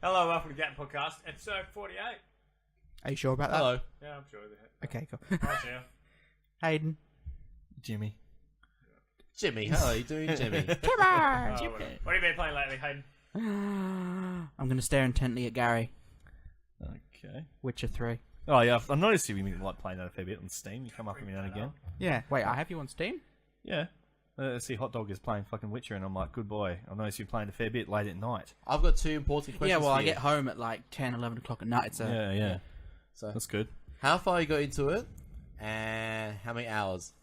Hello, welcome to Gatna Podcast, episode 48. Are you sure about that? Hello. Yeah, I'm sure of it. Okay, cool. Right here. Hayden. Jimmy, how are you doing, Jimmy? What have you been playing lately, Hayden? I'm going to stare intently at Gary. Okay. Witcher 3. Oh yeah, I've noticed you've been like playing that a fair bit on Steam. You come up every now and again. Yeah. Wait, I have you on Steam? Yeah. I see Hot Dog is playing fucking Witcher, and I'm like, good boy. I've noticed you're playing a fair bit late at night. I've got two important questions. Yeah, well, for I you. get home at like 10, 11 o'clock at night, so... Yeah. So, That's good. how far you got into it, and how many hours?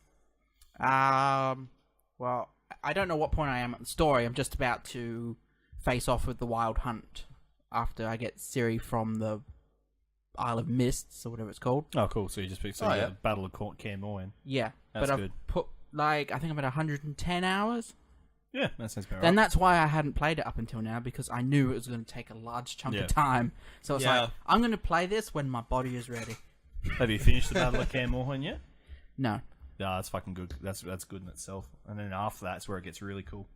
Well, I don't know what point I am at the story. I'm just about to face off with the Wild Hunt after I get Ciri from the Isle of Mists, or whatever it's called. Oh, cool. So you just picked Battle of Kaer Morhen. Yeah, That's but good. I've put, like, I think I'm at 110 hours. Yeah, that sounds about right. Then that's why I hadn't played it up until now, because I knew it was going to take a large chunk of time. So it's like, I'm going to play this when my body is ready. Have you finished the Battle of Kaer Morhen yet? No. No, that's fucking good. That's good in itself. And then after that's where it gets really cool.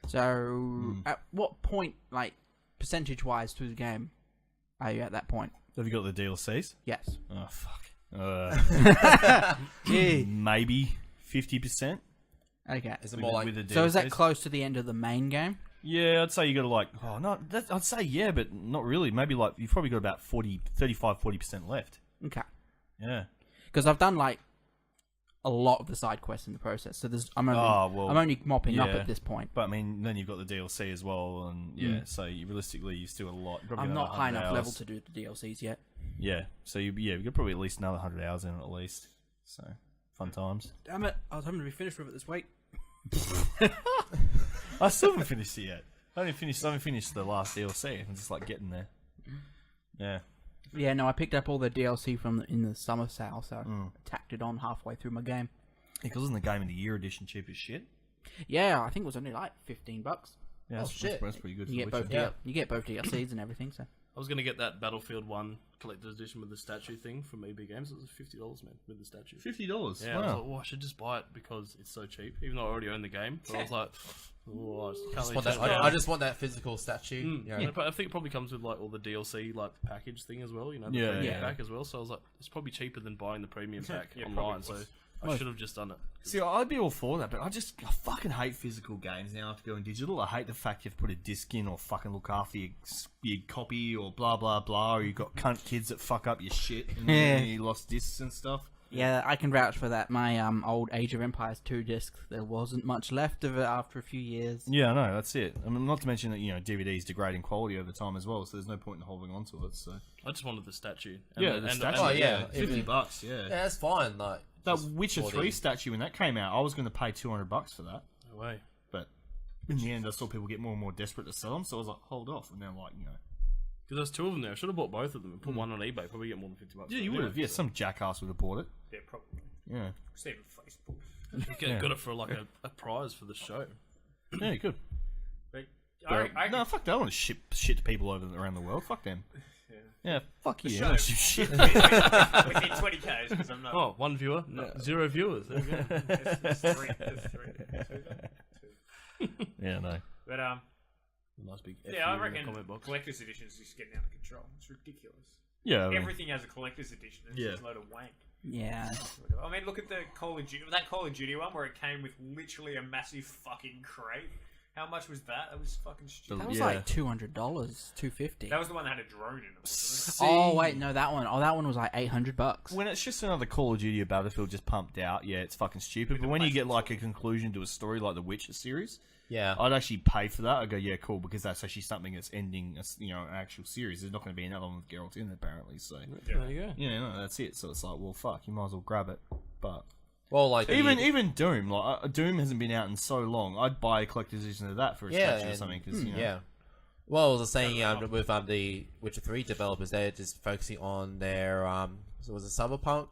So, at what point, like, percentage-wise through the game, are you at that point? Have you got the DLCs? Yes. Oh, fuck. Yeah. Maybe 50%. Okay. Is it more like? With the DLCs. So is that close to the end of the main game? Yeah, I'd say you got to like, I'd say yeah, but not really. Maybe like, you've probably got about 35-40% left. Okay. Yeah. Because I've done, like, a lot of the side quests in the process, so I'm only mopping up at this point. But I mean, then you've got the DLC as well, and so realistically, you still a lot. I'm not high enough level to do the DLCs yet. Yeah, so you've got probably at least another 100 hours in it at least. So, fun times. Damn it, I was hoping to be finished with it this week. I still haven't finished it yet. I haven't finished the last DLC. I'm just like getting there. Yeah. Yeah, no, I picked up all the DLC in the summer sale, so I tacked it on halfway through my game. Because wasn't the Game of the Year edition cheap as shit? Yeah, I think it was only like $15. Yeah, that's pretty good. You get both DLCs and everything. So I was gonna get that Battlefield 1 collector's edition with the statue thing from EB Games. It was $50, man, with the statue. $50. Yeah, Wow. I was like, oh, I should just buy it because it's so cheap. Even though I already own the game, but I was like, oh, I just want that physical statue. But I think it probably comes with like all the DLC like package thing as well. You know, the premium pack as well. So I was like, it's probably cheaper than buying the premium pack online. So I should have just done it. See, I'd be all for that, but I fucking hate physical games now after going digital. I hate the fact you've put a disc in or fucking look after your copy or blah, blah, blah, or you've got cunt kids that fuck up your shit and you lost discs and stuff. yeah, I can vouch for that. My old Age of Empires 2 disc, there wasn't much left of it after a few years. Yeah, I know, that's it. I mean, not to mention that, DVDs degrade in quality over time as well, so there's no point in holding on to it, so... I just wanted the statue. The statue. $50, yeah. Yeah, that's fine. Like That Witcher 3 statue, when that came out, I was going to pay $200 for that. No way. But in the end, I saw people get more and more desperate to sell them, so I was like, hold off. And they're like, Because there's two of them there. I should have bought both of them and put one on eBay. Probably get more than $50. Yeah, you would have. Yeah, some jackass would have bought it. Yeah, probably. Yeah. Steven Facebook. Got it for like a prize for the show. Yeah, you could. But No, fuck that. I want to ship shit to people around the world. Fuck them. Yeah, fuck you. show. Shit. Within 20Ks, because I'm not... Oh, one viewer? No, 0 viewers. There we go. There's three. Yeah, no. But, Nice big I reckon comment box. collector's edition is just getting out of control. It's ridiculous. Yeah. I mean, Everything has a collector's edition. It's just a load of wank. Yeah. I mean, look at the Call of Duty one where it came with literally a massive fucking crate. How much was that? That was fucking stupid. That was like $200, $250. That was the one that had a drone in it, wasn't Oh wait, no, that one. Oh, that one was like $800. when it's just another Call of Duty or Battlefield just pumped out, yeah, it's fucking stupid. But when you get like a conclusion to a story like the Witcher series, I'd actually pay for that. I'd go, yeah, cool, because that's actually something that's ending, an actual series. There's not going to be another one with Geralt in it, apparently. So There you go. yeah, no, that's it. So it's like, well, fuck, you might as well grab it. But well, like even Doom, like Doom hasn't been out in so long. I'd buy a collector's edition of that for a statue or something. Cause, Well, I was saying with the Witcher 3 developers, they're just focusing on their so it was a Cyberpunk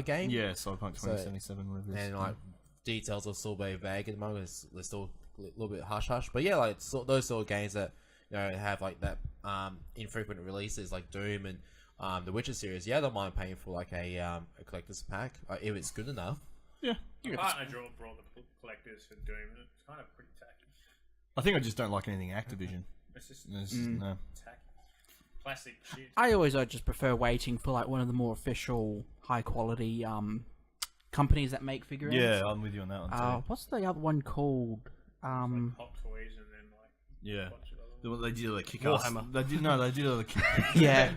game. Yeah, Cyberpunk 2077, whatever it is. And like details are still very vague at the moment. They're still a little bit hush hush. But yeah, like those sort of games that have like that infrequent releases like Doom and the Witcher series. Yeah, I don't mind paying for like a collector's pack if it's good enough. Yeah. it? I brought the collectors for Doom, and it's kind of pretty tacky. I think I just don't like anything Activision. It's just no. tacky. classic shit. I always just prefer waiting for like one of the more official, high quality companies that make figurines. Yeah, I'm with you on that one too. What's the other one called? Like Hot Toys and then like Yeah. a bunch of other ones. They did the kick Warhammer. They did all the kick Yeah.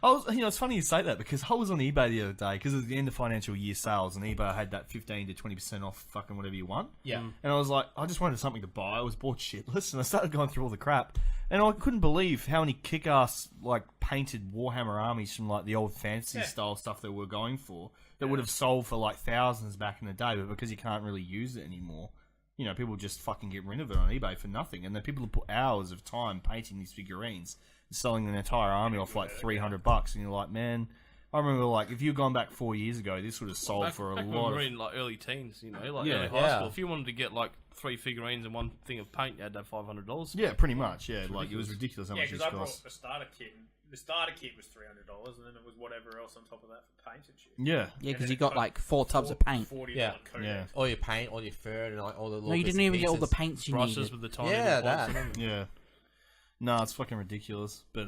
it's funny you say that because I was on eBay the other day because it was the end of financial year sales and eBay had that 15 to 20% off fucking whatever you want. Yeah. And I was like, I just wanted something to buy. I was bored shitless and I started going through all the crap. And I couldn't believe how many kick-ass, like, painted Warhammer armies from, like, the old fantasy-style stuff that we're going for that would have sold for, like, thousands back in the day, but because you can't really use it anymore, you know, people just fucking get rid of it on eBay for nothing. And then people put hours of time painting these figurines and selling an entire army off, like, $300. And you're like, man... I remember, like, if you'd gone back 4 years ago, this would have sold for a back lot when we were of... in, like, early teens, you know, like Yeah. early high school. If you wanted to get, like, 3 figurines and 1 thing of paint, you had to have $500. Yeah, pretty much, yeah. Like, it was ridiculous how Yeah, much because it I brought cost. the starter kit. The starter kit was $300, and then it was whatever else on top of that for paint and shit. Yeah. Yeah, because then you it got got like 4 tubs of paint. $40 Yeah. codex. Yeah. All your paint, all your fur, and like all the little No, you bits didn't and even get all the pieces. paints you Brushes needed. with the tiny Yeah, little points that. on them. Yeah. No, it's fucking ridiculous. But,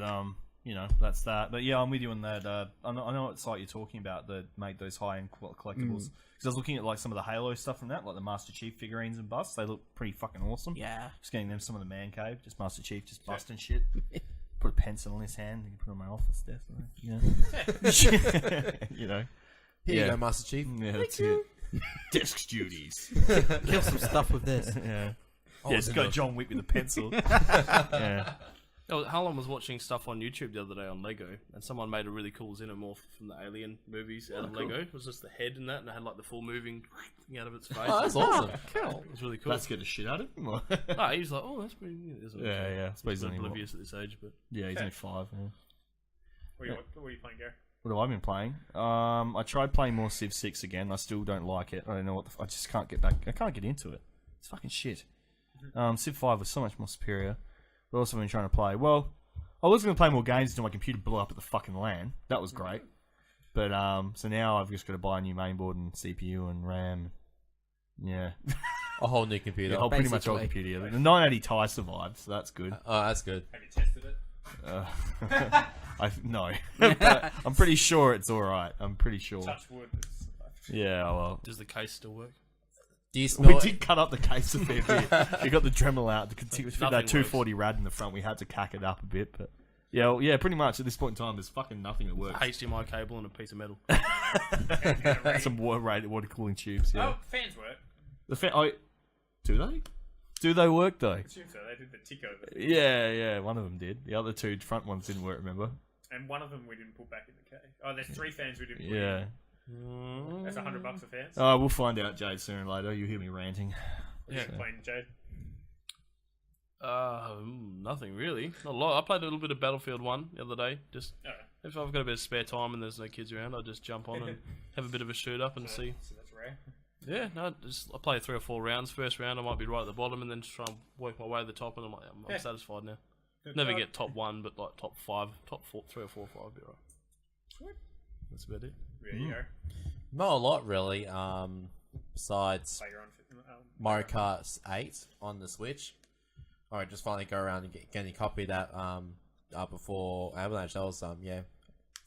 you know, that's that. But yeah, I'm with you on that. I know what site you're talking about that make those high-end collectibles. Because I was looking at like some of the Halo stuff from that, like the Master Chief figurines and busts. They look pretty fucking awesome. Yeah. Just getting them some of the man cave, just Master Chief, just busting shit. Put a pencil in his hand and put it on my office desk. You know. Here you go, Master Chief. Yeah, that's it. Desk duties. Kill some stuff with this. Yeah. Oh, Yeah, it's it's got enough. John Wick with a pencil. Yeah. Harlan was watching stuff on YouTube the other day on Lego, and someone made a really cool xenomorph from the Alien movies out of Lego. It was just the head and that, and it had like the full moving thing out of its face. Oh, that's awesome. Cool. It was really cool. That's get the shit out of him. Or? No, he was like, oh, that's pretty good. Isn't it? Yeah. I suppose He's he's only oblivious at this age, but Yeah, he's only 5. Yeah. What are you playing, Gary? What have I been playing? I tried playing more Civ 6 again. I still don't like it. I don't know what I just can't get back. I can't get into it. It's fucking shit. Civ 5 was so much more superior. What else have I been trying to play? Well, I was going to play more games until my computer blew up at the fucking LAN. That was great. But, so now I've just got to buy a new mainboard and CPU and RAM. Yeah. A whole new computer. Yeah, pretty much old basically. computer. The 980 Ti survived, so that's good. Oh, that's good. Have you tested it? No. But I'm pretty sure it's alright. I'm pretty sure. Touch wood. Yeah, well. does the case still work? Do you We smell it? did cut up the case a fair bit. We got the Dremel out to fit that Nothing 240 rad in the front. We had to cack it up a bit, but yeah, pretty much at this point in time, there's fucking nothing that works. HDMI cable and a piece of metal. Some water cooling tubes. Yeah, Oh, fans work. do they? Do they work though? I assume so. They did the tick over. Yeah. One of them did. The other 2 front ones didn't work. Remember? And one of them we didn't put back in the case. Oh, there's 3 fans we didn't put Yeah. in. That's $100 a fans. Oh, we'll find out, Jade, sooner or later. You hear me ranting. What are you playing, Jade? Nothing really. Not a lot. I played a little bit of Battlefield 1 the other day. Just Alright. if I've got a bit of spare time and there's no kids around, I'll just jump on and have a bit of a shoot up and see. So that's rare. Yeah, no, I play 3 or 4 rounds. First round I might be right at the bottom, and then just try and work my way to the top, and I'm satisfied now. Never get top 1, but like top 5, top 4, 3 or 4 or 5 would be right. Sweet. That's about it. There you go. Not a lot, really. Besides Play your own. Mario Kart 8 on the Switch. Alright, just finally go around and get a copy of that before Avalanche. That was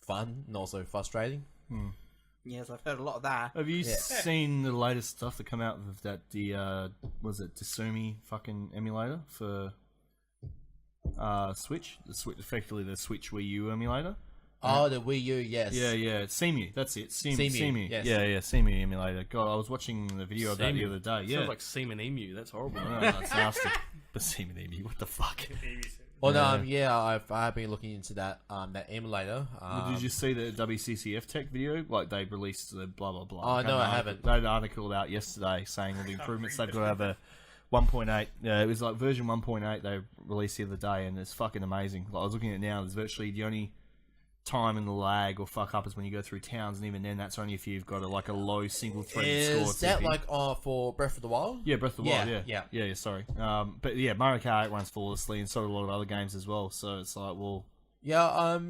fun and also frustrating. Yes, I've heard a lot of that. Have you seen the latest stuff that come out of that? Was it Tasumi fucking emulator for Switch? Effectively the Switch Wii U emulator. Oh, the Wii U, yes. Yeah. CEMU, that's it. CEMU, CEMU. yes. Yeah, CEMU emulator. God, I was watching the video of that the other day. Yeah. Sounds like semen emu. That's horrible. Oh, that's nasty. But CEMU EMU, what the fuck? Well, I've been looking into that that emulator. Did you see the WCCF Tech video? Like, they released the blah, blah, blah. Oh, no, I haven't. They had an article out yesterday saying all the improvements they've got to have a 1.8. It was like version 1.8 they released the other day, and it's fucking amazing. Like, I was looking at it now, there's virtually the only time in the lag or fuck up is when you go through towns, and even then that's only if you've got a low single threaded score. Is that like for Breath of the Wild? Yeah, Breath of the Wild, Yeah. yeah, sorry. But yeah, Mario Kart 8 runs flawlessly, and so do a lot of other games as well, so it's like, well... I've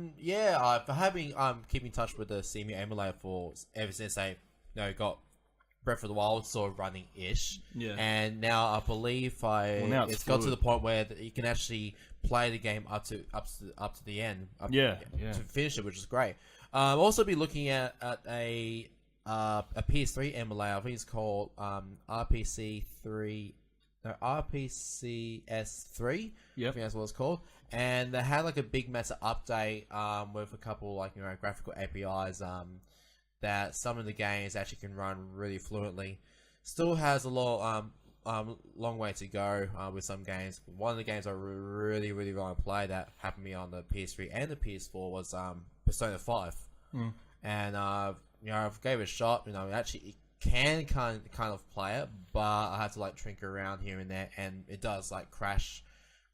been keeping in touch with the CEMU emulator ever since they got Breath of the Wild sort of running ish. Yeah. And now I believe now it's it's got to fluid. the point where you can actually play the game up to the end. Yeah. To finish it, which is great. I'll also be looking at a PS3 emulator. I think it's called RPCS3. Yep. I think that's what it's called. And they had like a big massive update with a couple like graphical APIs that some of the games actually can run really fluently. Still has a lot long way to go with some games. One of the games I really want to play that happened to me on the PS3 and the PS4 was Persona 5. And I gave it a shot. Actually it can kind of play it, but I have to like tinker around here and there, and it does like crash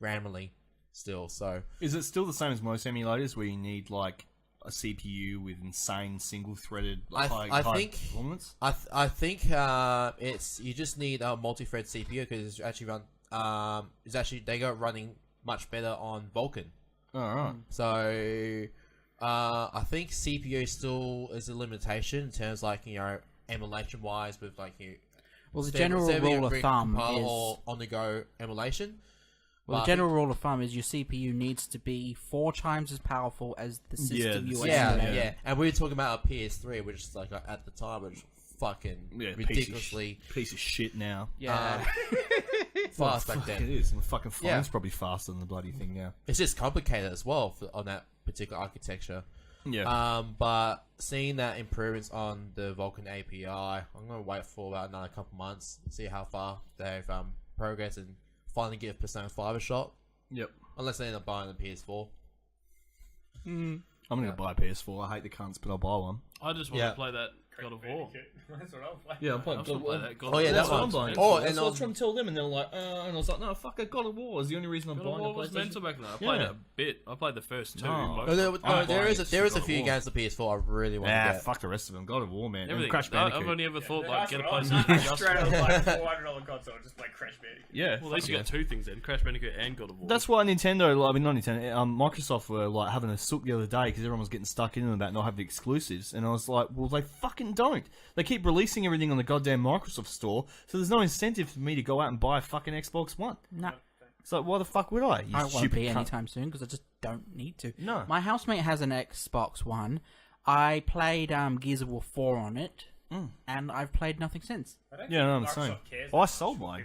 randomly still. So is it still the same as most emulators where you need like a CPU with insane single-threaded high performance? I think it's you just need a multi-thread CPU because it's actually they got running much better on Vulkan. All right. So I think CPU still is a limitation in terms like emulation wise with like well, the general rule of thumb is on the go emulation. Well, the general rule of thumb is your CPU needs to be 4 times as powerful as the system you emulate. Yeah. And we were talking about a PS3, which is like at the time, which was fucking ridiculously piece of shit now. Yeah. Fast back then. It is. And the fucking phone's probably faster than the bloody thing now. It's just complicated as well on that particular architecture. Yeah. But seeing that improvements on the Vulkan API, I'm gonna wait for about another couple months and see how far they've progressed and finally give Persona 5 a shot. Yep. Unless they end up buying the PS4. I'm gonna buy a PS4. I hate the cunts, but I'll buy one. I just want to play that God of War. That's what I'll play. Yeah, I'm playing I'll still play that God Oh, of yeah, War. that's what I'm buying. Oh, and and I was trying to tell them, and they're like, and I was like, no, fuck it, God of War is the only reason I'm God of buying War a was PlayStation. mental back then. I played it a bit. I played the first 2. No. There is a God few of War. games on PS4 I really want to Yeah, get. fuck the rest of them. God of War, man. And Everything. Crash Bandicoot. I've only ever thought That's get a what I was PlayStation. just straight up like $400 console, just play Crash Bandicoot. Yeah. Well, at least you got 2 things then: Crash Bandicoot and God of War. That's why Nintendo, I mean not Nintendo, Microsoft were like having a sook the other day because everyone was getting stuck in about not having exclusives, and I was like, well, they fucking don't. They keep releasing everything on the goddamn Microsoft store, so there's no incentive for me to go out and buy a fucking Xbox One. No. So why the fuck would I? You I won't stupid be cunt. anytime soon because I just don't need to. No. My housemate has an Xbox One. I played Gears of War 4 on it, and I've played nothing since. Yeah, no, I'm saying. I sold mine.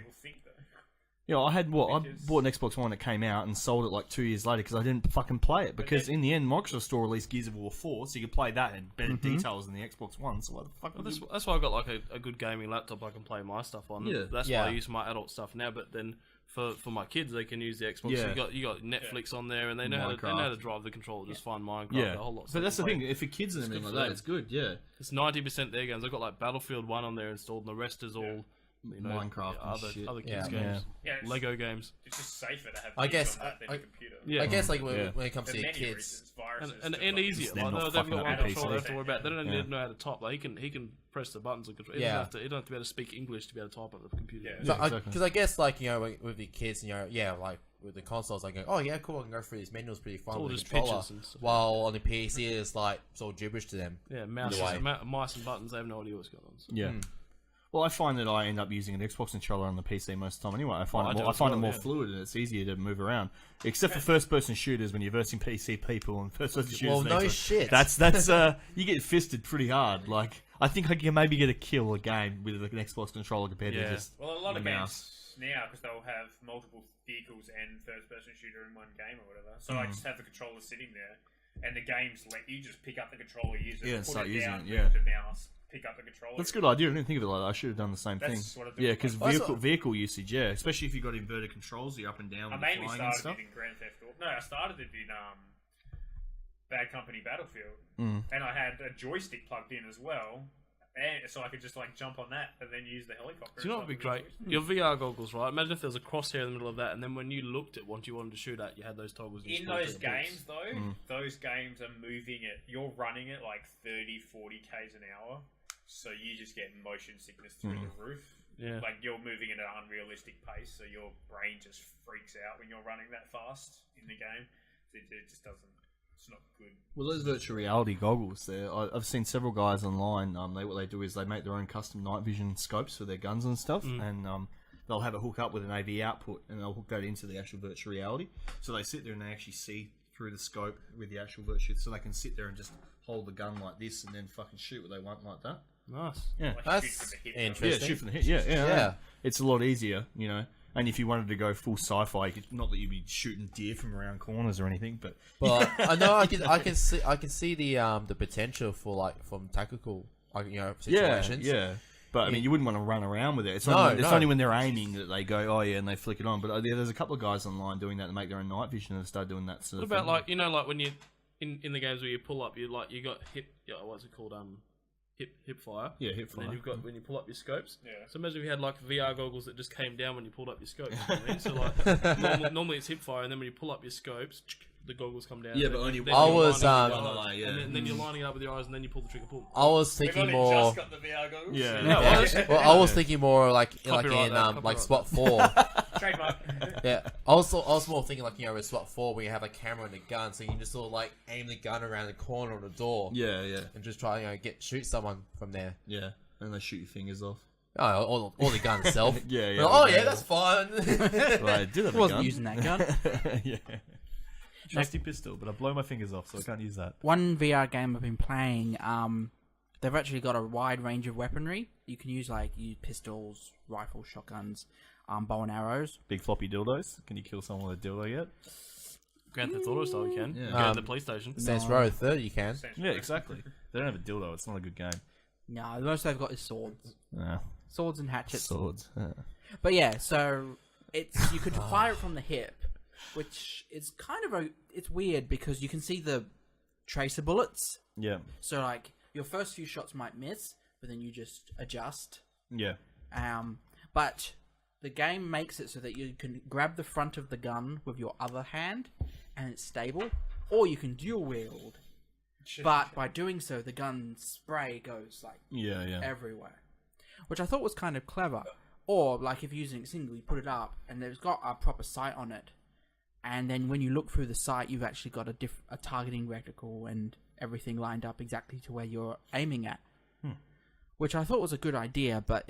Yeah, I bought an Xbox One when it came out and sold it like 2 years later because I didn't fucking play it. Because in the end, Microsoft Store released Gears of War 4, so you could play that in better details than the Xbox One. So why the fuck? Well, that's why I got like a good gaming laptop I can play my stuff on. Yeah. That's why I use my adult stuff now. But then for my kids, they can use the Xbox. Yeah. So you got Netflix on there, and they know how to drive the controller. Just find Minecraft. Yeah, A whole lot. but that's the thing. If your kids and everything good like for that, them. it's good. Yeah, It's 90% their games. I've got like Battlefield 1 on there installed, and the rest is all Minecraft and other shit. kids' Yeah. games, Yeah, it's- Lego games. It's just safer to have I games guess- on that than a computer. Yeah. I guess like Yeah. when it comes For to your many kids, reasons, viruses And fucking- easier. They're Like, not they've fucking got up one your control they have PC. to worry about. They don't Yeah. need to know how to type. Like he can press the buttons and control. He Yeah. doesn't have to be able to speak English to be able to type on the computer. Yeah. because exactly. I guess like with the kids, like with the consoles, like oh yeah, cool, I can go through these menus pretty fun It's all with the just controller. pictures and stuff. While on the PC, it's like it's all gibberish to them. Yeah, mouse, Either way. mice and buttons. They have no idea what's going on. So. Yeah. Well, I find that I end up using an Xbox controller on the PC most of the time anyway. I find I it do more, I as find it well, more yeah. fluid and it's easier to move around. Except for first-person shooters when you're versing PC people and first-person shooters. Well, and no Xbox. shit. That's you get fisted pretty hard. Like I think I can maybe get a kill a game with an Xbox controller compared to Yeah. just Well, a lot the of mouse. games now, because they'll have multiple vehicles and third-person shooter in one game or whatever. So I just have the controller sitting there, and the games let you just pick up the controller, use it, Yeah, and put start it using down, it, yeah. move the mouse, pick up the controller. That's a good idea. I didn't think of it like that. I should have done the same That's thing. what I do Yeah, with because my- vehicle usage, yeah, especially if you got inverted controls, you're up and down. I when mainly you're flying and started stuff. it in Grand Theft Auto. No, I started it in Bad Company Battlefield, Mm. and I had a joystick plugged in as well, and so I could just like jump on that and then use the helicopter. Do you know what would be great? Your VR goggles, right? Imagine if there was a crosshair in the middle of that, and then when you looked at what you wanted to shoot at, you had those toggles. And you In scrolled those through the bits. games, though, those games are moving it. You're running it like 30, 40 k's an hour, so you just get motion sickness through the roof. Yeah. Like you're moving at an unrealistic pace, so your brain just freaks out when you're running that fast in the game. It just doesn't. it's not good. Well, those virtual reality goggles, I've seen several guys online. What they do is they make their own custom night vision scopes for their guns and stuff, and they'll have it hook up with an AV output, and they'll hook that into the actual virtual reality. So they sit there and they actually see through the scope with the actual virtual, so they can sit there and just hold the gun like this and then fucking shoot what they want like that. Nice. Yeah, That's interesting. yeah, shoot from the hip. Yeah. It's a lot easier, you know. And if you wanted to go full sci-fi, not that you'd be shooting deer from around corners or anything, but I know I can see the potential for like from tactical situations. Yeah. But I mean, you wouldn't want to run around with it. It's No, only, no. it's only when they're aiming that they go, oh yeah, and they flick it on. But there's a couple of guys online doing that to make their own night vision and they start doing that sort What of about thing. like like when you in the games where you pull up, you got hip. What's it called? Hip fire. Yeah, hip And then fire. you've got when you pull up your scopes. Yeah. So imagine if you had like VR goggles that just came down when you pulled up your scopes. You know what I mean? So like normally it's hip fire, and then when you pull up your scopes, the goggles come down. Yeah, but only then one. you're I was, lining it up, yeah. and then you're lining it up with your eyes, and then you pull the trigger. Pull. I was We've thinking only more. just got the VR goggles. Yeah. No, Well, I was thinking more like Copyright in that, like copyright SWAT 4. Trademark. Yeah, I was more thinking like with SWAT 4 where you have a camera and a gun, so you can just sort of like aim the gun around the corner of the door. Yeah, And just try shoot someone from there. yeah. And they shoot your fingers off. Oh, or the gun itself. Yeah. Oh yeah, that's fun. Well, I did have I a wasn't gun. using that gun. Yeah. Trusty pistol, but I blow my fingers off, so I can't use that. One VR game I've been playing, they've actually got a wide range of weaponry. You can use pistols, rifles, shotguns, bow and arrows. Big floppy dildos. Can you kill someone with a dildo yet? Grand Theft Auto style, you can. Yeah. Go to the PlayStation. Saints Row 30, you can. Yeah, exactly. They don't have a dildo. It's not a good game. No, the most they've got is swords. Swords and hatchets. Swords. But yeah, so you could fire it from the hip, which is kind of it's weird because you can see the tracer bullets. Yeah. So like your first few shots might miss, but then you just adjust. Yeah. But the game makes it so that you can grab the front of the gun with your other hand, and it's stable, or you can dual wield. But by doing so, the gun spray goes everywhere, which I thought was kind of clever. Or like if you're using it single, you put it up, and there's got a proper sight on it, and then when you look through the sight, you've actually got a targeting reticle and everything lined up exactly to where you're aiming at, which I thought was a good idea. But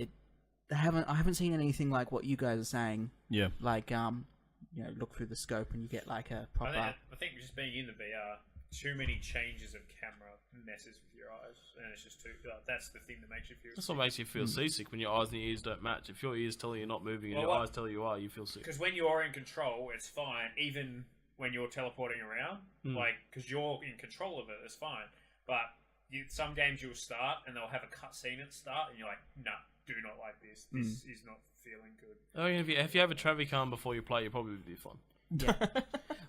I haven't seen anything like what you guys are saying. Yeah. Like look through the scope and you get like a proper. I think just being in the VR, too many changes of camera messes with your eyes, and it's just too. That's the thing that makes you feel. That's what makes you feel seasick when your eyes and your ears don't match. If your ears tell you you're not moving and your eyes tell you are, you feel sick. Because when you are in control, it's fine. Even when you're teleporting around, because you're in control of it, it's fine. But some games you'll start and they'll have a cutscene at the start, and you're like, nah, do not like this. This is not feeling good. Oh, if you have a Travicam before you play, you'll probably be fun. Yeah.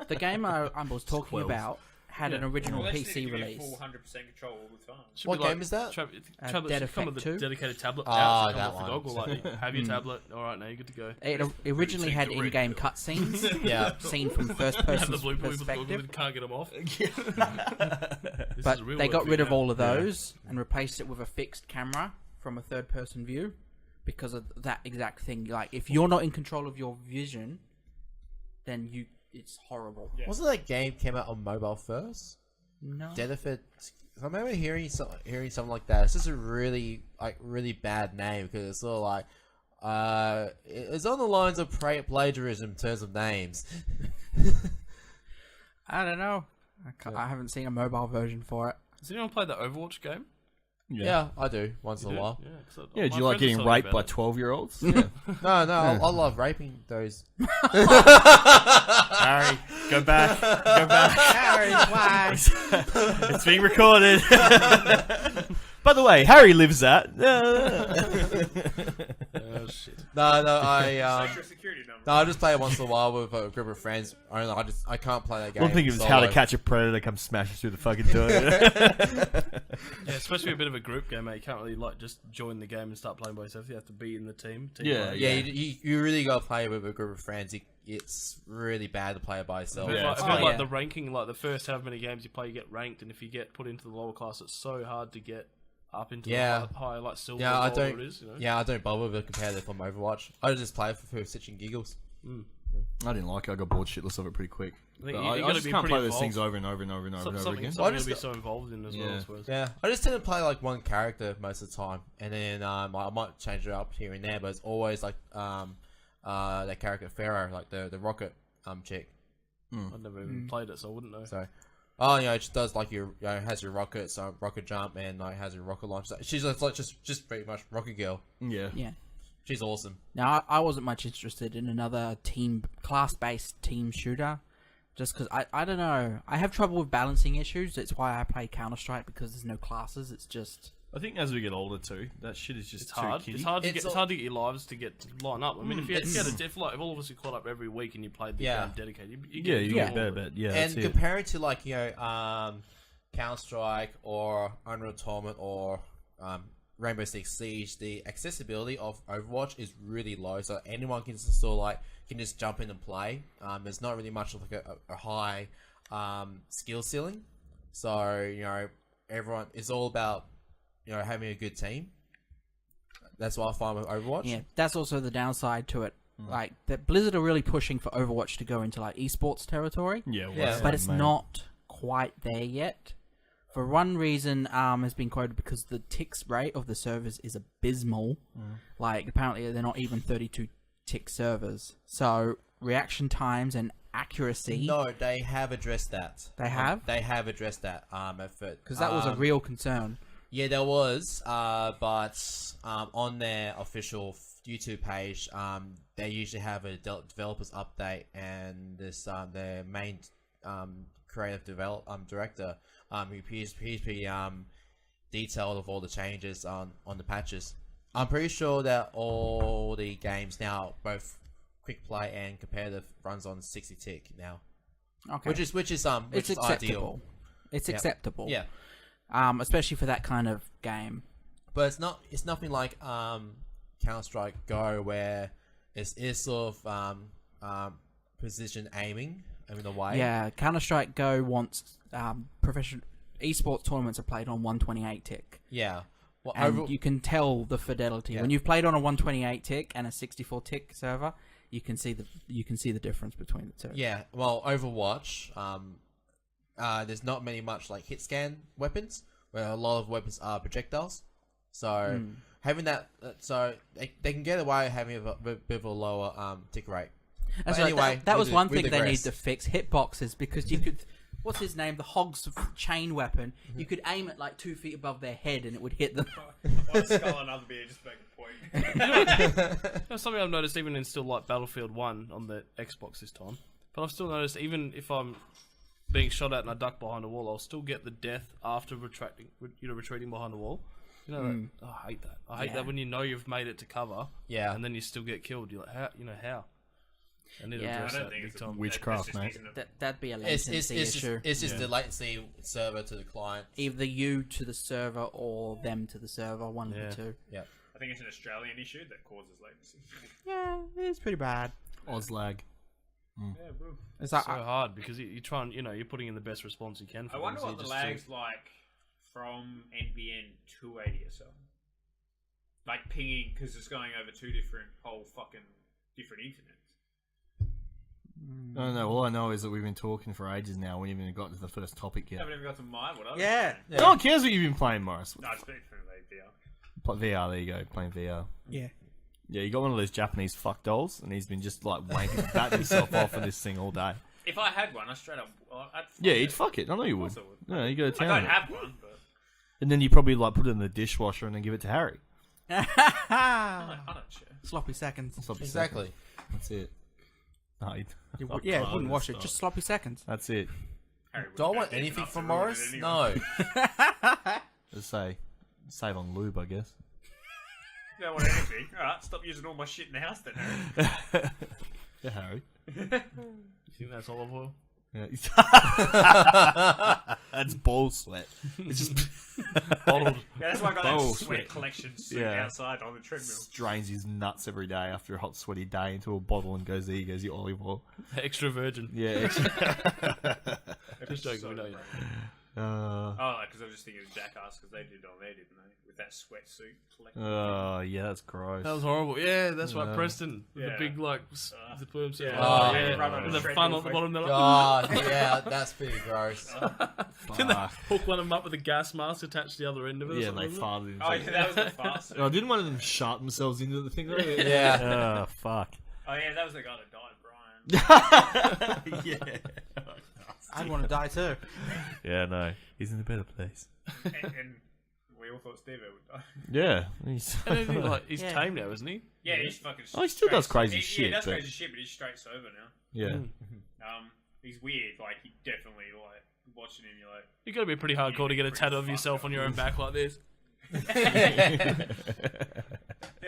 The game I was talking about had an original PC release. Full 100% control all the time. What game is that? Tablets Dead should come with Effect a 2. dedicated tablet. Ah, pouch that come with the one. goggle, like, have your tablet. All right, now you're good to go. It originally had in-game cutscenes, Yeah. seen from first Have the person's blue point with the goggle perspective. and can't get them off. This But is real they work got for rid you of now. all of those and replaced it with a fixed camera from a third-person view because of that exact thing. Like, if you're not in control of your vision, then it's horrible. Yeah. Wasn't that game came out on mobile first? No. Dead Effect. I remember hearing something like that. It's just a really bad name because it's sort of like it's on the lines of plagiarism in terms of names. I don't know. I haven't seen a mobile version for it. Has anyone played that Overwatch game? Yeah, I do once in a while. Yeah, 'cause Yeah, do my you like friends getting were raped by talking 12-year-olds? No, I love raping those. Harry, go back. Go back. Harry, why? It's being recorded. By the way, Harry lives at... Oh shit! No, I Social security number. no, I just play it once in a while with a group of friends. I can't play that game. One thing is solo. how to catch a predator comes smashing through the fucking door. Yeah, especially a bit of a group game, mate. You can't really like just join the game and start playing by yourself. You have to be in the team. Yeah, play. Yeah, you really gotta play with a group of friends. It's really bad to play it by yourself. If Yeah, like, it's if it's fine. like the ranking, like the first however many games you play, you get ranked, and if you get put into the lower class, it's so hard to get up into the high like silver. Yeah, I or don't. whatever it is, you know? Yeah, I don't bother with competitive on Overwatch. I just play it for shits and giggles. I didn't like it. I got bored shitless of it pretty quick. I just can't play those things over and over and over and over again. Something to be so involved in as well, I suppose. Yeah, I just tend to play like one character most of the time, and then I might change it up here and there, but it's always like that character Pharaoh, like the rocket chick. I've never even played it, so I wouldn't know. So, it just does like has your rocket, so rocket jump, and like has your rocket launch. She's like just pretty much rocket girl. Yeah. She's awesome. Now, I wasn't much interested in another class-based team shooter, just because, I don't know, I have trouble with balancing issues. That's why I play Counter-Strike, because there's no classes, it's just... I think as we get older too, that shit is just hard. too It's hard to get your lives to line up. I mean, if all of us are caught up every week and you played the game dedicated, you get better. But and comparing to like Counter-Strike or Unreal Tournament or Rainbow Six Siege, the accessibility of Overwatch is really low, so anyone can just jump in and play. There's not really much of like a high skill ceiling, so everyone is all about having a good team. That's what I find with Overwatch. Yeah, that's also the downside to it. Like that Blizzard are really pushing for Overwatch to go into like esports territory. But it's not quite there yet. For one reason, has been quoted because the ticks rate of the servers is abysmal. Like, apparently they're not even 32 tick servers. So, reaction times and accuracy... No, they have addressed that. They have? They have addressed that. Because that was a real concern. Yeah, there was. But on their official YouTube page, they usually have a developers update, and this their main creative director... he's pretty detailed of all the changes on the patches. I'm pretty sure that all the games now, both quick play and competitive, runs on 60 tick now. Okay. Which is acceptable. ideal. It's acceptable. Yeah. Especially for that kind of game. But it's nothing like Counter-Strike Go, where it's sort of precision aiming in a way. Yeah, Counter-Strike Go wants professional esports tournaments are played on 128 tick. Yeah. Well, and you can tell the fidelity. Yeah. When you've played on a 128 tick and a 64 tick server, you can see the difference between the two. Yeah. Well, Overwatch, there's not much like hit scan weapons, where a lot of weapons are projectiles. So having that, so they can get away with having a bit of a lower tick rate. But anyway, that was one thing they need to fix: hitboxes, because you could. What's his name? The Hog's chain weapon. You could aim it like 2 feet above their head, and it would hit them. One skull, another beer, just make a point. That's something I've noticed even in still like Battlefield 1 on the Xbox this time. But I've still noticed even if I'm being shot at and I duck behind a wall, I'll still get the death after retreating behind a wall. I hate that. I hate that when you've made it to cover, and then you still get killed. You're like, how? I need to address that big time. Witchcraft, mate. That'd be a latency issue. It's just the latency server to the client. Either you to the server or them to the server, one of the two. Yeah. I think it's an Australian issue that causes latency. Yeah, it's pretty bad. Auslag. Yeah, bro. It's so hard because you try and you're putting in the best response you can. I wonder what the lag's like from NBN 280 or so. Like pinging because it's going over two different internets. I don't know. All I know is that we've been talking for ages now. We haven't even got to the first topic yet. I haven't even got to mine. What yeah. No one cares what you've been playing, Maurice. No, it's been for VR. VR, there you go. Playing VR. Yeah. Yeah, you got one of those Japanese fuck dolls, and he's been just like wanking, batting himself off of this thing all day. If I had one, I straight up. You'd fuck it. I know you would. No, you go to town. I don't have one, but. And then you probably like put it in the dishwasher and then give it to Harry. I don't share. Sloppy seconds. Exactly. That's it. No, you wouldn't wash it. Just sloppy seconds. That's it. Do I want anything from Maurice? No. Just say, save on lube, I guess. You don't want anything. Alright, stop using all my shit in the house then, Harry. Yeah, Harry. You think that's olive oil? Yeah. That's ball sweat. It's just bottled. Yeah, that's why I got that sweat collection outside on the treadmill. Drains his nuts every day after a hot, sweaty day into a bottle and goes, there you goes your olive oil. Extra virgin. Yeah. Just joking. Because I was just thinking of Jackass because they did it on there, didn't they? With that sweatsuit collecting. Yeah, that's gross. That was horrible. Yeah, that's right, Preston. With the big, like, the plume suit. With the fun on the bottom. God, yeah, that's pretty gross. Didn't they hook one of them up with a gas mask attached to the other end of it? Yeah, they farted. Oh, yeah, that was the fast. Oh, didn't one of them shart themselves into the thing? Yeah. Oh, fuck. Oh, yeah, that was the guy that died, Brian. Yeah. I'd want to die too. Yeah, no. He's in a better place. and we all thought Steve would die. Yeah. He's He's tame now, isn't he? Yeah, he's fucking. Oh, he still does crazy Yeah, shit. he does but... crazy shit, but he's straight sober now. Yeah. He's weird. Like, he definitely, like, watching him, you're like... You got to be pretty hardcore to get a tattoo of yourself on your own back like this. Yeah,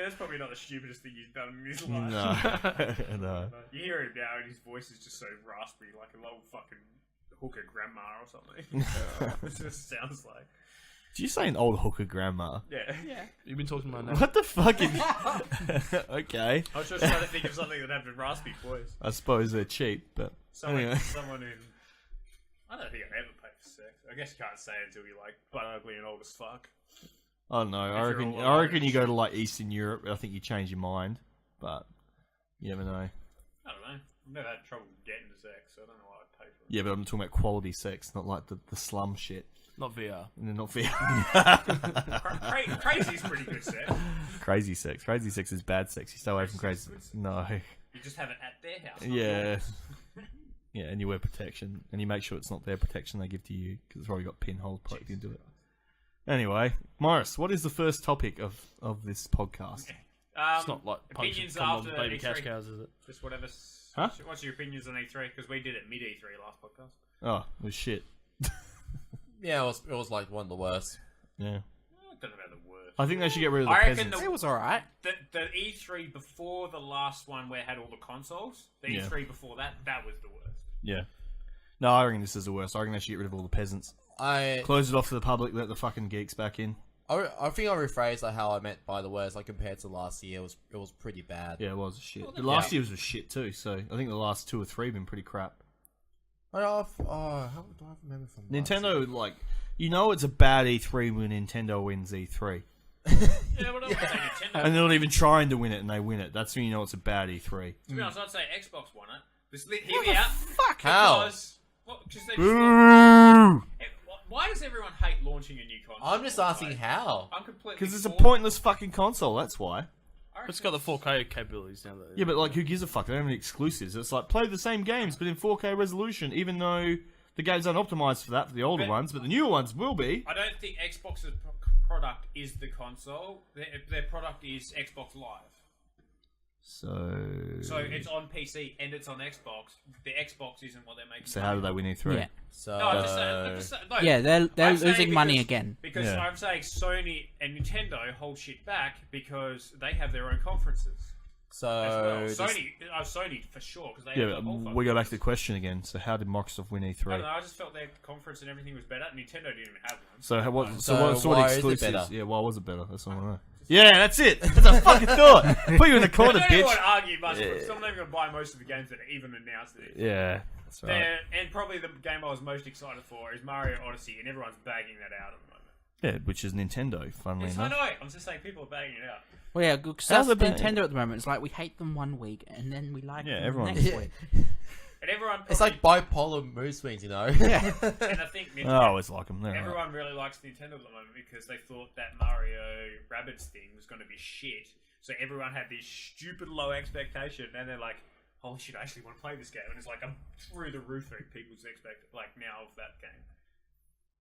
that's probably not the stupidest thing he's done in his life. No. You hear him now, and his voice is just so raspy, like a little fucking hooker grandma or something. It just sounds like. Did you say an old hooker grandma? Yeah. You've been talking about that. What the fuck is... Okay. I was just trying to think of something that had a raspy voice. I suppose they're cheap, but... Someone anyway. in... I don't think I've ever paid for sex. I guess you can't say it until you're like butt ugly and old as fuck. I don't know. I reckon you go to like Eastern Europe. I think you change your mind, but you never know. I don't know. I've never had trouble getting to sex, so I don't know why I'd pay for it. Yeah, but I'm talking about quality sex, not like the slum shit. Not VR. And not VR. Crazy's pretty good sex. Crazy sex. Crazy sex is bad sex. You stay away from crazy. No. You just have it at their house. Yeah. Yeah, and you wear protection, and you make sure it's not their protection they give to you because it's probably got pinholes plugged into it. Anyway, Maurice, what is the first topic of this podcast? It's not like opinions punching after baby E3. cash cows, is it? Just whatever. Huh? What's your opinions on E3? Because we did it mid E3 last podcast. Oh, it was shit. Yeah, it was like one of the worst. Yeah. I don't know about the worst. I think they should get rid of the I reckon peasants. It was alright. The E3 before the last one where it had all the consoles, the Yeah. E3 before that was the worst. Yeah. No, I reckon this is the worst. I reckon they should get rid of all the peasants. Close it off to the public, let the fucking geeks back in. I think I rephrased like how I meant by the worst. Like compared to last year, it was pretty bad. Yeah, it was shit. Well, last year's was shit too, so I think the last 2 or 3 have been pretty crap. How do I remember from Nintendo, like, you know it's a bad E3 when Nintendo wins E3. Yeah, but I would say Nintendo. And they're not even trying to win it, and they win it. That's when you know it's a bad E3. To be honest, I'd say Xbox won it. Just hear me out. Fuck. How? Because they just Boo! why does everyone hate launching a new console? I'm just asking how. I'm completely. Because it's a for- pointless fucking console, that's why. I reckon It's got the 4K capabilities now. Yeah, but like, who gives a fuck? They don't have any exclusives. It's like, play the same games, but in 4K resolution, even though the games aren't optimized for that, for the older ones, but the newer ones will be. I don't think Xbox's product is the console. Their product is Xbox Live. So it's on PC and it's on Xbox. The Xbox isn't what they're making. So how do they win E3? Yeah. So No, I'm just saying. No, Yeah, they're I'm saying losing money because- again. Because Yeah. I'm saying Sony and Nintendo hold shit back because they have their own conferences. As well. Sony for sure because they Yeah, have but the whole we go back to the question again. So how did Microsoft win I E3? don't know. I just felt their conference and everything was better. Nintendo didn't even have one. So what? So what why is it exclusives? better? Yeah, why was it better? That's all I know. Yeah, that's it. That's a fucking thought. Put you in the I corner, don't even bitch. want to argue much. Yeah. But I'm not even going to buy most of the games that are even announced. Yeah, that's right. And probably the game I was most excited for is Mario Odyssey, and everyone's bagging that out at the moment. Yeah, which is Nintendo. Funnily Yes, I enough. know. I'm just saying people are bagging it out. Well, yeah, because How's that's it been- Nintendo at the moment. It's like we hate them one week and then we like them everyone- next Yeah. week. And everyone It's probably, like bipolar mood swings, you know. Yeah. and I think I always like them. everyone really likes Nintendo at the moment because they thought that Mario Rabbids thing was going to be shit. So everyone had this stupid low expectation, and they're like, "Holy shit! I actually want to play this game." And it's like I'm through the roof at people's now of that game.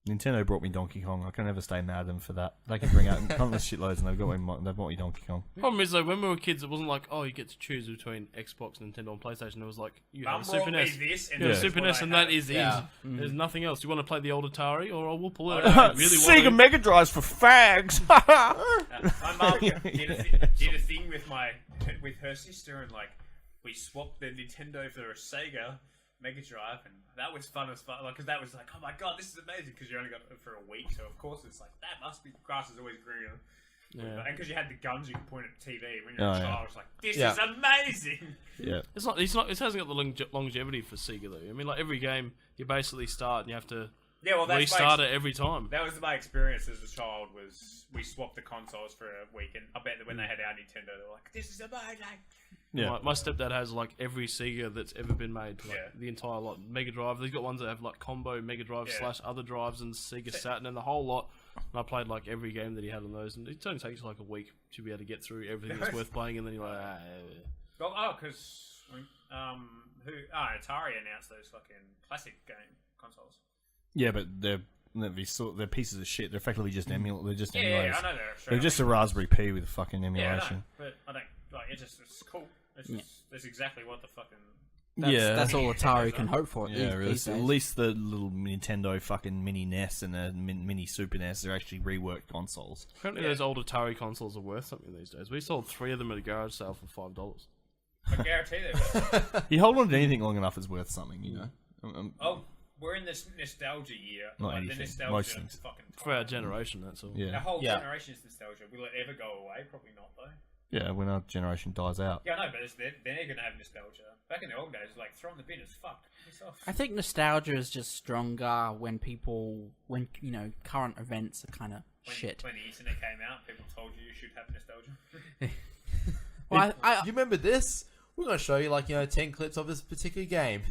Nintendo brought me Donkey Kong. I can never stay mad at them for that. They can bring out countless shitloads, and they've brought me Donkey Kong. Problem is though, when we were kids, it wasn't like, oh, you get to choose between Xbox, Nintendo, and PlayStation. It was like you have Mum a Super brought me NES. this, and You have this a is Super what NES, I and have. that is Yeah. it. There's nothing else. You want to play the old Atari, or we'll pull it out. If you really want to. Mega Drives for fags. My mum did a thing with her sister, and like we swapped the Nintendo for a Sega Mega Drive, and that was fun as fuck. Because that was like, oh my god, this is amazing. Because you only got it for a week, so of course it's like that must be grass is always greener. Yeah. And because you had the guns you could point at the TV when you're a child, it's like this Yeah. is amazing. Yeah. It's not. It hasn't got the longevity for Sega though. I mean, like every game, you basically start and you have to Yeah, well, that's restart it every time. That was my experience as a child. Was we swapped the consoles for a week, and I bet that when they had our Nintendo, they were like, "This is amazing." Yeah, my stepdad has like every Sega that's ever been made, like the entire lot. Mega Drive. They've got ones that have like combo Mega Drive / other drives and Sega Saturn and the whole lot. And I played like every game that he had on those, and it only takes like a week to be able to get through everything that's worth playing, and then you're like, Well, because Atari announced those fucking classic game consoles. Yeah, but they're pieces of shit. They're effectively just emulators. They're just emulators. Yeah, I know they're just a Raspberry Pi with fucking emulation. Yeah, but I don't like it's cool. That's exactly what the fucking. That's all Atari can hope for. Yeah, really. At least the little Nintendo fucking mini NES and the mini Super NES are actually reworked consoles. Apparently, those old Atari consoles are worth something these days. We sold 3 of them at a garage sale for $5. I guarantee that. You hold on to anything long enough, it's worth something, you know. We're in this nostalgia year. Not like, anything. the nostalgia Most things. fucking For our generation, that's all. Yeah. Our whole generation is nostalgia. Will it ever go away? Probably not, though. Yeah, when our generation dies out. Yeah, I know, but they're going to have nostalgia. Back in the old days, like, throw in the bin, it's fucked. I think nostalgia is just stronger when current events are kind of shit. When the internet came out, people told you should have nostalgia. Well, you remember this? We're going to show you, 10 clips of this particular game.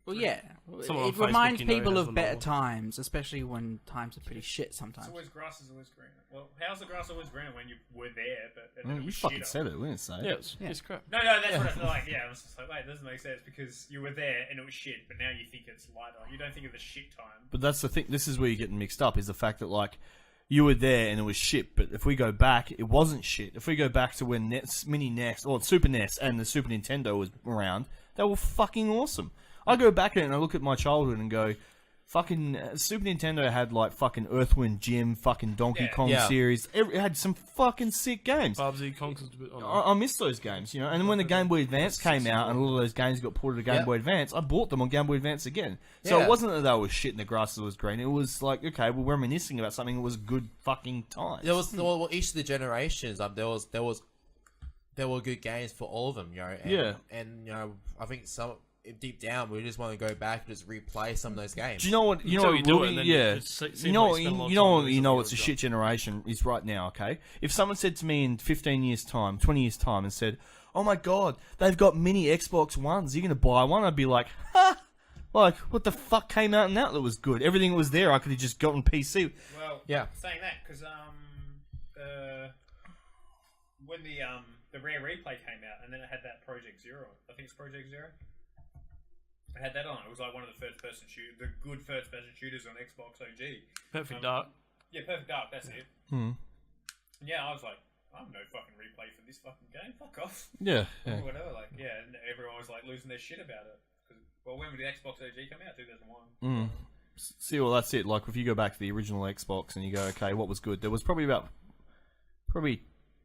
Well, yeah. Someone on It Facebook, reminds you know, people has of the better novel. times, especially when times are pretty shit It's sometimes. always grass is always green. Well, how's the grass always green when you were there, but and Well, then it you was fucking shit said it, we didn't say it. Yeah, it's crap. No, that's what I feel like. Yeah, I was just like, wait, it doesn't make sense because you were there and it was shit, but now you think it's lighter. You don't think of the shit time. But that's the thing. This is where you're getting mixed up. Is the fact that you were there and it was shit. But if we go back, it wasn't shit. If we go back to when Mini NES or Super NES and the Super Nintendo was around, they were fucking awesome. I go back and I look at my childhood and go, fucking Super Nintendo had fucking Earthwind Jim, fucking Donkey Kong series. It had some fucking sick games. Bubsy, Conker's a bit. I miss those games, you know. And when the Game Boy Advance came out and all of those games got ported to Game Boy Advance, I bought them on Game Boy Advance again. So it wasn't that they were shit and the grass was green. It was like, okay, we're reminiscing about something that was good fucking times. There was each of the generations. There were good games for all of them, you know. And I think deep down we just want to go back and just replay some of those games. Do you know what? You know, it's a shit generation is right now. Okay, if someone said to me in 15 years' time, 20 years' time, and said, "Oh my god, they've got mini Xbox Ones. You're gonna buy one?" I'd be like, "Ha! Like, what the fuck came out and that was good? Everything was there. I could have just gotten PC." Well, saying that because when the Rare Replay came out and then it had that Project Zero. I think it's Project Zero. I had that on. It was like one of the the good first-person shooters on Xbox OG. Perfect Dark. Yeah, Perfect Dark. That's it. Yeah, I was like, I'm no fucking replay for this fucking game. Fuck off. Yeah. Or whatever. And everyone was losing their shit about it. Well, when did the Xbox OG come out? 2001. See, well, that's it. If you go back to the original Xbox and you go, okay, what was good? There was probably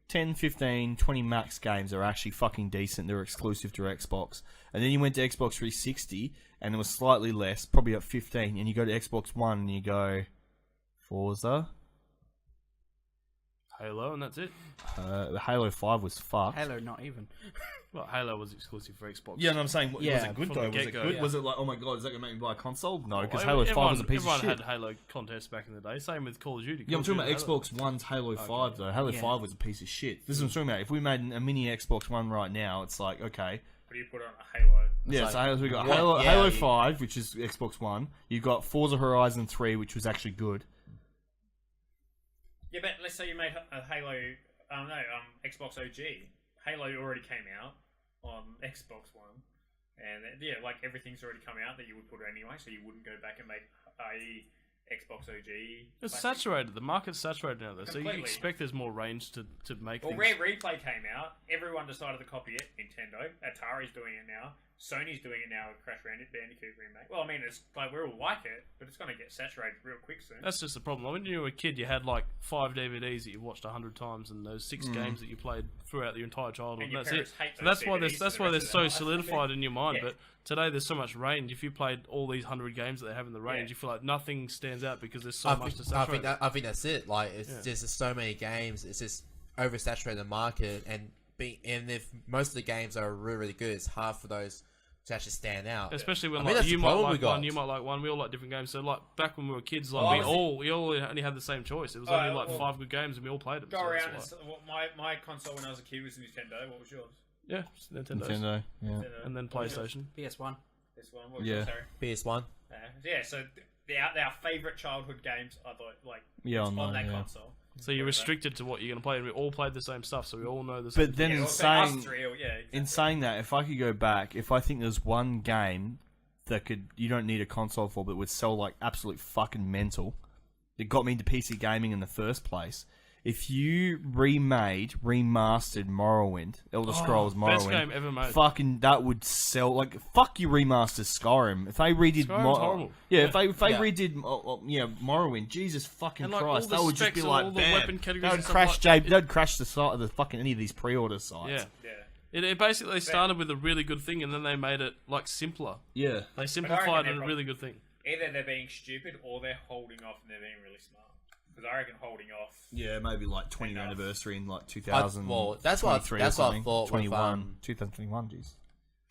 10, 15, 20 max games that are actually fucking decent. They're exclusive to Xbox. And then you went to Xbox 360 and it was slightly less, probably at 15. And you go to Xbox One and you go, Forza, Halo, and that's it. Halo 5 was fucked. Halo, not even. Well, Halo was exclusive for Xbox. Yeah, and I'm saying, was it good from though? the Was it get-go, good? yeah. Was it like, oh my god, is that going to make me buy a console? No, because Well, Halo 5 was a piece of shit. Everyone had Halo contests back in the day. Same with Call of Duty. Yeah, I'm talking about Xbox One's Halo 5 though. Halo 5 was a piece of shit. This is what I'm talking about. If we made a mini Xbox One right now, it's like, okay. What do you put on a Halo? Yeah, so we got What? Halo 5, which is Xbox One. You've got Forza Horizon 3, which was actually good. Yeah, but let's say you made a Halo, Xbox OG. Halo already came out on Xbox One, and everything's already come out that you would put anyway, so you wouldn't go back and make a Xbox OG. It's saturated. The market's saturated now, though. Completely. So you expect there's more range to make Well, things. Rare Replay came out. Everyone decided to copy it. Nintendo. Atari's doing it now. Sony's doing it now with Crash Bandicoot remake. Well, I mean, it's we all like it, but it's going to get saturated real quick soon. That's just the problem. When you were a kid, you had 5 DVDs that you watched 100 times, and those 6 games that you played throughout your entire childhood. And your that's it. parents hate So those that's why DVDs that's for why the they're rest of so their life. solidified in your mind. Yeah. But today there's so much range. If you played all these 100 games that they have in the range, you feel like nothing stands out because there's so much to saturate. I think that's it. There's just so many games. It's just oversaturated the market, and if most of the games are really, really good, it's hard for those to actually stand out. Especially when that's you the might problem like we got. one, you might like one. We all like different games. So like back when we were kids, like Well, we all only had the same choice. It was only like 5 good games, and we all played them. Go so around. it's And, my console when I was a kid was Nintendo. What was yours? yeah, it's Nintendo's. Nintendo. Yeah. Nintendo. And then What was yours? PlayStation. PS1. This one. What was Yeah. yours, Harry? PS1. Yeah. So our favourite childhood games, I thought, like, Yeah, it's online, on that yeah. console. So you're restricted to what you're going to play, and we all played the same stuff, so we all know the same. But then Yeah, in well, so us saying three, exactly. in saying that, if I could go back, if I think there's one game that you don't need a console for, but would sell like absolute fucking mental, that got me into PC gaming in the first place. If you remastered Morrowind, Elder Scrolls Morrowind, best game ever made. fucking that would sell. Like fuck you, remaster Skyrim. If they redid, Skyrim's horrible. Yeah, if they Yeah. redid, Morrowind, Jesus fucking And, like, Christ, all the that would just be specs and like all the bam. weapon categories That and would stuff crash like- Jade. That'd crash the site of the fucking any of these pre-order sites. Yeah. Yeah. It basically started with a really good thing, and then they made it like simpler. Yeah. They simplified it they're a really good thing. Either they're being stupid or they're holding off and they're being really smart. Because I reckon holding off. Yeah, maybe like 20th Enough. anniversary in like 2000. well, that's what I thought with, 21, 2021. Jeez,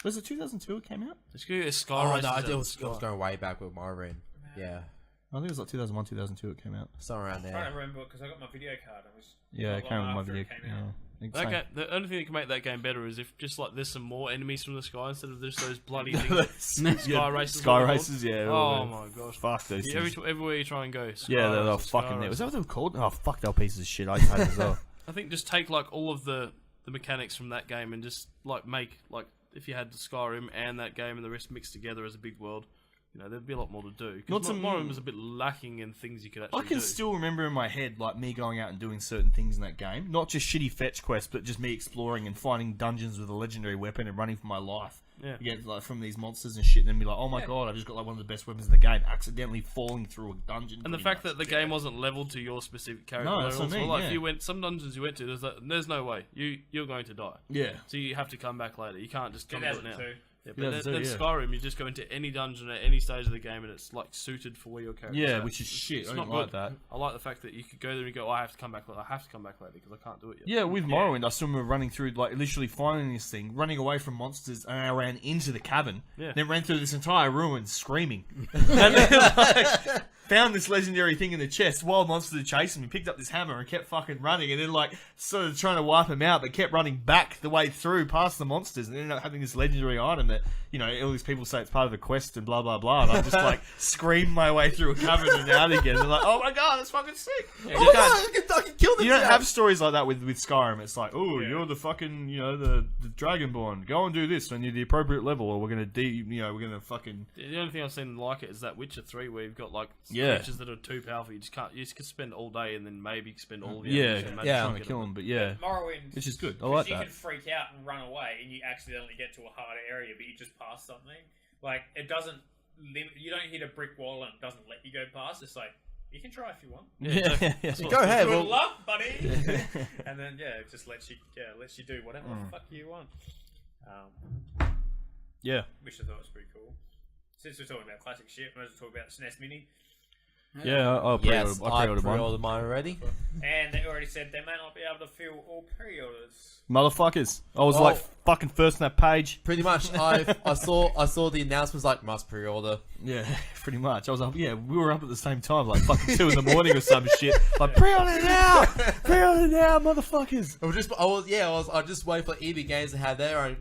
was it 2002 it came out? It's good. It's Sky Oh Race no, is it out was the sky. going way back with Morrowind. Yeah, I think it was like 2001, 2002 it came out. somewhere around I'm trying to there. remember because I got my video card. It was Yeah, not it came long with my after video. it came out. Yeah. Okay, the only thing that can make that game better is if just like there's some more enemies from the sky instead of just those bloody things. Sky races. Sky all races, yeah. Oh my gosh. Fuck those things. Everywhere you try and go. Sky Yeah, they're races, fucking sky there. Was that races. what they were called? Oh, fuck, they were pieces of shit. I hate it as well. I think just take like all of the mechanics from that game and just like make like if you had Skyrim and that game and the rest mixed together as a big world, you know, there'd be a lot more to do. Not Because to- Morrowind was a bit lacking in things you could actually I can do. still remember in my head, like, me going out and doing certain things in that game. Not just shitty fetch quests, but just me exploring and finding dungeons with a legendary weapon and running for my life. Yeah. Against, like, from these monsters and shit, and then be like, oh my god, I just got, like, one of the best weapons in the game, accidentally falling through a dungeon. And the pretty fact much. that the game wasn't leveled to your specific character. No, that's what I also, mean, like yeah. if you went some dungeons you went to, there's no way you're going to die. Yeah. So you have to come back later. You can't just come to it now. 2002. Yeah, but 2002, then yeah. Skyrim, you just go into any dungeon at any stage of the game, and it's like suited for where your character. Yeah, at. which is shit. It's I not don't like good. that. I like the fact that you could go there and go, I have to come back later. I have to come back later because I can't do it yet. Yeah, with Morrowind, I still remember running through, like, literally finding this thing, running away from monsters, and I ran into the cabin, Yeah. then ran through this entire ruin screaming. And then, like, found this legendary thing in the chest, wild monsters were chasing me, picked up this hammer and kept fucking running, and then, like, sort of trying to wipe them out, but kept running back the way through past the monsters, and ended up having this legendary item that, you know, all these people say it's part of the quest and blah, blah, blah, and I just, like, screamed my way through a cavern and out again, and like, oh my god, that's fucking sick! Yeah, you can't- I can kill you don't have stories like that with Skyrim. It's like, oh, Yeah. you're the fucking, you know, the Dragonborn. Go and do this when you're the appropriate level, or we're gonna we're gonna fucking. The only thing I've seen like it is that Witcher 3 where you've got like Yeah. creatures that are too powerful. You just can't. You just can spend all day and then maybe spend all of your Yeah, energy and maybe yeah. trying get to kill them. them, but yeah, Morrowind, which is good. I 'cause like you that. can freak out and run away, and you accidentally get to a hard area, but you just pass something. Like it doesn't limit. You don't hit a brick wall and it doesn't let you go past. It's like you can try if you want. Yeah, Go ahead. Good Well, luck, buddy. And then it just lets you do whatever the fuck you want. yeah. Which I thought was pretty cool. Since we're talking about classic shit, might as well talk about the SNES Mini. Yeah, I yes, pre-ordered I mine. pre-ordered mine already. And they already said they may not be able to fill all pre-orders. Motherfuckers. I was Oh. like fucking first on that page. Pretty much, I saw the announcements like must pre-order. Yeah, pretty much. I was like, yeah, we were up at the same time, like fucking 2 in the morning or some shit. Like, pre-order now! Pre-order now, motherfuckers! I just wait for EB Games to have their own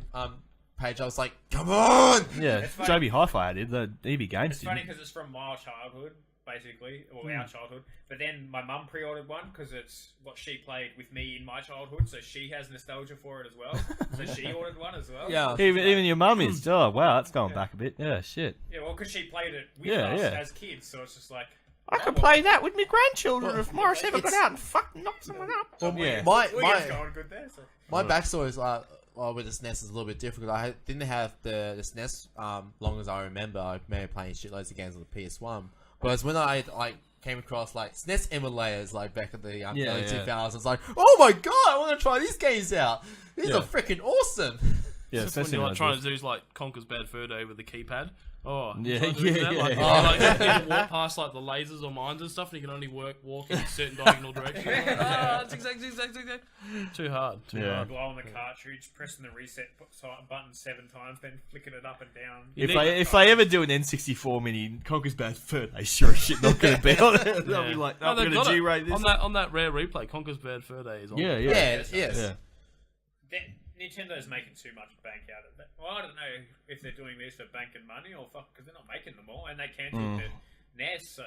page. I was like, come on! Yeah, It's funny. JB Hi-Fi did, the EB Games It's funny didn't. because it's from my childhood, basically, or our childhood. But then my mum pre-ordered one because it's what she played with me in my childhood, so she has nostalgia for it as well. So she ordered one as well. Yeah. Even your mum is. Oh, wow, that's going back a bit. Yeah, shit. Yeah, well, because she played it with Yeah, us yeah. as kids, so it's just like I oh, can well, play that with my grandchildren Well, if Morris ever it's- got out and fucking knocked someone up. Well, yeah. William's going good there. So. My backstory is with the SNES is a little bit different. I didn't have the SNES long as I remember. I remember playing shitloads of games on the PS1. But it's when I came across like SNES emulators like back in the early 2000s. Like, oh my god, I want to try these games out. These Yeah. are freaking awesome. Yeah, When you're like trying to do like Conker's Bad Fur Day with the keypad. Oh, Yeah, trying to do that, like, you can walk past like the lasers or mines and stuff, and you can only walk in a certain diagonal direction. It's exactly. Too hard. Blowing the cartridge, pressing the reset button 7 times, then flicking it up and down. If they ever do an N64 mini, Conker's Bad Fur Day, sure as shit not going to be on it. They'll be like, I'm going to G-rate this. On that rare replay, Conker's Bad Fur Day is on. Yes. Nintendo's making too much bank out of it. Well, I don't know if they're doing this for banking money or because they're not making them all, and they cancelled the NES, so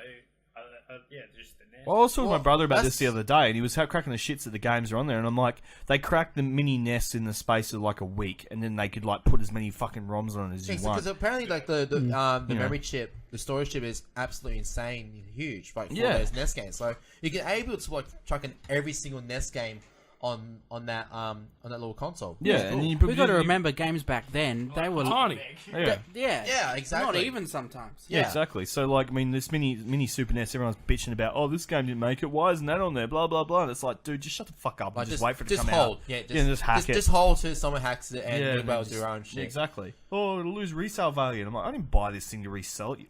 just the NES. Well, I was talking to my brother about this the other day, and he was cracking the shits that the games are on there, and I'm like, they cracked the mini NES in the space of like a week, and then they could like put as many fucking ROMs on it as you want. Because apparently, like the memory chip, the storage chip is absolutely insane, huge, like for those NES games. So you can able to like chuck in every single NES game on that little console. Yeah, and we got to remember games back then, they were tiny. Yeah, exactly. Not even sometimes. Yeah, exactly. So like, I mean, this mini Super NES, everyone's bitching about, oh, this game didn't make it. Why isn't that on there? Blah blah blah. And it's like, dude, just shut the fuck up and just wait for it to come out. Just hack it. Just hold till someone hacks it and you'll be able to do your own shit. Exactly. Oh, it'll lose resale value. And I'm like, I didn't buy this thing to resell it.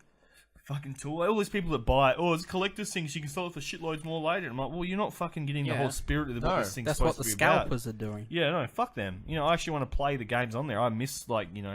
Fucking tool. All these people that buy it, it's a collector's thing, so you can sell it for shitloads more later. I'm like, well, you're not fucking getting the whole spirit of what this thing's supposed to be about. That's what the scalpers are doing. Yeah, no, fuck them. I actually want to play the games on there. I miss, like, being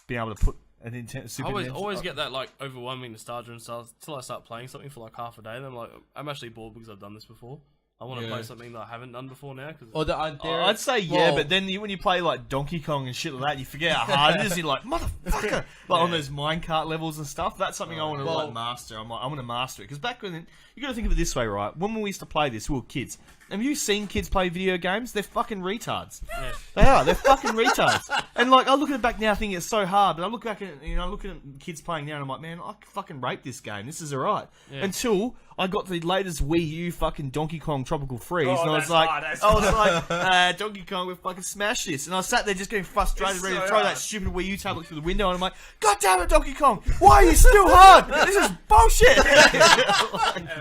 able to put an Nintendo Super I always get that, like, overwhelming nostalgia and stuff until I start playing something for, like, half a day. Then I'm like, I'm actually bored because I've done this before. I want to play something that I haven't done before now. I'd say but then when you play like Donkey Kong and shit like that, you forget how hard it is. You're like, motherfucker, on those minecart levels and stuff. That's something I want to like master. I'm going to master it because back when you got to think of it this way, right? When we used to play this, we were kids. Have you seen kids play video games? They're fucking retards. Yeah. They are. They're fucking retards. And like, I look at it back now, thinking it's so hard. But I look back at looking at kids playing now, and I'm like, man, I can fucking rape this game. This is alright. Yeah. Until I got the latest Wii U fucking Donkey Kong Tropical Freeze, and I was like, Donkey Kong, we fucking smash this. And I sat there just getting frustrated, ready to throw that stupid Wii U tablet through the window, and I'm like, God damn it, Donkey Kong, why are you still hard? This is bullshit.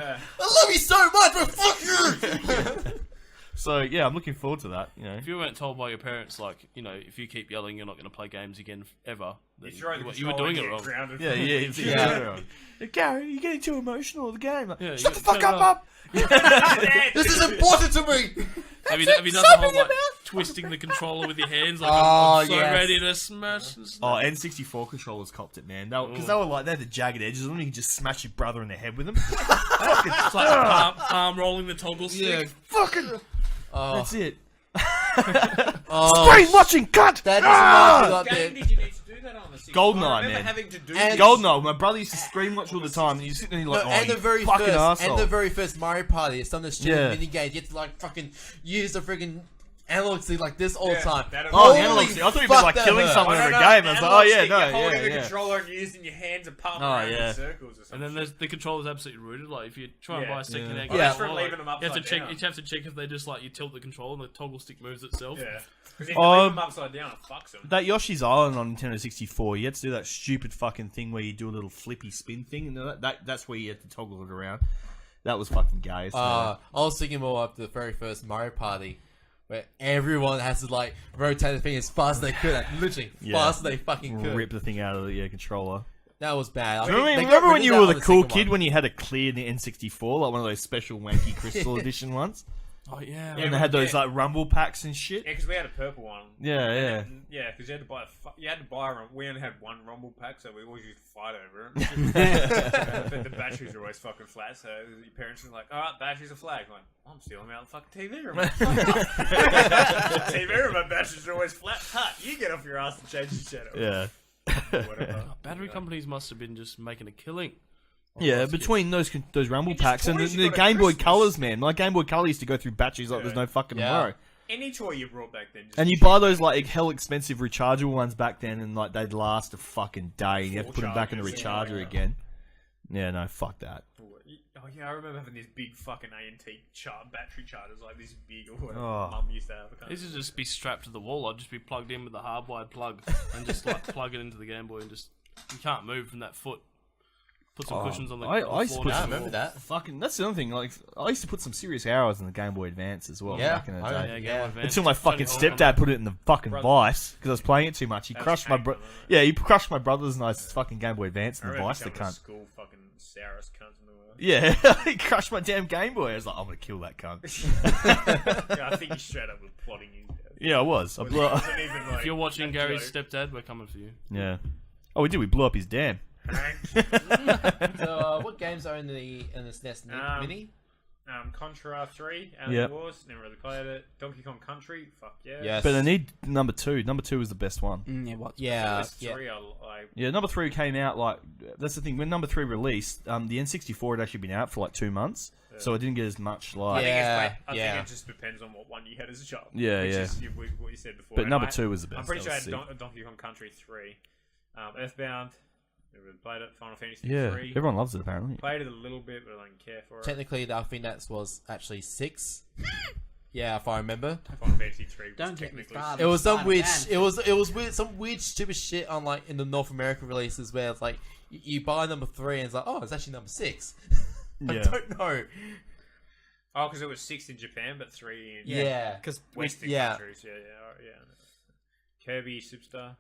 I love you so much, but fuck you. So yeah, I'm looking forward to that. If you weren't told by your parents, like, if you keep yelling, you're not going to play games again ever. You were doing it wrong. Yeah. Gary, you're getting too emotional with the game. Like, shut the fuck up, Mum. This is important to me. Have you done the whole like twisting the controller with your hands? Like, I'm so ready to smash. N64 controllers copped it, man. Because they were like, they had the jagged edges, and you could just smash your brother in the head with them. It's like palm rolling the toggle stick. Yeah, fucking. That's it. Screen watching, cut! What game did you need to do that on the 64? GoldenEye, man. Having to do GoldenEye. My brother used to screen watch all the time, and you're sitting there and you're like, the very first Mario Party, it's on the stupid mini game. You have to like fucking use the freaking analog stick like this all the time. Analog stick. I thought you meant like killing someone in the game. I was like, you're holding the controller and using your hands and pumping around in circles or something. And then there's the controller's absolutely rooted. Like if you try and buy a second-hand controller, leaving them you have to check if they just like you tilt the controller and the toggle stick moves itself. Yeah. Because if you leave them upside down, it fucks them. That Yoshi's Island on Nintendo 64, you had to do that stupid fucking thing where you do a little flippy spin thing, and that's where you had to toggle it around. That was fucking gay. I was thinking more of the very first Mario Party, where everyone has to like rotate the thing as fast as they could, like, literally fast as they fucking could. Rip the thing out of the controller. That was bad. Remember when you were the cool kid when you had a clear the N64, like one of those special wanky crystal edition ones? Oh yeah, and they had those like rumble packs and shit. Yeah, because we had a purple one. Yeah, because you had to buy. We only had one rumble pack, so we always used to fight over it. But the batteries were always fucking flat, so your parents were like, "All right, batteries are flat." I'm like, I'm stealing out the fucking TV room. The TV room, my batteries are always flat. Cut. You get off your ass and change the channel. Yeah. Battery companies must have been just making a killing. Yeah, between those rumble packs and the Game Boy Colors, man. My Game Boy Color used to go through batteries like there's no fucking tomorrow. Any toy you brought back then. And you buy those like hell expensive rechargeable ones back then, and like they'd last a fucking day, and you have to put them back in the recharger again. Yeah, no, fuck that. Oh yeah, I remember having these big fucking ANT battery chargers, like this big or whatever Mum used to have. This would just be strapped to the wall. I'd just be plugged in with a hardwired plug and just like plug it into the Game Boy and just you can't move from that foot. Put some cushions on the I used to floor. put I some remember that. Fucking, that's the other thing. Like, I used to put some serious hours in the Game Boy Advance as well back in the day. Game Boy Until my Advance. fucking stepdad put it in the fucking vice because I was playing it too much. He crushed my he crushed my brother's nice fucking Game Boy Advance in the vice. The cunt. School fucking sourest cunt in the world. Yeah, he crushed my damn Game Boy. I was like, I'm gonna kill that cunt. Yeah, I think he straight up was plotting you. Yeah, I was. I blew up. If you're watching Gary's stepdad, we're coming for you. Yeah. Oh, we did. We blew up his dam. So, what games are in the SNES Mini? Contra 3, Yep. Wars, never really played it. Donkey Kong Country, fuck yeah. Yes. But I need number 2. Number 2 was the best one. Yeah, what? Yeah, This 3, I Yeah, number 3 came out like that's the thing. When number 3 released, the N64 had actually been out for like 2 months, so I didn't get as much like. Yeah. I think it just depends on what one you had as a child. Yeah, which yeah. is what you said before. But And number 2 was the best. I'm pretty sure I That had was sick. Donkey Kong Country 3, Earthbound. Never really played it. Final Fantasy Yeah, 3. everyone loves it apparently. Played it a little bit, but I didn't care for it. Technically, I think that was actually 6. Yeah, if I remember. Final Fantasy 3 was Don't get me technically. started. It was some Final weird. Fantasy. It was weird. Some weird stupid shit on like in the North American releases where it's like you buy number 3 and it's like, oh, it's actually number 6. I Yeah. don't know. Oh, because it was 6 in Japan, but 3 in Yeah. Because Western yeah. countries. Yeah. Kirby Superstar.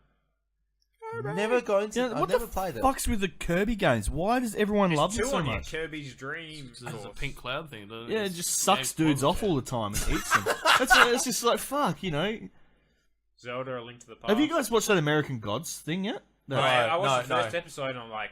Never going to. Yeah, I what never the played it. fuck's with the Kirby games? Why does everyone love There's it 2 so on here. much? Kirby's Dream. It's a pink cloud thing, doesn't it? Yeah, it It's just sucks game dudes off quality. all the time and eats them. It's just like fuck, you know. Zelda: A Link to the Past. Have you guys watched that American Gods thing yet? No. I watched the no. first episode and I'm like,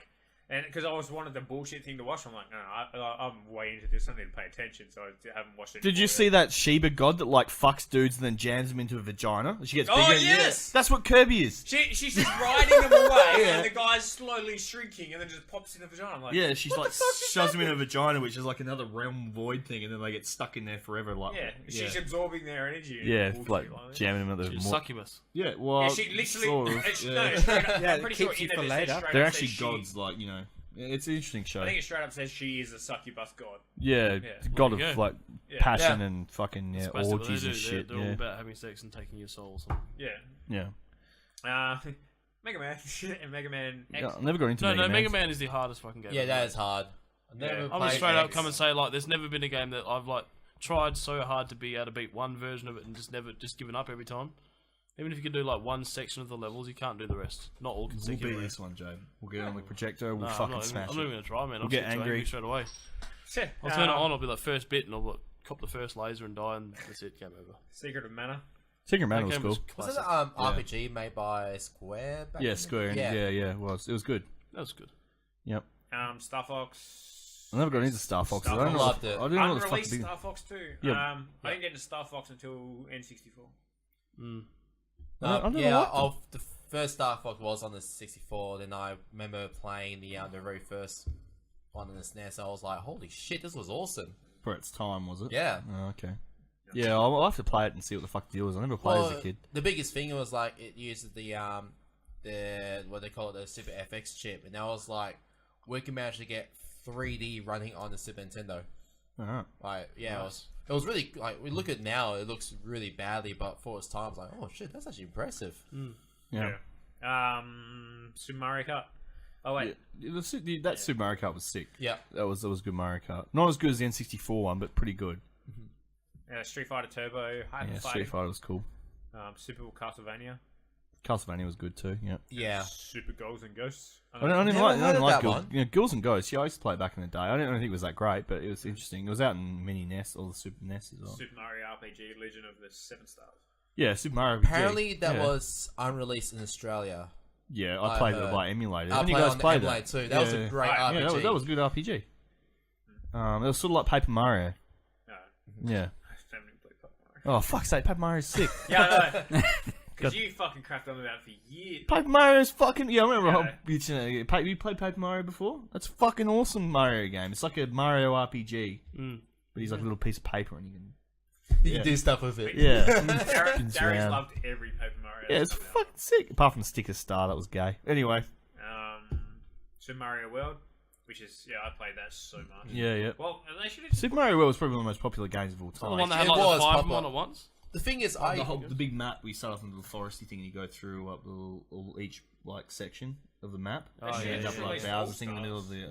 and because I was wanted the bullshit thing to watch, I'm like, no, I'm way into this. I need to pay attention, so I haven't watched it. Did you see that Sheba god that like fucks dudes and then jams them into a vagina? She gets Oh, bigger. yes! That's what Kirby is. She's just riding them away, and the guy's slowly shrinking, and then just pops in the vagina. I'm like, Yeah, she's like shoves them in a vagina, which is like another realm void thing, and then they get stuck in there forever. Like, yeah, she's absorbing their energy. And yeah, bullshit like that. jamming them at the She's succubus. Yeah, well, Yeah, she literally. sort of, it's- yeah. No, straight up, Yeah, I'm pretty it sure keeps you in for it later. says straight They're up actually says gods, like, you know. It's an interesting show. I think it straight up says she is a succubus god. Yeah, Yeah. god of There you go. like Yeah. passion Yeah. and fucking That's basically what they orgies do. and shit. They're all Yeah, about having sex and taking your soul. Or something. Yeah. yeah. Mega Man and Mega Man X. Yeah, I never got into No, Mega Mega Man. Man is the hardest fucking game. Yeah, ever that made. is hard. I never Yeah. I'm played gonna straight up X. come and say like, there's never been a game that I've like tried so hard to be able to beat one version of it and just given up every time. Even if you could do like one section of the levels, you can't do the rest. Not all We'll beat consecutively. this one, Jade. We'll get it on the projector. We'll Nah, fucking I'm not smash even it. gonna try, man. We'll I'll get get angry. straight away. Yeah. I'll turn it on. I'll be like first bit, and I'll like, cop the first laser and die, and that's it. Game over. Secret of Mana. Secret Man That was game cool. was Was it classic. RPG made by Square? Back Yeah, in the- Square. Yeah, it was. It was good. That was good. Yep. Star Fox. I never got into Star Fox. Star I don't know. Fox. What, Loved it. I didn't know what the fuck Unreleased to do. Star Fox 2. Yeah. I didn't get into Star Fox until N64. Mm. I never yeah, liked them. the first Star Fox was on the 64. Then I remember playing the very first one on the SNES. I was like, holy shit, this was awesome. For its time, was it? Yeah. Oh, okay. Yeah, I'll have to play it and see what the fuck the deal is. I never played as a kid. The biggest thing was like it uses the what they call it, the Super FX chip, and that was like we can manage to get 3D running on the Super Nintendo. Alright. Like, yeah, it was really like we look at it now, it looks really badly, but for its time, it's like, oh shit, that's actually impressive. Yeah. Super Mario Kart. Oh wait. That Super Mario Kart was sick. Yeah, That was good Mario Kart. Not as good as the N64 one, but pretty good. Street Fighter Turbo. Hyper Yeah, Fighting. Street Fighter was cool. Super Castlevania. Castlevania was good too. Yeah. yeah. Super Ghouls and Ghosts. I didn't Never like heard of that Ghouls. one. You know, Ghouls and Ghosts. Yeah, I used to play it back in the day. I didn't think it was that great, but it was interesting. It was out in Mini NES or the Super NES as well. Super Mario RPG Legend of the Seven Stars. Yeah, Super Mario. Apparently, that yeah. was unreleased in Australia. Yeah, I I played heard. it by emulator. I Didn't you played guys on the play emulator that too. That was a great RPG. Yeah, that was a good RPG. It was sort of like Paper Mario. No, Yeah. I haven't even played Paper Mario. Oh, fuck's sake, Paper Mario's sick. Yeah, I know. Because you fucking crapped on about it for years. Paper Mario's fucking... Yeah, I remember Yeah. you played Paper Mario before? That's a fucking awesome Mario game. It's like a Mario RPG. But he's like a little piece of paper and you can... You can do stuff with it. Yeah. Darius around. loved every Paper Mario. Yeah, it's fucking sick. Apart from Sticker Star, that was gay. Anyway. Super Mario World, which is I played that so much. Yeah. Well, they should have. Super Mario World was probably one of the most popular games of all The time. one that had It like was the 5 popular. on at once. The thing is, the big map. We start off in the little foresty thing, and you go through up each like section of the map. Oh, and you end up with, like Bowser's thing in the middle of the.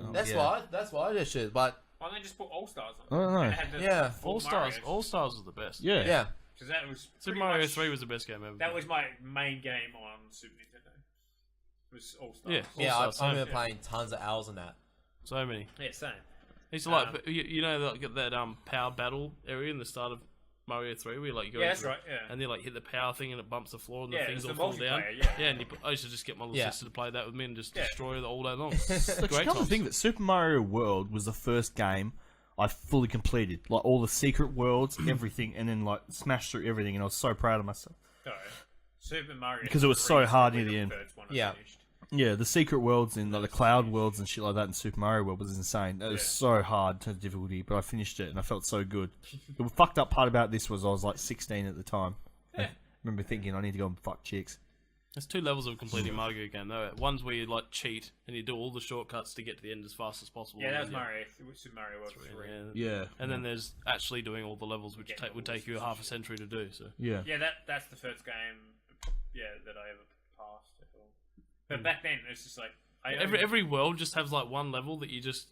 That's why they should. But why don't they just put All Stars on? I don't know. Yeah, All Stars was the best. Yeah. Because that was Super Mario 3 was the best game ever. That was my main game on Super Nintendo. Was All Stars. Yeah, I remember playing tons of hours on that. So many. Yeah, same. It's like you know that power battle area in the start of Mario 3 where you like go that's right. Yeah. And you like hit the power thing and it bumps the floor and the things all the fall down. Yeah, and I used to just get my little sister to play that with me and just destroy it all day long. Great time to think that Super Mario World was the first game I fully completed, like all the secret worlds, everything, and then like smashed through everything, and I was so proud of myself. Oh, Super Mario because it was so hard near the end. Yeah, the secret worlds and like the cloud worlds and shit like that in Super Mario World was insane. It was so hard to difficulty, but I finished it and I felt so good. The fucked up part about this was I was like 16 at the time. I remember thinking I need to go and fuck chicks. There's two levels of completing Mario game though. One's where you like cheat and you do all the shortcuts to get to the end as fast as possible. Yeah, that was Mario. Super Mario World 3. Yeah. And then there's actually doing all the levels, which would take you half a century to do. So yeah, that's the first game. That I ever passed at all. But back then it's just like every world just has like one level that you just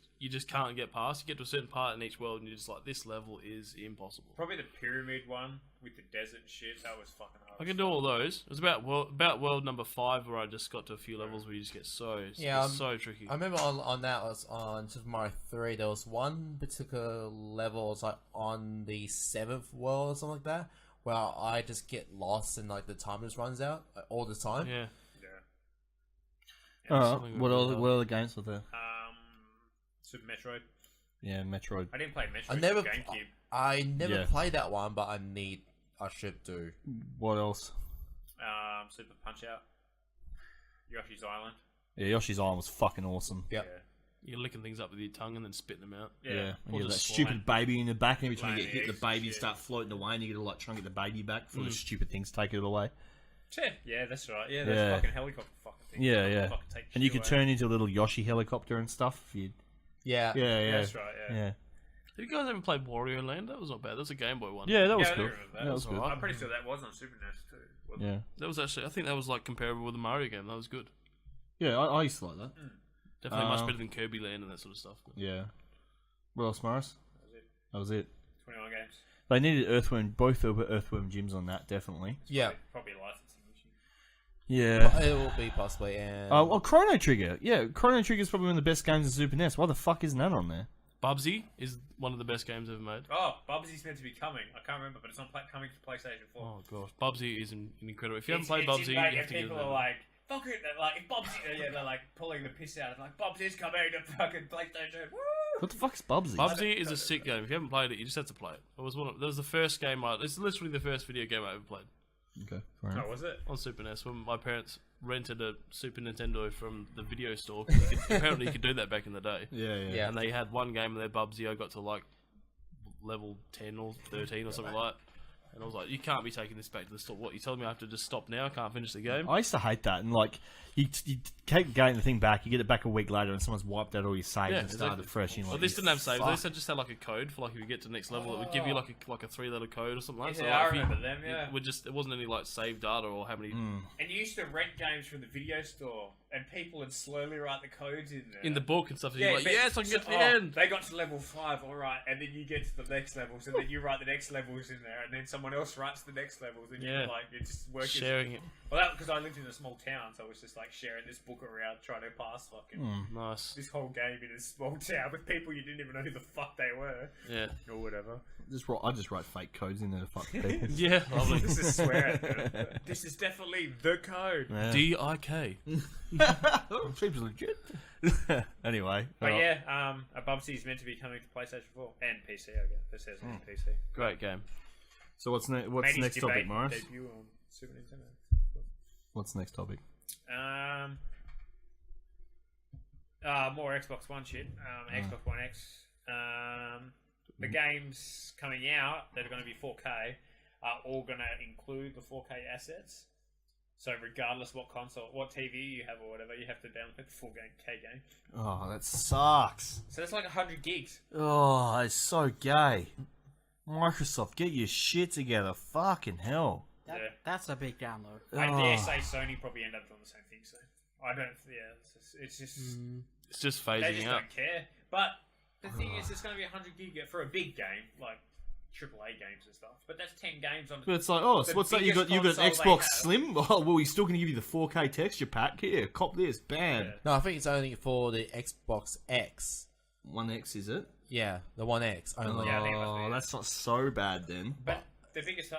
can't get past. You get to a certain part in each world and you're just like, this level is impossible. Probably the pyramid one with the desert shit. That was fucking hard. I can do all those. It was about world number 5 where I just got to a few levels where you just get so tricky. I remember on that was on Super Mario 3. There was one particular level. It was like on the 7th world or something like that, where I just get lost and like the time just runs out all the time. Yeah. What other games were there? Super Metroid. Yeah, Metroid. I didn't play Metroid. I never played that one, but I should do. What else? Super Punch Out. Yoshi's Island. Yeah, Yoshi's Island was fucking awesome. Yep. Yeah. You're licking things up with your tongue and then spitting them out. Yeah. And you have that stupid baby in the back, and every time you get hit, the baby start floating away, and you got to like try and get the baby back for the stupid things take it away. Yeah, that's right. Yeah, that's fucking helicopter fucking thing. Yeah. And you could turn into a little Yoshi helicopter and stuff. If you... Yeah. That's right. Yeah. Have you guys ever played Wario Land? That was not bad. That was a Game Boy one. Yeah, that was cool. That was good. I'm pretty sure that was on Super NES too. Yeah. That was actually, I think that was like comparable with the Mario game. That was good. Yeah, I used to like that. Definitely much better than Kirby Land and that sort of stuff. But... Yeah. What else, Maurice? That was it. 21 games. They needed both Earthworm gyms on that, definitely. Yeah. Probably a licensing issue. Yeah. It will be possibly. And... well, Chrono Trigger. Yeah, Chrono Trigger is probably one of the best games in Super NES. Why the fuck isn't that on there? Bubsy is one of the best games ever made. Oh, Bubsy's meant to be coming. I can't remember, but it's not coming to PlayStation 4. Oh gosh, Bubsy is incredible. If you haven't played Bubsy, you have to get it. People are like, fuck it, they're like, if Bubsy, they're like pulling the piss out of like, Bubsy's coming to fucking PlayStation. Woo! What the fuck's Bubsy? Bubsy is a sick game. If you haven't played it, you just have to play it. That was the first game it's literally the first video game I ever played. Okay. Oh, was it? On Super NES, when my parents rented a Super Nintendo from the video store. Apparently you could do that back in the day. Yeah. And they had one game of their Bubsy. I got to like level 10 or 13 or something like that. And I was like, you can't be taking this back to the store. What, you telling me I have to just stop now? I can't finish the game? I used to hate that. And like, you take the thing back, you get it back a week later, and someone's wiped out all your saves and started fresh. And well, this didn't have saves. This just had like a code for like if you get to the next level, it would give you like a 3-letter code or something like that. Yeah, I remember them, yeah. It wasn't any like save data or how many... And you used to rent games from the video store, and people would slowly write the codes in there. In the book and stuff. And you're like, yes, I can get to the end. They got to level 5, alright, and then you get to the next levels, and then you write the next levels in there, and then someone else writes the next levels, and you're like, you're just working. Sharing it. Well, that because I lived in a small town, so I was just like sharing this book around, trying to pass fucking nice. This whole game in a small town with people you didn't even know who the fuck they were. Yeah. Or whatever. I just write fake codes in there to fuck people. Yeah, lovely. Just to swear at them. This is definitely the code. Yeah. D-I-K. Seems legit. Anyway. But yeah, a Bubsy is meant to be coming to PlayStation 4 and PC, I guess. It says on PC. Great game. So what's next topic, Maurice? Debut on Super Nintendo. What's the next topic? More Xbox One shit. Xbox One X. The games coming out that are going to be 4K are all going to include the 4K assets. So regardless what console, what TV you have or whatever, you have to download the 4K game. Oh, that sucks. So that's like 100 gigs. Oh, it's so gay. Microsoft, get your shit together. Fucking hell. That's a big download. I dare say Sony probably end up doing the same thing. So I don't. Yeah, it's just It's just they phasing just out. don't care. But the thing is, it's going to be 100 gig for a big game like AAA games and stuff. But that's 10 games on. But it's like, oh, so what's that? You got an Xbox Slim? Oh, well, he's still going to give you the 4K texture pack. Here, cop this. Bam. Yeah. No, I think it's only for the Xbox X. 1X, is it? Yeah, the One X only. Yeah, I think it must be, Oh, that's not so bad then. But the biggest, they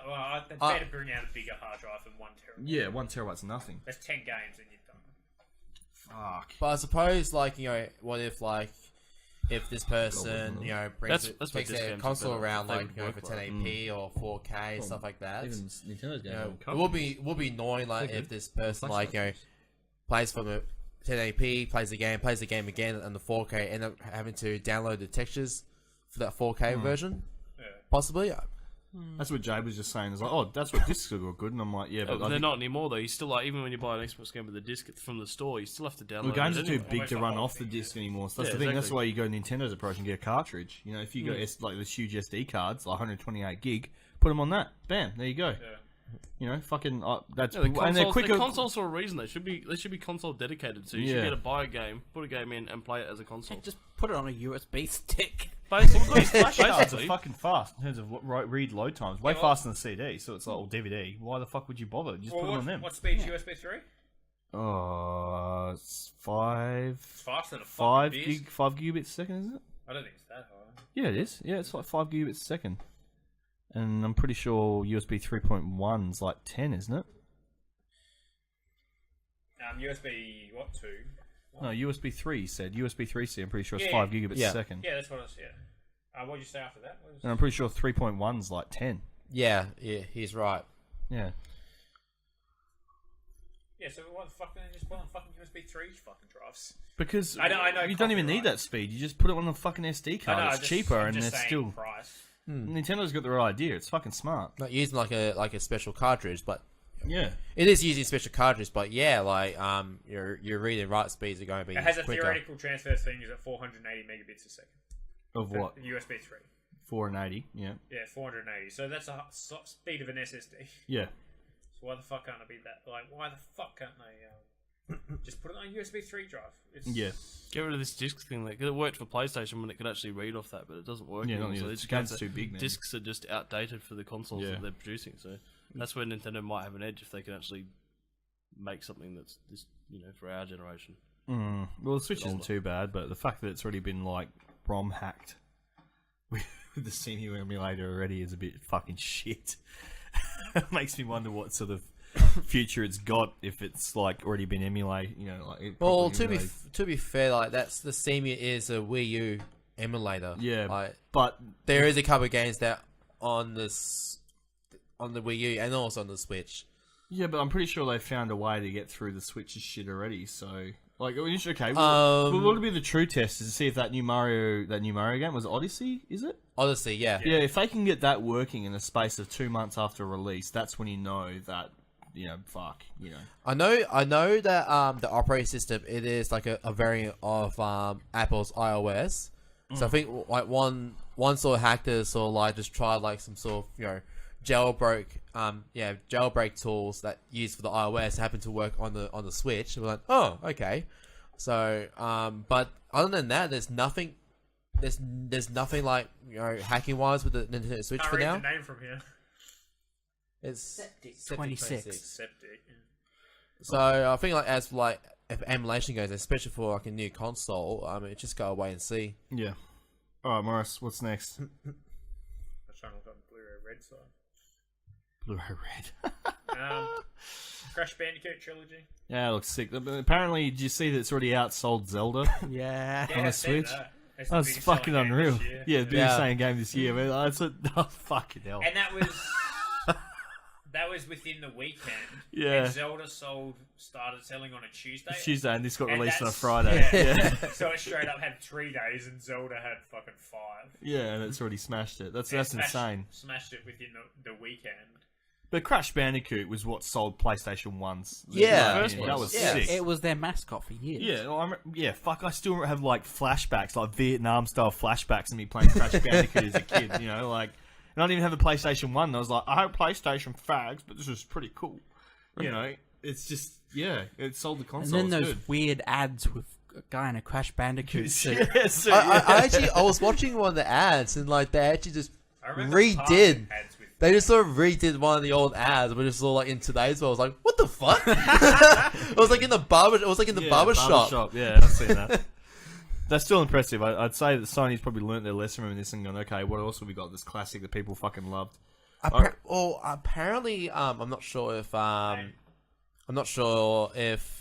better bring out a bigger hard drive than 1 terabyte. Yeah, 1 terabyte's nothing. That's 10 games and you're done. Fuck. But I suppose, like, what if, like, if this person, brings That's takes what their games console are better. around, They like, would for work 1080p or 4K, stuff like that. Even Nintendo's It will be annoying, like, if this person, like, plays from a 1080p, plays the game again, and the 4K, end up having to download the textures for that 4K version, possibly. That's what Jade was just saying. It's like, oh, that's what discs are good, and I'm like, yeah, but They're not anymore though. You still like even when you buy an Xbox game with the disc from the store, you still have to download. Well, games it are too anyway. big to run off the disc anymore. So that's the thing. That's exactly. why you go Nintendo's approach and get a cartridge. You know, if you go like the huge SD cards, like 128 gig, put them on that. Bam, there you go. Yeah. You know, fucking that's Yeah, and they're quicker. The consoles for a reason. They should be console dedicated. So you should be able to buy a game, put a game in, and play it as a console. Just put it on a USB stick. Basically, Flash cards are basically. fucking fast in terms of read load times. Way faster than CD. So it's like, well, DVD. Why the fuck would you bother? Just put them on them. What speed's USB 3? It's 5. It's faster than a 5 fucking gig, disc. 5 gigabits a second, isn't it? I don't think it's that high. Yeah, it is. Yeah, it's like 5 gigabits a second. And I'm pretty sure USB 3.1's like 10, isn't it? USB, 2? No, USB 3 said. USB 3C, I'm pretty sure it's Yeah, 5 gigabits yeah. a second. Yeah, that's what I was, what did you say after that? And I'm pretty sure 3.1's like 10. Yeah, he's right. Yeah. Yeah, so what the fuck, then just put on fucking USB 3 fucking drives? Because I know you don't even need copyright. that speed. You just put it on a fucking SD card. It's cheaper I'm and just it's saying still... price. Nintendo got the right idea. It's fucking smart. Not using like a special cartridge, but Yeah. it is using special cartridge. But yeah, like your read and write speeds are going to be It has a quicker. theoretical transfer speed at 480 megabits a second. Of what? USB 3. 480. Yeah. Yeah, 480. So that's a speed of an SSD. Yeah. So why the fuck can't it be that? Like, why the fuck can't they just put it on a USB 3 drive? Yeah. Get rid of this disc thing. Like, it worked for PlayStation when it could actually read off that, but it doesn't work Yeah, anymore. not So the it's game's too big, man. Discs are just outdated for the consoles Yeah. that they're producing. So that's where Nintendo might have an edge if they can actually make something that's this, for our generation. Well, the Switch isn't too bad, but the fact that it's already been, like, ROM hacked with the CMU emulator already is a bit fucking shit. It makes me wonder what sort of future it's got if it's, like, already been emulated, Well, to be fair, like that's the CMU is a Wii U emulator. Yeah, like, but there is a couple of games that on the Wii U and also on the Switch. Yeah, but I'm pretty sure they found a way to get through the Switch's shit already. So, like, okay, what would be the true test is to see if that new Mario game was Odyssey. Is it Odyssey? Yeah. Yeah, if they can get that working in the space of 2 months after release, that's when you know that I know that the operating system, it is like a variant of Apple's iOS. So I think like one sort of hacker sort of like just tried like some sort of jailbreak tools that used for the iOS happen to work on the Switch. And we're like, oh, okay. So but other than that, there's nothing like hacking wise with the Nintendo Switch Can't for read now. the name from here. It's Septic 26. 26. Septic. So I think like as like if emulation goes, especially for like a new console, just go away and see. Yeah. All right, Maurice, what's next? I'm trying to look on the Blu-ray Red side. Blu-ray Red. Crash Bandicoot trilogy. Yeah, it looks sick. But apparently, did you see that it's already outsold Zelda Yeah. on the I've seen Switch? that. It's the That's biggest fucking selling game unreal. this year. Yeah, the biggest Yeah. selling game this year. Man. Oh, fucking hell. And that was within the weekend. Yeah. And Zelda started selling on a Tuesday. It's Tuesday, and this got And released on a that's- Friday. Yeah. Yeah. So it straight up had 3 days, and Zelda had fucking 5. Yeah, and it's already smashed it. That's Yeah, insane. Smashed it within the weekend. But Crash Bandicoot was what sold PlayStation 1s. Yeah. First that place. was Yeah. sick. It was their mascot for years. Yeah, well, fuck, I still have, like, flashbacks, like Vietnam-style flashbacks of me playing Crash Bandicoot as a kid, and And I didn't even have a PlayStation 1. And I was like, I have PlayStation fags, but this is pretty cool. You know, it's just, it sold the console. And then it's those good. weird ads with a guy in a Crash Bandicoot suit. Yes, I was watching one of the ads, and like they actually just redid. They just sort of redid one of the old ads, but just all like in today's world. I was like, what the fuck? It was like in the barber. It was like in the barber shop. Yeah, I've seen that. That's still impressive. I'd say that Sony's probably learnt their lesson from this and gone, okay, what else have we got? This classic that people fucking loved. Apparently, I'm not sure if Yeah,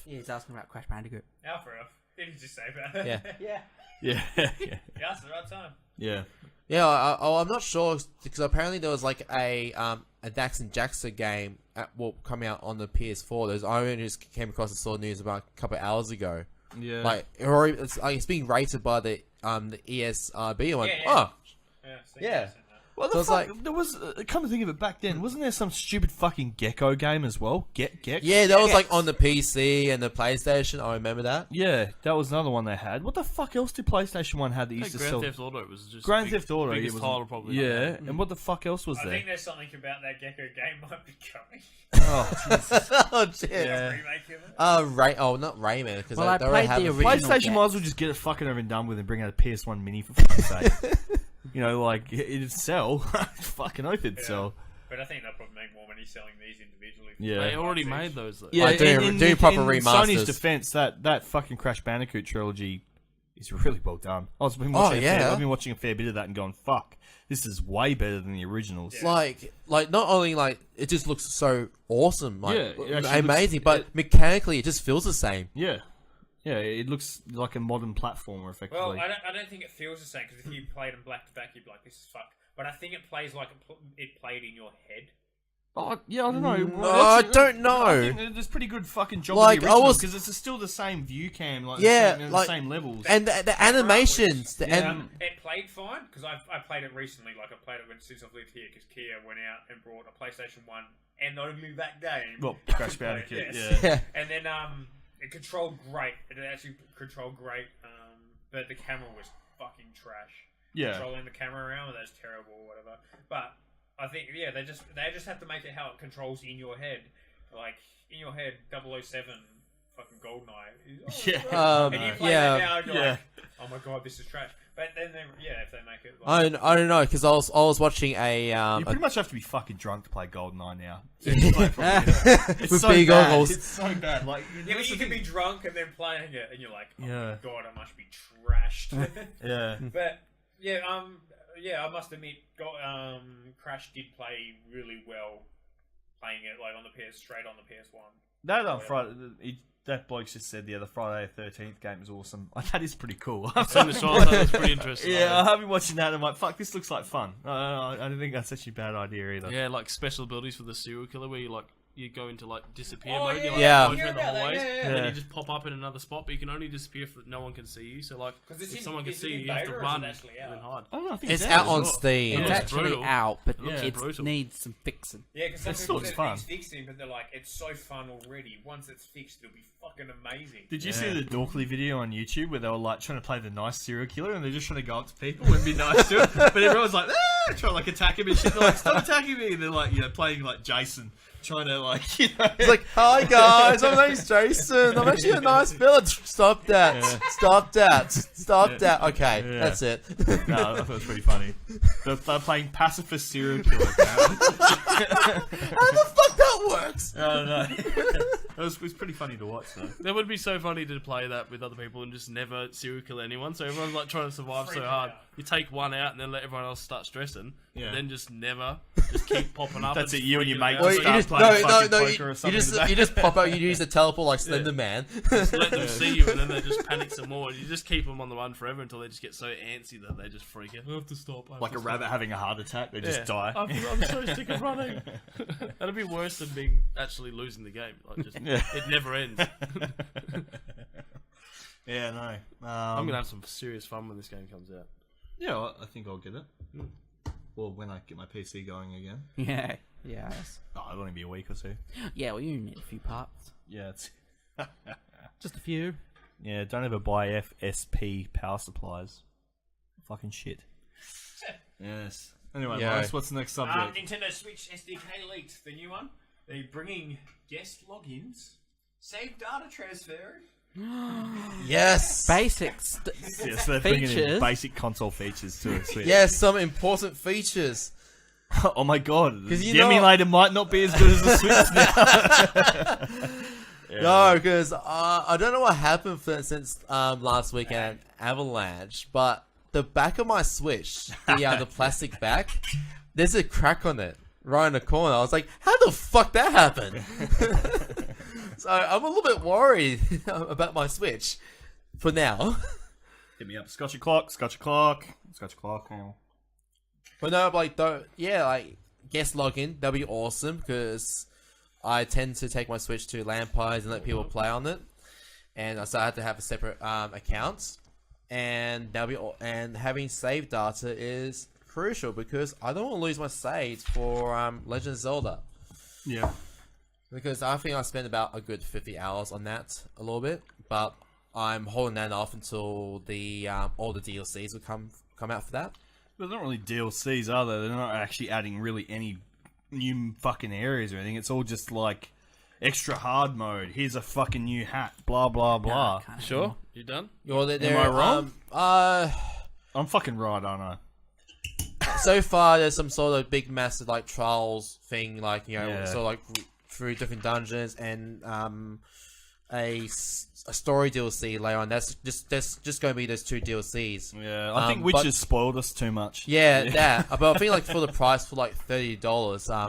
he's asking about Crash Bandicoot. Alpha, didn't you just say that? Yeah. Yeah. Yeah, it's the right time. Yeah. Yeah, I'm not sure because apparently there was like a Dax and Jaxter game coming out on the PS4. I only just came across and saw news about a couple of hours ago. Yeah. Like it's being rated by the ESRB. One. Yeah. Well, So it's like, there was, come to think of it, back then, wasn't there some stupid fucking Gecko game as well? Gex? yeah, that was like on the PC and the PlayStation. I remember that. Yeah, that was another one they had. What the fuck else did PlayStation 1 have that used to Grand sell? Theft Auto was just Grand Theft Auto. biggest it was, title probably. Yeah, and what the fuck else was I there? think there's something about that Gecko game might be coming. Oh, Jesus. Oh shit. Yeah. Remake of it. Not Rayman because Well, I they already played have the a original PlayStation Gex. might as well just get it fucking over and done with and bring out a PS1 Mini for fuck's sake. You know, like, it'd sell. Fucking oath it'd sell. But I think they'll probably make more money selling these individually. Yeah. They already made those though. Yeah, Like doing proper in remasters. Sony's defense, that fucking Crash Bandicoot trilogy is really well done. I've been watching I've been watching a fair bit of that and going, fuck, this is way better than the originals. Yeah. Like not only like it just looks so awesome, like Yeah, it actually amazing, looks- but mechanically it just feels the same. Yeah. Yeah, it looks like a modern platformer, effectively. Well, I don't think it feels the same because if you played them back to back, you'd be like, this is fuck. But I think it plays like it played in your head. Oh, yeah, I don't know. I don't know. I think there's pretty good fucking job Like, with the original because it's still the same view cam, like Yeah, the like- same levels. And the animations, It played fine because I played it recently. Like I played it since I've lived here because Kia went out and brought a PlayStation 1 and only that game. Well, Crash Bandicoot, Yes. yeah. And then it controlled great. It actually controlled great. But the camera was fucking trash. Yeah. Controlling the camera around, that's terrible or whatever. But I think they just have to make it how it controls in your head. Like in your head, 007 fucking GoldenEye. Yeah. And you play it now and you're like, oh my god, this is trash. But then if they make it like, I don't know because I was watching You pretty much have to be fucking drunk to play GoldenEye now. with It's so big bad. goggles. It's so bad. Like, yeah, but you can be drunk and then playing it and you're like, oh Yeah. my god, I must be trashed. yeah. But I must admit, Crash did play really well playing it like on the straight on the PS1. That on Friday, that bloke just said the Friday the 13th game is awesome. That is pretty cool. I've seen the shots. That was pretty interesting. Yeah, I've been watching that and I'm like, fuck, this looks like fun. I don't think that's actually a bad idea either. Yeah, like special abilities for the serial killer where you go into like disappear Oh, mode. yeah, You're, yeah. like, I hear going through the about that, hallways, yeah. and then Yeah. you just pop up in another spot, but you can only disappear if no one can see you. So like, 'Cause it's if in- someone can is it see in you, you have beta to or is it run actually out? and hide. I don't know, I think It's out on well. Steam. It's Yeah. actually Brutal. out, but Yeah, it brutal. needs some fixing. Yeah, because some It still people looks said fun. it's fixing, but they're like, it's so fun already. Once it's fixed, it'll be fucking amazing. Did you see the Dorkly video on YouTube where they were like trying to play the nice serial killer and they're just trying to go up to people and be nice to them, but everyone's like, trying to like attack him and shit. They're like, stop attacking me. And they're like, playing like Jason, trying to like, It's like, hi guys, my name's Jason. I'm actually a nice fella. Stop that. Yeah. Stop that. Stop that. Okay, Yeah. that's it. No, I thought it was pretty funny. They're playing pacifist serial killer. Apparently. How the fuck that works? I don't know. It was pretty funny to watch though. That would be so funny to play that with other people and just never serial kill anyone. So everyone's like trying to survive so Freaking hard. out. You take one out and then let everyone else start stressing. Yeah. And then just keep popping up. That's and it, you and your freaking mate out. Well, just you start just, playing fucking no, poker or something you in the back. just pop out. You use the teleport like Slender Man. Just let them see you and then they just panic some more. You just keep them on the run forever until they just get so antsy that they just freak out. I have to stop. I have Like to a stop. rabbit having a heart attack, they just Yeah. die. I'm so sick of running. That'd be worse than being actually losing the game. Like just, Yeah. it never ends. Yeah, no. I'm gonna have some serious fun when this game comes out. Yeah, I think I'll get it. Well, when I get my PC going again. Yeah. Yes. Oh, it'll only be a week or two. Yeah, well, you need a few parts. Yeah, it's Just a few. yeah. Don't ever buy FSP power supplies. Fucking shit. Yes. Anyway, Yeah. Maurice, what's the next subject? Nintendo Switch SDK leaked, the new one. They're bringing guest logins, save data transfer. Yes. Basics. Yes, they're bringing in Features. basic console features to a Switch. Yes, some important features. Oh my god. 'Cause The you know- emulator might not be as good as the Switch now. No, because I don't know what happened since last week at Avalanche, but the back of my Switch, the plastic back, there's a crack on it right in the corner. I was like, how the fuck that happened? So I'm a little bit worried about my Switch for now. Hit me up. Scotch a clock. Hang on. But no, like, guest login, that'd be awesome because I tend to take my Switch to LAN parties and let people play on it, and so I had to have a separate account, and and having save data is crucial because I don't want to lose my saves for Legend of Zelda. Yeah. Because I think I spent about a good 50 hours on that, a little bit, but I'm holding that off until the all the DLCs will come out for that. But they're not really DLCs, are they? They're not actually adding really any new fucking areas or anything. It's all just like extra hard mode. Here's a fucking new hat. Blah blah blah. Sure, you done? Am I wrong? I'm I'm fucking right, aren't I? so far, there's some sort of big, massive like trials thing, like Yeah. sort of like through different dungeons and a story DLC later on. That's just going to be those 2 DLCs. Yeah, I think Witcher's spoiled us too much. Yeah, that. But I think like for the price for like $30,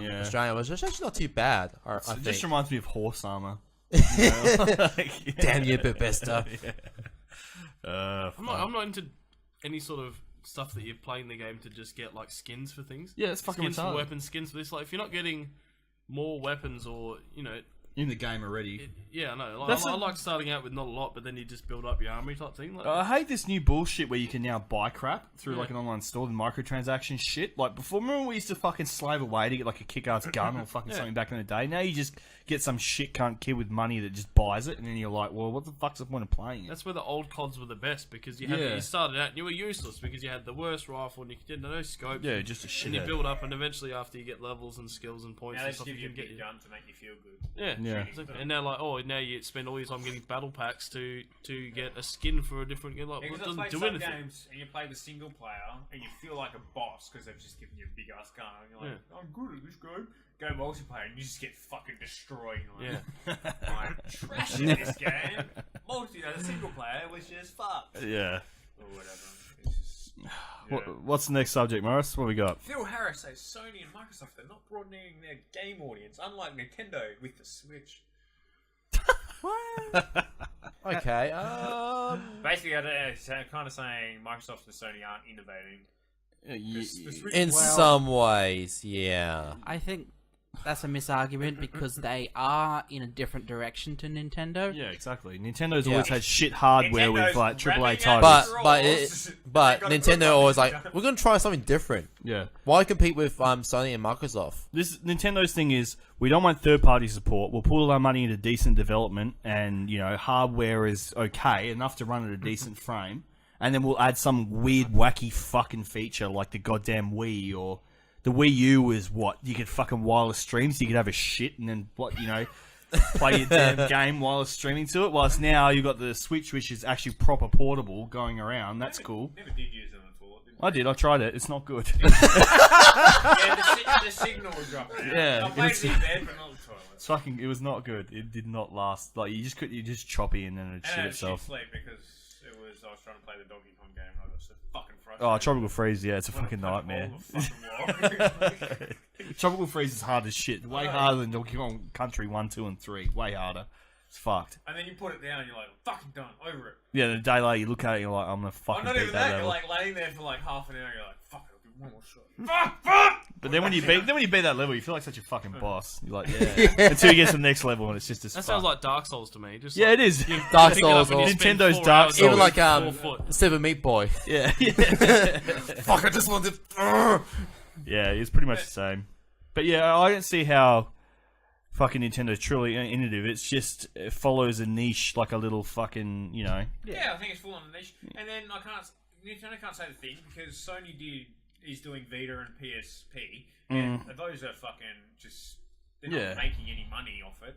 Yeah. Australian was actually not too bad. I It think. just reminds me of horse armor. You know? Like, Damn you, Bethesda. I'm not into any sort of stuff that you're playing the game to just get like skins for things. Yeah, it's fucking skins for retarded. weapons, skins for this. Like if you're not getting more weapons or In the game already. yeah, I know. Like, That's I like starting out with not a lot, but then you just build up your army type thing. Like, I hate this new bullshit where you can now buy crap through Yeah. like an online store, the microtransaction shit. Like before, remember we used to fucking slave away to get like a kick-ass gun or fucking Yeah. something back in the day. Now you just get some shit cunt kid with money that just buys it, and then you're like, well, what the fuck's the point of playing it? that's where the old CODs were the best because you started out and you were useless because you had the worst rifle and you did no scopes. Yeah, just a shit. And you build up, and eventually, after you get levels and skills and points Now they and just stuff, give you a can get big gun to make you feel good. Yeah, Yeah. exactly. And now, now you spend all your time getting battle packs to get a skin for a different game. Like, Because it I doesn't played do some anything. games and you play the single player and you feel like a boss because they've just given you a big ass gun and you're like, I'm good at this game. Go multiplayer and you just get fucking destroyed. You're like, I'm trash at this game. The single player was just fucked. Yeah. Or whatever. It's just, yeah. What's the next subject, Morris? What we got? Phil Harris says Sony and Microsoft are not broadening their game audience, unlike Nintendo with the Switch. Okay. Basically, it's kind of saying Microsoft and Sony aren't innovating. The Switch In some ways, yeah. I think that's a misargument because they are in a different direction to Nintendo. Yeah, exactly. Nintendo's Yeah. always had shit hardware with Nintendo's like AAA ramming titles. out But They got a Nintendo good always one. like, we're gonna try something different. Yeah. Why compete with Sony and Microsoft? This Nintendo's thing is we don't want third-party support. We'll put all our money into decent development, and hardware is okay enough to run at a decent frame, and then we'll add some weird, wacky fucking feature like the goddamn Wii or the Wii U was what you could fucking wireless stream, so you could have a shit and then play your damn game wireless streaming to it. Whilst now you've got the Switch, which is actually proper portable going around. That's cool. Never did use them at all. I did. I tried it. It's not good. Yeah, the signal was dropping out. Yeah, I played it's- it in bed, but not the toilet. It's fucking. It was not good. It did not last. Like you just choppy and then it And shit I had itself. shit sleep because I was trying to play the Donkey Kong game and I got so fucking frustrated. Oh, Tropical Freeze. Yeah, it's a fucking All nightmare. the fucking walk. Tropical Freeze is hard as shit. Way harder than Donkey Kong Country 1, 2, and 3. Way harder. It's fucked. And then you put it down and you're like, fucking done, over it. Yeah, the day later you look at it, you're like, I'm gonna Oh, fucking not beat even that that. You're level. like laying there for like half an hour. You're like, fuck, I'll do one more shot. Fuck. But then when you beat that level, you feel like such a fucking boss. You're like, yeah. Until you get to the next level and it's just as That fucked. sounds like Dark Souls to me. Just Yeah, like, it is. Dark pick it up Souls and or you spend Nintendo's 4 Dark hours Souls. even like 4 foot. Seven Meat Boy. Yeah. Fuck! I just wanted. Yeah, it's pretty much the same. But yeah, I don't see how fucking Nintendo's truly innovative. It's just it follows a niche like a little fucking, Yeah, I think it's full on the niche. And then Nintendo can't say the thing because Sony did is doing Vita and PSP, and those are fucking just they're not making any money off it.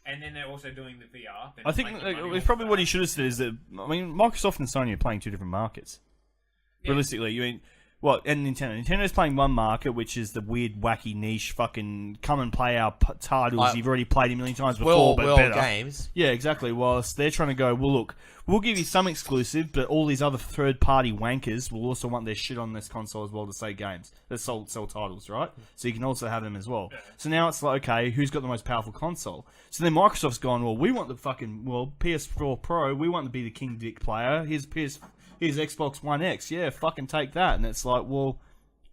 And then they're also doing the VR. I think it's probably what he should have said is that Microsoft and Sony are playing two different markets. Yeah. Realistically, you mean. Well, and Nintendo's playing one market, which is the weird, wacky, niche, fucking come and play our titles you've already played a million times before, but better. Games. Yeah, exactly. Whilst they're trying to go, well, look, we'll give you some exclusive, but all these other third-party wankers will also want their shit on this console as well to say games that sell titles, right? So you can also have them as well. Yeah. So now it's like, okay, who's got the most powerful console? So then Microsoft's gone, well, we want the fucking PS4 Pro. We want to be the King Dick player. Here's Xbox One X. Yeah, fucking take that. And it's like, well,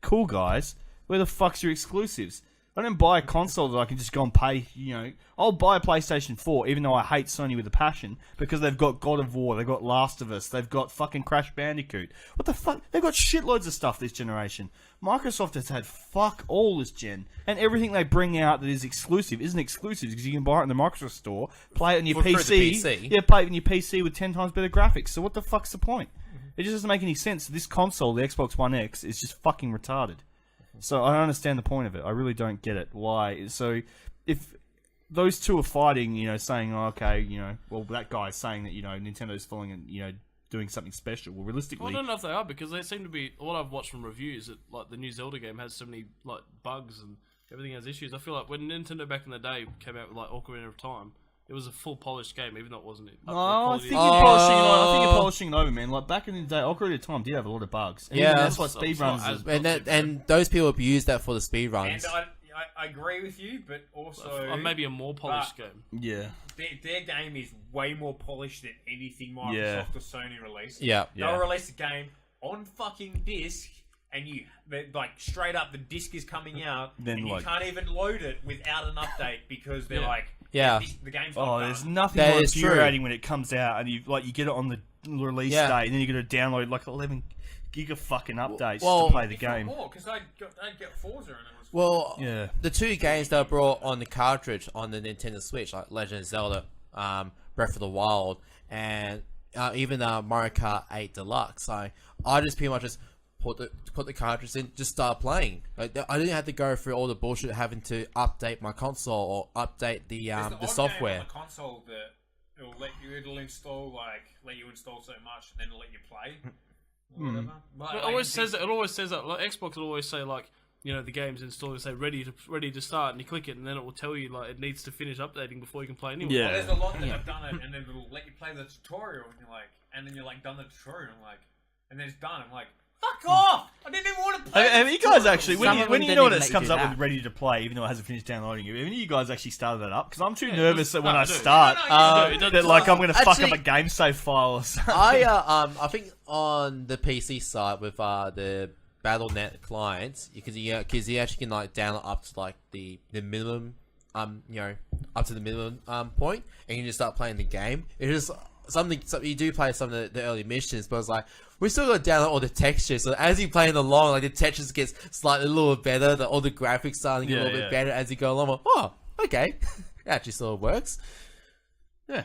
cool, guys. Where the fuck's your exclusives? I don't buy a console that I can just go and pay, I'll buy a PlayStation 4, even though I hate Sony with a passion, because they've got God of War, they've got Last of Us, they've got fucking Crash Bandicoot. What the fuck? They've got shitloads of stuff this generation. Microsoft has had fuck all this gen, and everything they bring out that is exclusive isn't exclusive, because you can buy it in the Microsoft store, play it on your PC. Yeah, play it on your PC with 10 times better graphics. So what the fuck's the point? It just doesn't make any sense. This console, the Xbox One X, is just fucking retarded. So I don't understand the point of it. I really don't get it. Why? So if those two are fighting, saying, oh, okay, well, that guy's saying that, Nintendo's falling and, doing something special. Well, realistically... Well, I don't know if they are, because they seem to be... What I've watched from reviews, that like the new Zelda game has so many like bugs and everything has issues. I feel like when Nintendo back in the day came out with like Ocarina of Time, it was a full polished game, even though it wasn't. I think you're polishing it over, man. Like back in the day, Ocarina of Time did have a lot of bugs. And that's what speedruns. And those people have used that for the speedruns. And I agree with you, but also maybe a more polished game. Yeah, their game is way more polished than anything Microsoft or Sony released. They'll release a game on fucking disc. And like straight up, the disc is coming out, and you can't even load it without an update because they're like, the game's not done. There's nothing more infuriating when it comes out and you get it on the release day, and then you got to download like 11 gig of fucking updates to play the game. Because I get Forza and it was. The two games that are brought on the cartridge on the Nintendo Switch, like Legend of Zelda, Breath of the Wild, and even Mario Kart 8 Deluxe. So I just pretty much just put the cartridge in, just start playing. Like, I didn't have to go through all the bullshit of having to update my console or update the software. Game on the console that it'll install let you install so much and then it'll let you play. Whatever. It always says that. Like, Xbox will always say like, the game's installed and say ready to start, and you click it and then it will tell you like it needs to finish updating before you can play anymore. Yeah. Well, there's a lot that have done it and then it'll let you play the tutorial and then you're like done the tutorial and then it's done. I'm like, fuck off! I didn't even want to play. Have you guys actually, when it comes up with ready to play, even though it hasn't finished downloading it, have you guys actually started that up? Because I'm too nervous that when I start, that like I'm going to fuck up a game save file or something. I think on the PC side with the Battle.net clients, because you actually can like download up to like the minimum, up to the minimum point, and you can just start playing the game. It is something you do play some of the early missions, but it's like we still got to download all the textures. So as you play along, like the textures gets slightly a little bit better. All the graphics starting to get a little bit better as you go along. Like, oh, okay, it actually sort of works. Yeah.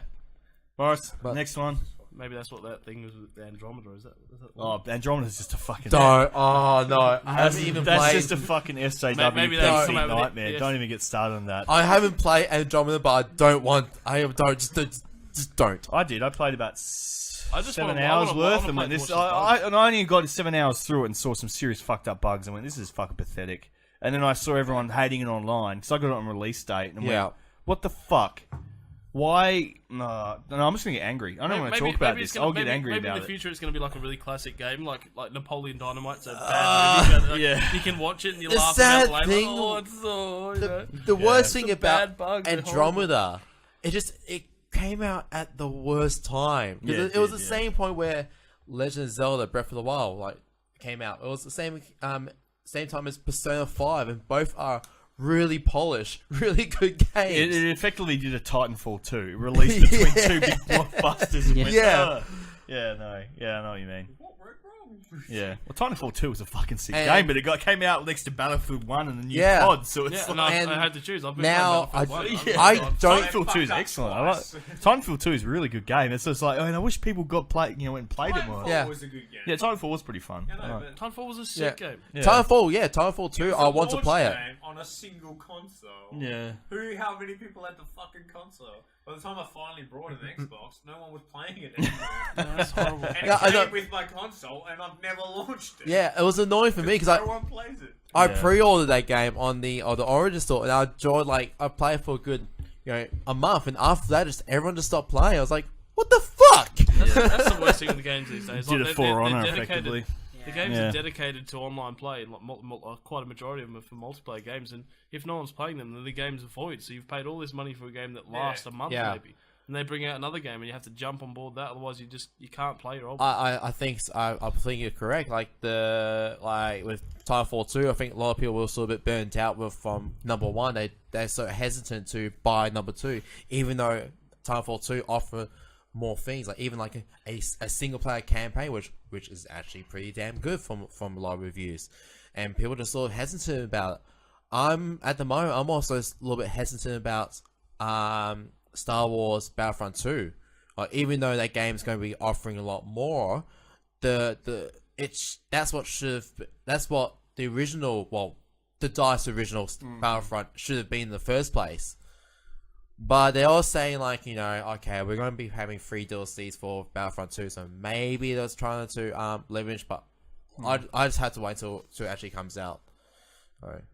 Maurice, next one. Maybe that's what that thing was with Andromeda. Is that Andromeda's just a fucking... Don't. Oh, no. I haven't even played... That's just a fucking SJW maybe that's nightmare. Yes. Don't even get started on that. I haven't played Andromeda, but I don't want... Just don't. I did. I played about 7 hours worth, and went this. I only got 7 hours through it and saw some serious fucked up bugs, and went, this is fucking pathetic. And then I saw everyone hating it online, so I got it on release date, and went, what the fuck? Why? No, I'm just gonna get angry. I don't want to talk about this. I'll get angry about it. Maybe in the future it's gonna be like a really classic game, like Napoleon Dynamite's a bad movie. You can watch it and you laugh about it later. The worst thing about Andromeda, it came out at the worst time. It was the same point where Legend of Zelda Breath of the Wild came out. It was the same time as Persona 5, and both are really polished, really good games. It effectively did a Titanfall 2. It released between two big blockbusters. I know what you mean. Yeah. Well, Titanfall 2 was a fucking sick game, but it came out next to Battlefield 1 and the new COD, so it's and I had to choose. I've been now playing Battlefield 1. I don't. Titanfall 2 is excellent. Titanfall 2 is a really good game. It's just like, I wish people went and played it more. Titanfall was a good game. Yeah, Titanfall was pretty fun. Titanfall was a sick game. Titanfall 2. I want to play it on a single console. Yeah. How many people had the fucking console? By the time I finally brought an Xbox, no one was playing it anymore. That's horrible. And it came with my console, and I've never launched it. Yeah, it was annoying for me because no one plays it. I pre-ordered that game on the Origin store, and I enjoyed I played for a good a month, and after that, everyone just stopped playing. I was like, what the fuck? That's the worst thing with the games these days. Did a For Honor effectively. The games are dedicated to online play, and quite a majority of them are for multiplayer games. And if no one's playing them, then the game's a void. So you've paid all this money for a game that lasts a month maybe, and they bring out another game, and you have to jump on board that. Otherwise, you can't play your old. I think you're correct. With Titanfall 2, I think a lot of people were still a bit burnt out from number 1. They're so hesitant to buy number 2, even though Titanfall 2 offer more things, even a single player campaign, which is actually pretty damn good from a lot of reviews, and people are just sort of hesitant about it. At the moment, I'm also a little bit hesitant about Star Wars Battlefront 2. Even though that game's going to be offering a lot more, that's what the original, the DICE original Battlefront should have been in the first place. But they're all saying okay, we're going to be having free DLCs for Battlefront 2, so maybe they're trying to leverage. But I just had to wait till it actually comes out. Right.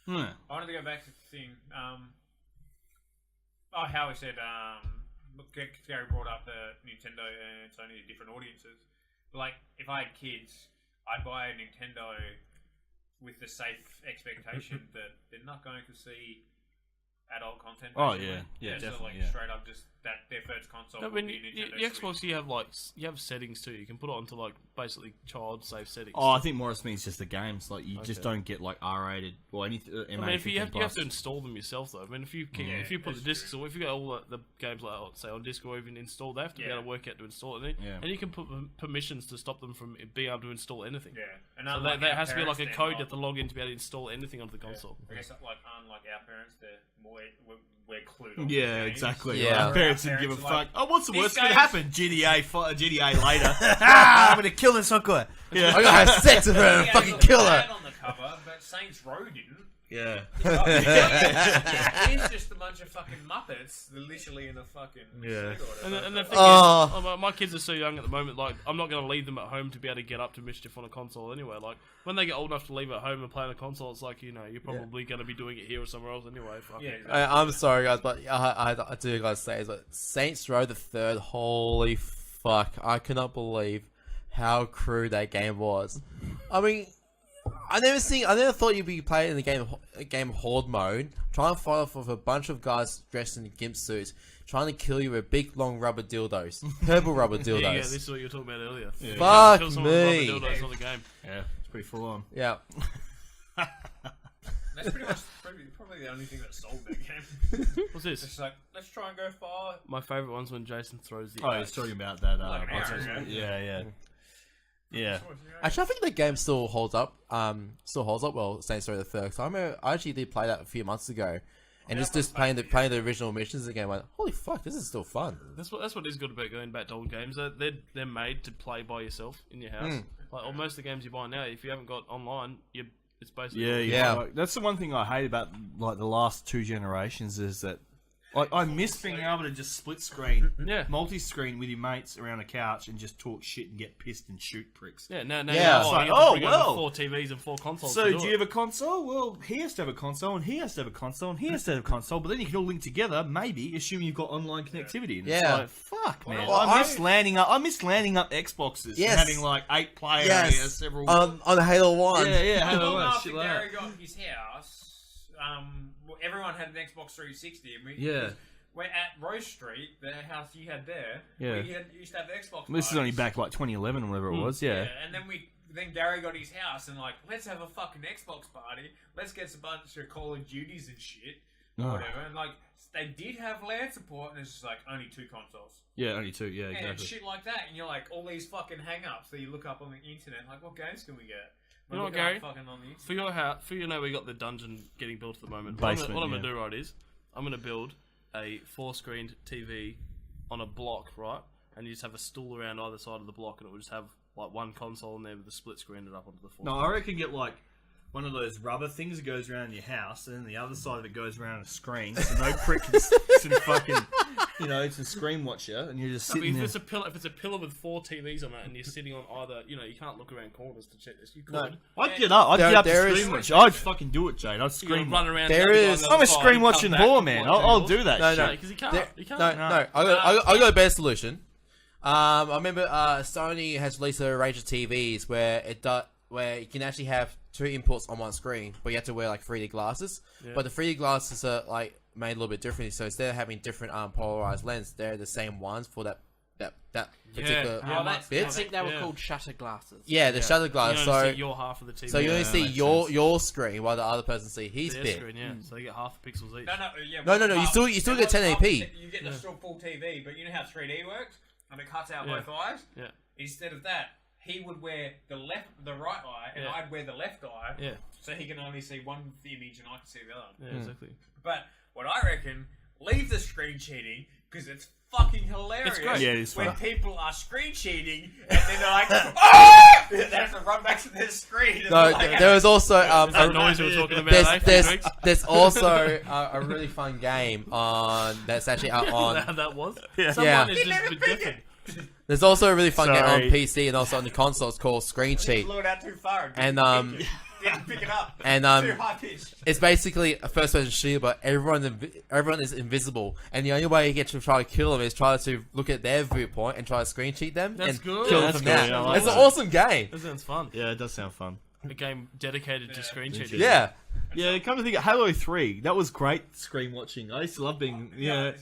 I wanted to go back to the thing. Howie said, Gary brought up the Nintendo and Sony different audiences. But if I had kids, I'd buy a Nintendo with the safe expectation that they're not going to see adult content. Definitely. So straight up, just that their first console. Would be Nintendo the Xbox, you have settings too. You can put it onto basically child safe settings. I think Maurice means just the games. You just don't get R-rated or anything. You have to install them yourself though. If you put the discs, or if you got all the games say on disc or even installed, they have to be able to work out to install it. And you can put permissions to stop them from being able to install anything. Yeah, and so there has to be a code you have to log in to be able to install anything onto the console. I guess unlike our parents, we're clued on. Yeah, exactly. Yeah. Our parents didn't give a fuck. What's the worst going to happen? GTA later. I'm going to kill this hooker. I'm going to have sex with her and fucking kill her. On the cover, but Saints Row didn't. Yeah. It's just a bunch of fucking Muppets, literally in a fucking and the thing is, my kids are so young at the moment, I'm not going to leave them at home to be able to get up to mischief on a console anyway. When they get old enough to leave at home and play on a console, it's you're probably going to be doing it here or somewhere else anyway. I'm sorry guys, but I do gotta say, Saints Row the Third, holy fuck, I cannot believe how crude that game was. I never thought you'd be playing in the game Horde mode, trying to fight off with a bunch of guys dressed in gimp suits, trying to kill you with big long rubber dildos, purple rubber dildos. Yeah, this is what you were talking about earlier. Yeah. Fuck me. Rubber dildos on the game. Yeah, it's pretty full on. Yeah. That's pretty much probably the only thing that sold that game. What's this? It's let's try and go far. My favourite one's when Jason throws the. Oh, he's talking about that. Yeah. Actually, I think the game still holds up. Well, Saints Row the Third. So I actually did play that a few months ago, and just playing the original missions again. Went, holy fuck, this is still fun. That's what is good about going back to old games. They're made to play by yourself in your house. Most of the games you buy now, if you haven't got online, it's basically yeah. That's the one thing I hate about the last two generations is that. I miss being able to just split screen, multi-screen with your mates around a couch and just talk shit and get pissed and shoot pricks. Yeah, no. Well. 4 TVs and 4 consoles. So do you have a console? Well, he has to have a console, and he has to have a console, and he has to have a console. But then you can all link together, maybe, assuming you've got online connectivity. And it's fuck, man. I miss landing up Xboxes and having 8 player areas, several on Halo 1. Yeah, Halo 1. After Gary got his house. Everyone had an Xbox 360, and we're at Rose Street, the house you had there. We used to have the Xbox. This is only back 2011 or whatever it was. Yeah. And then Gary got his house, and let's have a fucking Xbox party. Let's get a bunch of Call of Duties and shit, or whatever. And they did have LAN support, and it's just like only 2 consoles. Yeah, only 2. Yeah, exactly. And shit like that, and you're like all these fucking hang-ups that you look up on the internet, like what games can we get? You know what, Gary? For your house, we got the dungeon getting built at the moment. Basement, what I'm gonna do, right, is I'm gonna build a 4-screened TV on a block, right, and you just have a stool around either side of the block, and it will just have like one console in there with a split screen up onto the floor. No, I reckon get like one of those rubber things that goes around your house, and then the other side of it goes around a screen, so no prick can sit fucking, it's a screen watcher, and you're just sitting there. If it's a pillar with 4 TVs on it, and you're sitting on either, you can't look around corners to check this. You could. No. I'd get up to screen watch. I'd fucking do it, Jade. I'd screen run around. I'm a screen watching whore, man. I'll do that shit. Because he can't. No. I got a better solution. I remember Sony has released a range of TVs where where you can actually have 2 inputs on one screen, but you have to wear like 3D glasses. Yeah. But the 3D glasses are like made a little bit differently. So instead of having different polarized lenses, they're the same ones for that particular bit. I think they were called shutter glasses. Yeah, the shutter glasses. You only see your half of the TV. So you only see your screen while the other person see his bit. Screen, So you get half the pixels each. No. You still get 1080p. You get the still full TV, but you know how 3D works, and it cuts out both eyes. Yeah. Instead of that, he would wear the right eye, and I'd wear the left eye. Yeah. So he can only see one image, and I can see the other. Yeah, exactly. But what I reckon, leave the screen cheating because it's fucking hilarious. It's great. Yeah, it is when fun. people are screen cheating, and then they're like, "Ah!" They have to run back to their screen. No, there was also that noise we were talking about. There's also a really fun game that's actually out on. That was. Yeah. Is just different. There's also a really fun game on PC and also on the consoles called Screen Cheat. Blew it out too far. And didn't pick it up. And too high pitched. It's basically a first-person shooter, but everyone is invisible, and the only way you get to try to kill them is try to look at their viewpoint and try to screen cheat them That's and good. kill them That's from good. that. I like It's that. an awesome game. That sounds fun. Yeah, it does sound fun. A game dedicated to screen cheating. Yeah. Yeah, come to think of Halo 3, that was great screen watching. I used to love being, I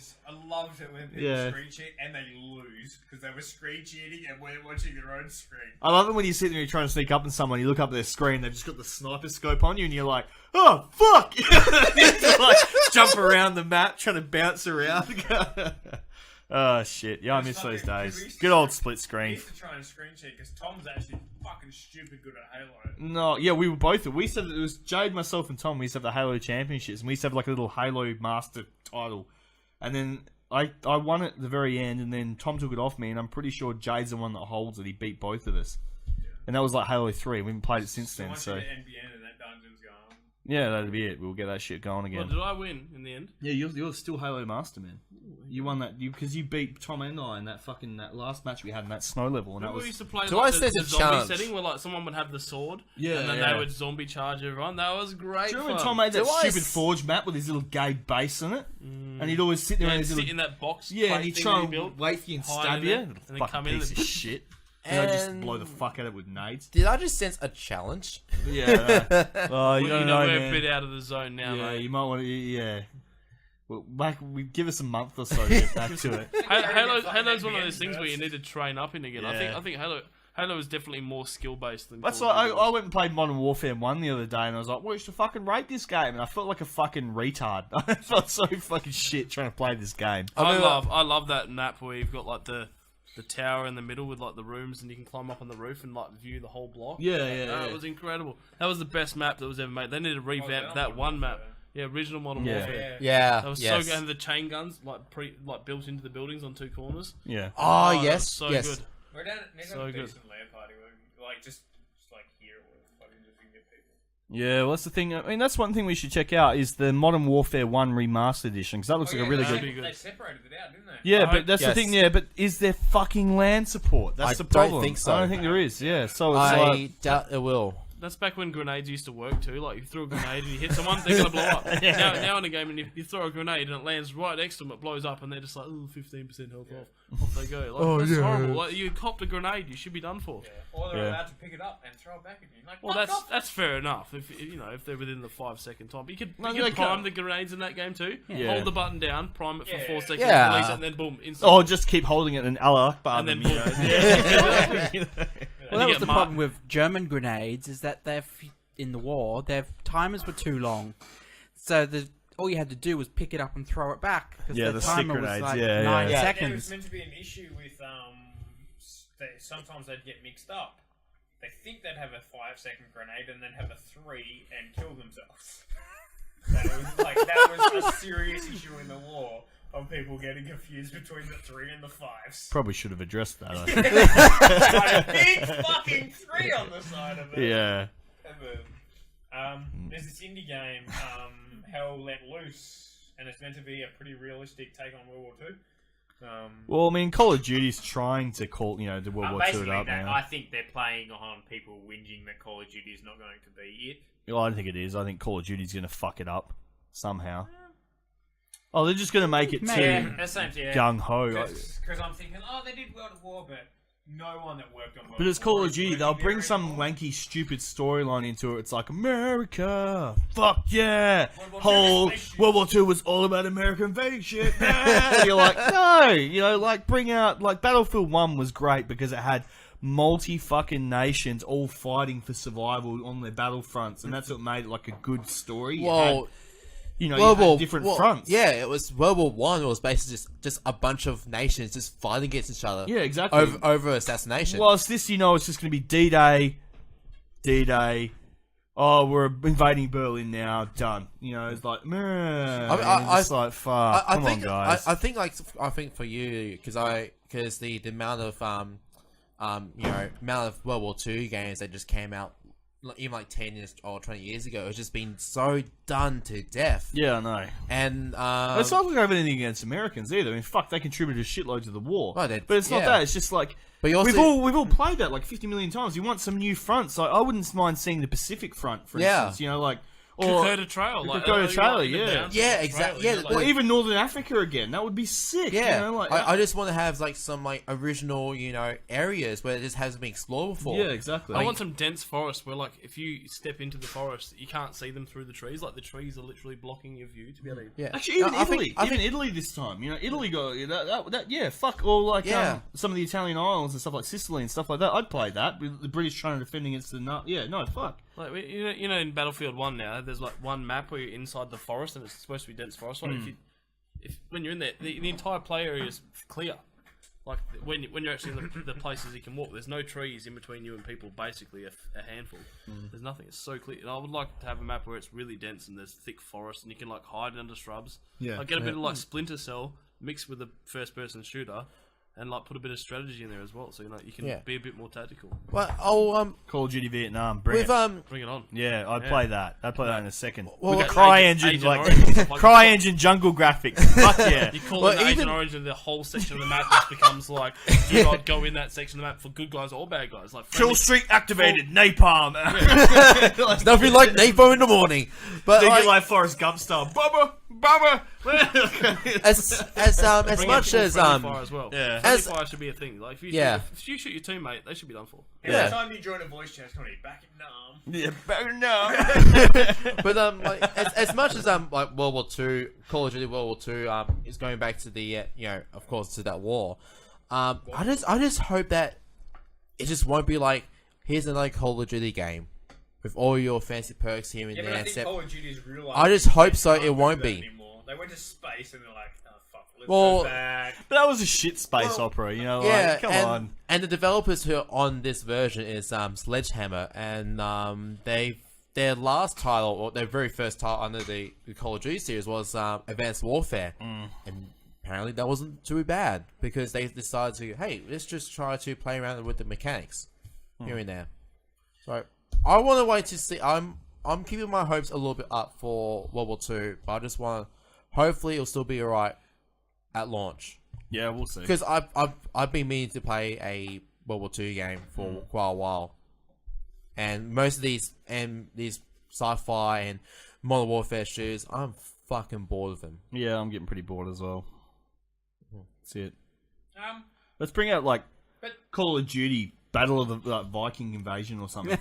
loved it when people screen cheat and they lose because they were screen cheating and weren't watching their own screen. I love it when you sit there and you're trying to sneak up on someone, you look up at their screen, they've just got the sniper scope on you, and you're like, oh, fuck! You just, like, jump around the map, trying to bounce around. Oh, shit. Yeah, I miss those days. Good old split screen. We used to try and screen cheat because Tom's actually fucking stupid good at Halo. No, yeah, we were both. We said it was Jade, myself, and Tom. We used to have the Halo Championships, and we used to have like a little Halo Master title. And then I won it at the very end, and then Tom took it off me, and I'm pretty sure Jade's the one that holds it. He beat both of us. Yeah. And that was like Halo 3. We haven't played it since then. So once you get NBN and that dungeon's gone. Yeah, that'd be it. We'll get that shit going again. Well, did I win in the end? Yeah, you're still Halo Master, man. You won that because you beat Tom and I in that last match we had in that snow level, and that was. We used to play Do like I the say it's a zombie challenge? setting where like someone would have the sword, Yeah, and then yeah. they would zombie charge everyone. That was great. Do you remember fun. when Tom made that Do I stupid s- Forge map with his little gay base in it, and he'd always sit there Yeah, and and his sit little in that box. yeah, and plate he'd thing try that he and built, wait for you and hide stab in you. there, and then Fucking come in piece and- of shit. And I just And- blow the fuck out of it with nades. Did I just sense a challenge? Yeah. Oh, you don't know, we're man. a bit out of the zone now, Yeah, mate. you might want to. Yeah. Well, give us a month or so to get back to it. Halo's one of those things where you need to train up in again. Yeah. I think Halo is definitely more skill based than. That's Call why of Duty I went and played Modern Warfare 1 the other day, and I was like, well, you should fucking rate this game. And I felt like a fucking retard. I felt so fucking shit trying to play this game. I love that map where you've got like the tower in the middle with like the rooms, and you can climb up on the roof and like view the whole block. Yeah. It was incredible. That was the best map that was ever made. They need to revamp that one map. Yeah, original Modern Warfare. Yeah. That was so good. And the chain guns like built into the buildings on 2 corners. Yeah. Oh, that yes. was so yes. good. We're down So a good. decent LAN party where, like, just like here where fucking just we can get people. Yeah, well, that's the thing. I mean, that's one thing we should check out is the Modern Warfare 1 Remastered Edition, because that looks like a really good... They separated it out, didn't they? Yeah, but that's the thing, but is there fucking LAN support? That's the problem. I don't think so. I don't think there is, yeah. So it's I doubt it will. That's back when grenades used to work too. Like, you throw a grenade and you hit someone, they're gonna blow up. Now in a game, and you throw a grenade and it lands right next to them, it blows up, and they're just like, ooh, 15% health off. Off they go. Like, that's horrible. Like, you copped a grenade, you should be done for. Yeah. Or they're allowed to pick it up and throw it back at you. Like, Well, fuck off. that's fair enough. If they're within the 5-second time, but you could they prime can't. the grenades in that game too. Yeah. Hold the button down, prime it for 4 seconds, Yeah. release it, and then boom, instantly. Oh, just keep holding it and Allah Akbar And then them, boom. you know. Well, that was the problem with German grenades, is that in the war, their timers were too long. So all you had to do was pick it up and throw it back. Yeah, the the stick timer was grenades, like yeah, 9 yeah. seconds. There was meant to be an issue with sometimes they'd get mixed up. They think they'd have a 5-second grenade and then have a 3 and kill themselves. That was a serious issue in the war of people getting confused between the 3 and the 5s. Probably should have addressed that. I think. Like a big fucking 3 on the side of it. Yeah. There's this indie game, Hell Let Loose, and it's meant to be a pretty realistic take on World War II. Well, I mean, Call of Duty's trying to call, the World War II up now. I think they're playing on people whinging that Call of Duty is not going to be it. Well, I don't think it is. I think Call of Duty's going to fuck it up somehow. Oh, they're just going to make it too gung-ho. Because I'm thinking, they did World of War, but no one that worked on World War. But it's Call of Duty. They'll bring some wanky, stupid storyline into it. It's like, America, fuck yeah. Whole World War II was all about American invasion. You're like, no. Bring out, Battlefield 1 was great because it had multi-fucking nations all fighting for survival on their battlefronts. And that's what made it, a good story. Well... you had different fronts. Yeah, it was World War One. It was basically just a bunch of nations just fighting against each other. Yeah, exactly. Over assassination. Whilst this, it's just going to be D-Day. Oh, we're invading Berlin now. Done. It's like, man. Fuck. Come on, guys. I think for you, because the amount of amount of World War II games that just came out. Even 10 years or 20 years ago, it's just been so done to death. Yeah, I know. And it's not like I have anything against Americans either. I mean, fuck, they contributed a shitload to the war. Well, but it's not that. It's just like we've all played that 50 million times. You want some new fronts. I wouldn't mind seeing the Pacific Front, for instance. Or Dakota Trail. Dakota Trail, yeah. Yeah, exactly. Yeah, or even Northern Africa again. That would be sick. Yeah. I just want to have some original, areas where it just hasn't been explored before. Yeah, exactly. I want some dense forest where if you step into the forest, you can't see them through the trees. The trees are literally blocking your view to be able to... Yeah. Actually, even Italy. Even Italy this time. Italy got that fuck. Or some of the Italian islands and stuff like Sicily and stuff like that. I'd play that. With the British trying to defend against the fuck. In Battlefield 1 now, there's one map where you're inside the forest and it's supposed to be dense forest. If when you're in there, the entire play area is clear. When you're actually in the places you can walk, there's no trees in between you and people. Basically, a handful. There's nothing. It's so clear. And I would like to have a map where it's really dense and there's thick forest and you can hide under shrubs. Yeah, get a bit of Splinter Cell mixed with a first-person shooter. And put a bit of strategy in there as well, so you can be a bit more tactical. Well, Call of Duty Vietnam, bring it on. Yeah, I'd play that. I'd play that in a second. Well, with CryEngine jungle graphics. Fuck yeah! You call it Agent Orange, and the whole section of the map just becomes you gotta go in that section of the map for good guys or bad guys. Kill streak activated, napalm. It's nothing like napalm in the morning. But like Forrest Gump style, Bubba. as much as as well. Yeah. Fire should be a thing. If you shoot your teammate, they should be done for. Every time you join a voice chat, it's going to be back in Nam. Yeah, back in Nam. But as much as World War II, Call of Duty World War II is going back to the of course to that war. I just hope that it just won't be here's another Call of Duty game with all your fancy perks here and there. But I think Call of Duty's realized I just hope so. It won't be. Anymore. They went to space and they're like, oh fuck, let's go back. But that was a shit space opera, come on. And the developers who are on this version is Sledgehammer, and their last title, or their very first title under the Call of Duty series was Advanced Warfare, and apparently that wasn't too bad because they decided to, hey, let's just try to play around with the mechanics here and there. So I want to wait to see. I'm keeping my hopes a little bit up for World War II, but I just want to. Hopefully, it'll still be alright at launch. Yeah, we'll see. Because I've been meaning to play a World War II game for quite a while, and most of these sci-fi and Modern Warfare shooters, I'm fucking bored of them. Yeah, I'm getting pretty bored as well. That's it. Let's bring out Call of Duty Battle of the Viking Invasion or something.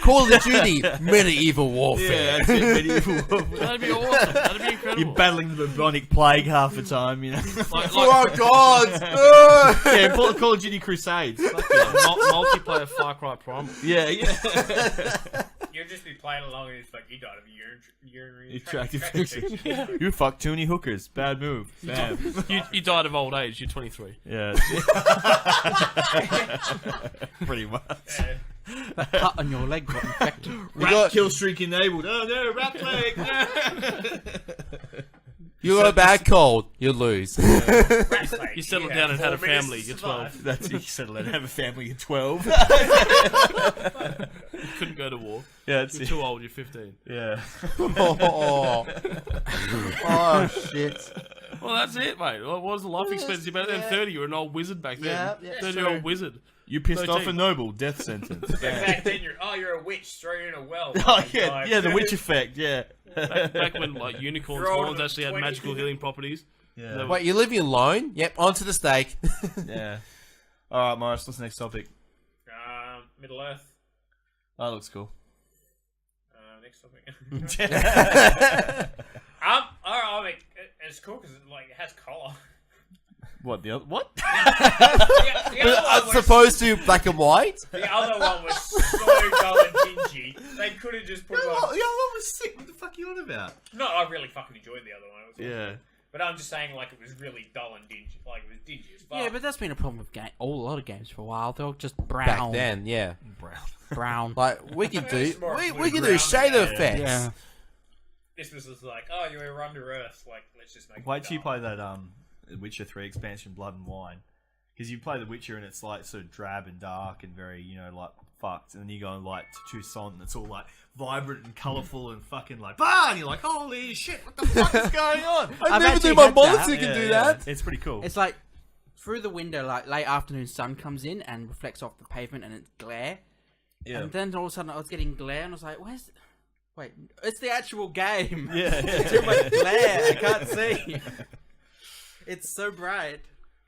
Call of Duty Medieval Warfare. Yeah, that's it, Medieval Warfare. That'd be awesome. That'd be incredible. You're battling the bubonic plague half the time, For our gods! Yeah, Call of Duty Crusades. Multiplayer Far Cry Primal. Yeah. You'll just be playing along and he's like, you died of a urinary tract tract infection. You fucked too many hookers. Bad move. Bam. You died of old age. You're 23. Yeah. Pretty much. Yeah. Cut on your leg got infected. Rat kill streak enabled. Oh no, rat plague. You got a bad cold, you lose. You settled down and had a family. You're 12. That's it. You settle down and have a family. You're 12. You couldn't go to war. Yeah, that's You're it. too old. You're 15. Yeah. Oh shit. Well, that's it, mate. What was the life expectancy back then? 30. You were an old wizard back then. Yeah, 30-year-old wizard. You pissed 13. off a noble. Death sentence. Back then, you're a witch. Throw you in a well. Oh yeah, the witch effect. Yeah. Back when like unicorns, You're older horns than actually had 20. magical healing properties. Yeah. Wait, you're living alone? Yep, onto the stake. Yeah. All right, Maurice. What's the next topic? Middle Earth. That looks cool. Next topic. I mean, it's cool because it has color. What the other? What? The other one As was- opposed to black and white? The other one was so dull and dingy. They could have just put The it other on. one was sick. What the fuck are you on about? No, I really fucking enjoyed the other one. It was awesome. Yeah. But I'm just saying, like, it was really dull and dingy. Like, it was dingy as fuck. Yeah, but that's been a problem with a lot of games for a while. They're just brown. Back then, yeah. Brown. Brown. Like, we can do... It's more We blue can do brown, shader yeah. effects. Yeah. This was just like, oh, you were under Earth. Like, let's just make Wait it till you dull. play that Witcher 3 expansion, Blood and Wine, because you play the Witcher and it's like sort of drab and dark and very, you know, like fucked, and then you go like to Toussaint and it's all like vibrant and colourful and fucking like bah, and you're like, holy shit, what the fuck is going on? I never actually knew my had bullets that. can do Yeah, that. it's pretty cool. It's like through the window, like late afternoon sun comes in and reflects off the pavement and it's glare. Yeah. And then all of a sudden I was getting glare and I was like, where's... Wait, it's the actual game. Yeah. Too much glare, I can't see. It's so bright.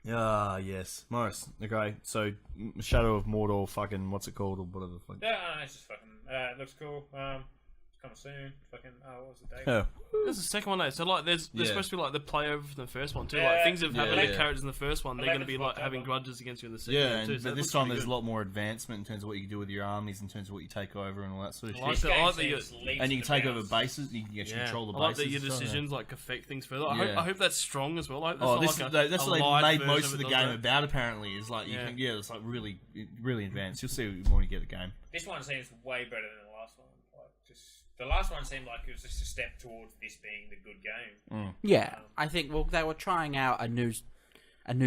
Ah, yes. Maurice, okay, so Shadow of Mordor, fucking, what's it called, or whatever the fuck. Yeah, it's just fucking. It looks cool. It's coming soon. Fucking. What was the date? Yeah. There's the second one now. So like, there's Yeah. supposed to be like the play over from the first one too. Yeah. Like things that have happened Yeah, to yeah. characters in the first one, they're going to be 11th like October. having grudges against you in the second Yeah, one too. and, So but that this looks time pretty there's a good. lot more advancement in terms of what you can do with your armies, in terms of what you take over and all that sort of I like shit. that. I like This that game you- seems leaps And you and can take over bounds. bases, you can actually Yeah. control the I like bases. that your and stuff, decisions like affect things further. I Yeah. hope that's strong as well. Like, that's Oh, not this like is, that's a what they light made version most of the it game does about. Apparently, is like you Yeah. can, yeah, it's like really, really advanced. You'll see when you get the game. This one seems way better than the last one. Like, just the last one seemed like it was just a step towards this being the good game. Yeah, I think, well, they were trying out a new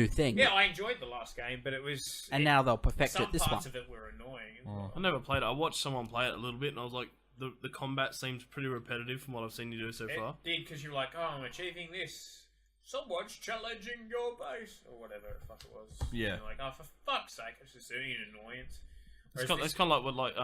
thing. Yeah, I enjoyed the last game, but it was. And now they'll perfect some it this one. parts of it were annoying. As well. I never played it. I watched someone play it a little bit, and I was like, the combat seems pretty repetitive from what I've seen you do so far. It did, because you're like, oh, I'm achieving this. Someone's challenging your base, or whatever the fuck it was. Yeah. And you're like, oh, for fuck's sake, it's just an annoyance. It's Whereas kind of like what like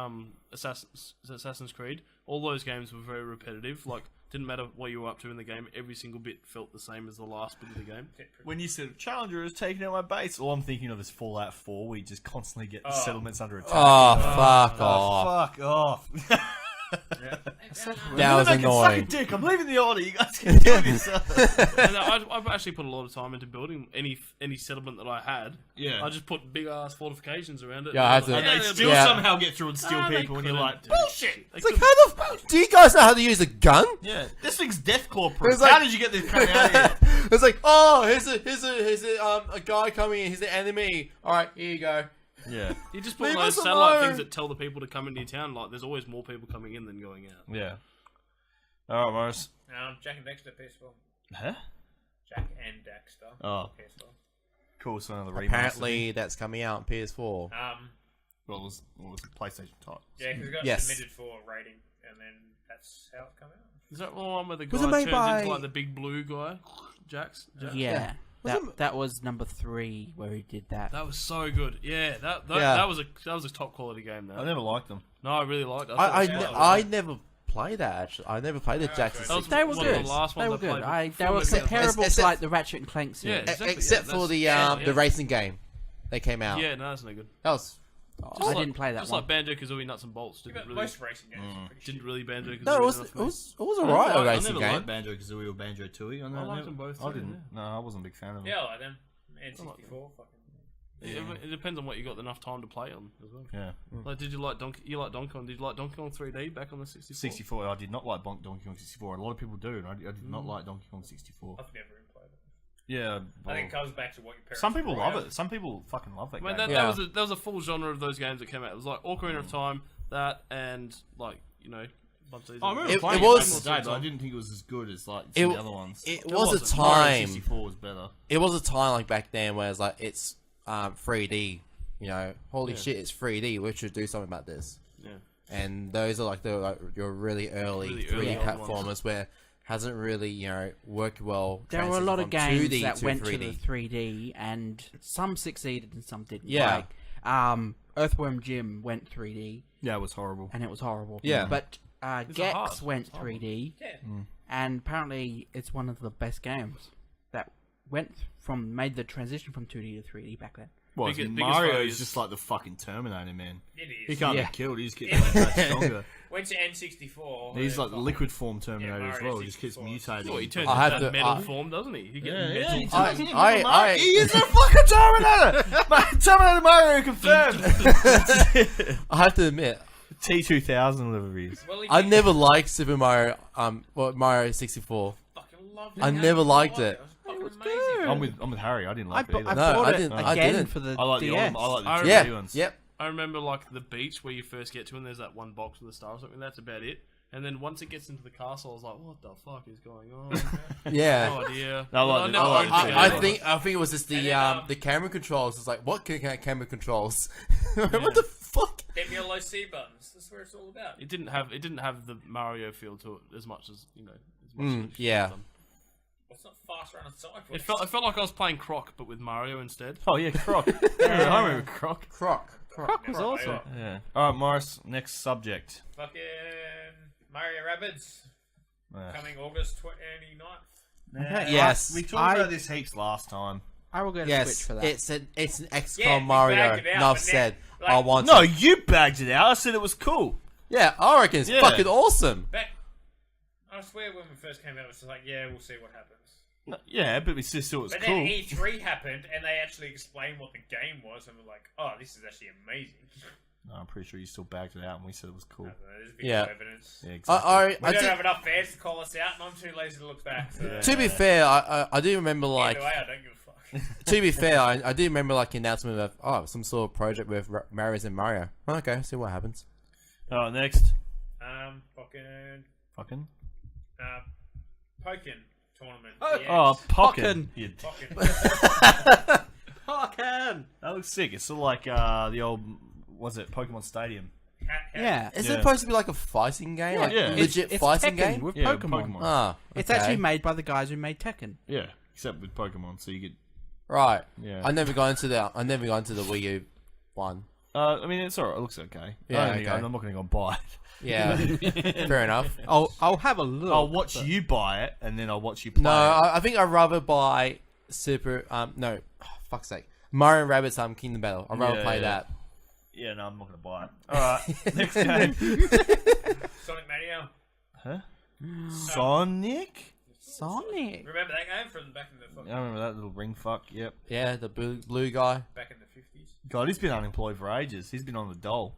Assassin's Creed. All those games were very repetitive. Like, didn't matter what you were up to in the game. Every single bit felt the same as the last bit of the game. When you said Challenger has taken out my base, all I'm thinking of is Fallout 4, where you just constantly get the settlements under attack. Oh, fuck off. Fuck off! That was Suck a annoying. dick. I'm leaving the order. You guys can do this. And I've actually put a lot of time into building any settlement that I had. Yeah. I just put big ass fortifications around it. Yeah, I have to- And they Yeah, still Yeah. somehow get through and steal they people, and you're couldn't like, do bullshit. shit. They It's like, couldn't- how the fuck... Do you guys know how to use a gun? Yeah, this thing's Deathclaw proof. It's like- How did you get this crap out of here? It's like, oh, here's a guy coming in. Here's the enemy. All right, here you go. Yeah, You just put Leave those us satellite alone. things that tell the people to come into your town. Like, there's always more people coming in than going out. yeah. All right, Morris. Jack and Dexter PS4. Huh? Jack and Dexter. Oh. PS4. Cool. So another remaster. Apparently, that's coming out on PS4. Well, it was PlayStation type. Yeah, because it got Yes. submitted for rating, and then that's how it come out. Is that the one where the Was guy it made turns by- into like the big blue guy? Jax? Yeah. Was it- That was number 3 where he did that. That was so good. Yeah, that Yeah. was a top quality game. I never liked them. No, I really liked it. I never played that, actually. I never played the Jackson That was 6. They were one of good. the last They ones were I good. played They were before comparable Except- to like the Ratchet and Clank series. Yeah. Exactly, Except yeah, for the that's- the racing game that came out. Yeah, no, that's no good. That was... I didn't play that Just one. like Banjo Kazooie Nuts and Bolts didn't really Most racing games are pretty didn't really Banjo Kazooie. No, it was enough for me. alright, a I racing never game. liked Banjo Kazooie or Banjo Tooie. I liked them both I too, didn't. No, I wasn't a big fan of them. Yeah, I like them. N64, fucking. It depends on what you got enough time to play on as well. Yeah. Like, did you like Donkey? You like Donkey Kong? Did you like Donkey Kong 3D back on the 64? 64. I did not like Donkey Kong 64. A lot of people do, and I did not like Donkey Kong 64. I've never even played it. Yeah, I think it comes back to what your parents. some people brought love out. it. Some people fucking love that I mean, game. that was a full genre of those games that came out. It was like Ocarina of Time, that, and like a bunch of these. I remember It playing was- it back in the day, but I didn't think it was as good as like It- some of the other ones. It It was a wasn't. Mario time. 64 was better. It was a time like back then where it's like it's 3D. Holy shit, it's 3D. We should do something about this. Yeah. And those are like your really early Really 3D early platformers ones. where hasn't really worked well. There were a lot of games 2D that to went 3D. to the 3D, and some succeeded and some didn't. Yeah. Like, Earthworm Jim went 3D, Yeah, it was horrible. and it was horrible. Yeah. But It's Gex hard. went It's hard. 3D, Yeah. and apparently it's one of the best games that made the transition from 2D to 3D back then. Well, Biggest Mario failure is is- just like the fucking Terminator, man. It He is. can't Yeah. be killed. He just gets that stronger. Went to N64. He's like the fucking- liquid form Terminator as Mario well. He just keeps 64. mutating. Well, he turns I into have that to- metal I- form, doesn't he? He gets Yeah, metal. he I- turns into I- Mario. I- He is a fucking Terminator! Terminator Mario confirmed! I have to admit, T2000 liveries. Well, he I did never liked Super Mario. Mario 64. fucking loved I it. never liked I it. loved It was fucking amazing. I'm with Harry. I didn't like it I either. No, bought I it didn't. I again didn't. for the I like the DS. old, I like the I 2D Yeah. ones. Yep. I remember like the beach where you first get to, and there's that one box with a star or something. That's about it. And then once it gets into the castle, I was like, "What the fuck is going on?" Yeah. No idea. I like Well, the- never I like owned the- the game. I think it was just the And then, the camera controls. It's like what camera controls? What the fuck? Them yellow C buttons. That's where it's all about. It didn't have the Mario feel to it as much as as much as it should yeah. have done. It's not fast running sideways. It felt like I was playing Croc, but with Mario instead. Oh, yeah, Croc. I remember Croc. Croc. Croc was awesome. Yeah. All right, Morris, next subject. Fucking Mario Rabbids coming August 29th. Yes. We talked about this heaps last time. I will get a Yes, Switch for that. it's an XCOM Yeah, you Mario. bagged it out, Enough but said. like- I want No, it. you bagged it out. I said it was cool. Yeah, I reckon it's Yeah. fucking awesome. Back, I swear when we first came out, it was just like, yeah, we'll see what happens. No, yeah, but we still thought it was But cool. then E3 happened, and they actually explained what the game was, and we're like, oh, this is actually amazing. No, I'm pretty sure you still bagged it out and we said it was cool. There's video Yeah. evidence. Yeah, exactly. I We don't did, have enough fans to call us out, and I'm too lazy to look back. So. to be fair, I do remember like. Either way, I don't give a fuck. To be fair, I do remember like an announcement of some sort of project with Marios and Mario. Okay, see what happens. All right, next. Fucking Fucking. Pokken tournament. Oh, Pokken. Pokken. Pokken. Pokken! That looks sick. It's sort of like the old, was it Pokemon Stadium? Yeah. Is Yeah. it supposed to be like a fighting game? Like Yeah. legit It's fighting Tekken game? with Yeah, Pokemon. Pokemon. Ah, It's okay. actually made by the guys who made Tekken. Yeah, except with Pokemon, so you get. Right. Yeah. I never got into the Wii U one. I mean, it's alright. It looks okay. Yeah, I don't think- okay. I'm not going to go buy it. Yeah, fair enough. I'll have a look. I'll watch you buy it, and then I'll watch you play No, it. I think I'd rather buy fuck's sake, Mario and Rabbids Kingdom Battle. I'd rather Yeah, play yeah. that. Yeah, no, I'm not going to buy it. Alright, next game. Sonic Mania. Huh? Sonic? Sonic. Remember that game from back in the I remember that little ring fuck, yep. Yeah, the blue guy. back in the 50s? God, he's been unemployed for ages. He's been on the dole.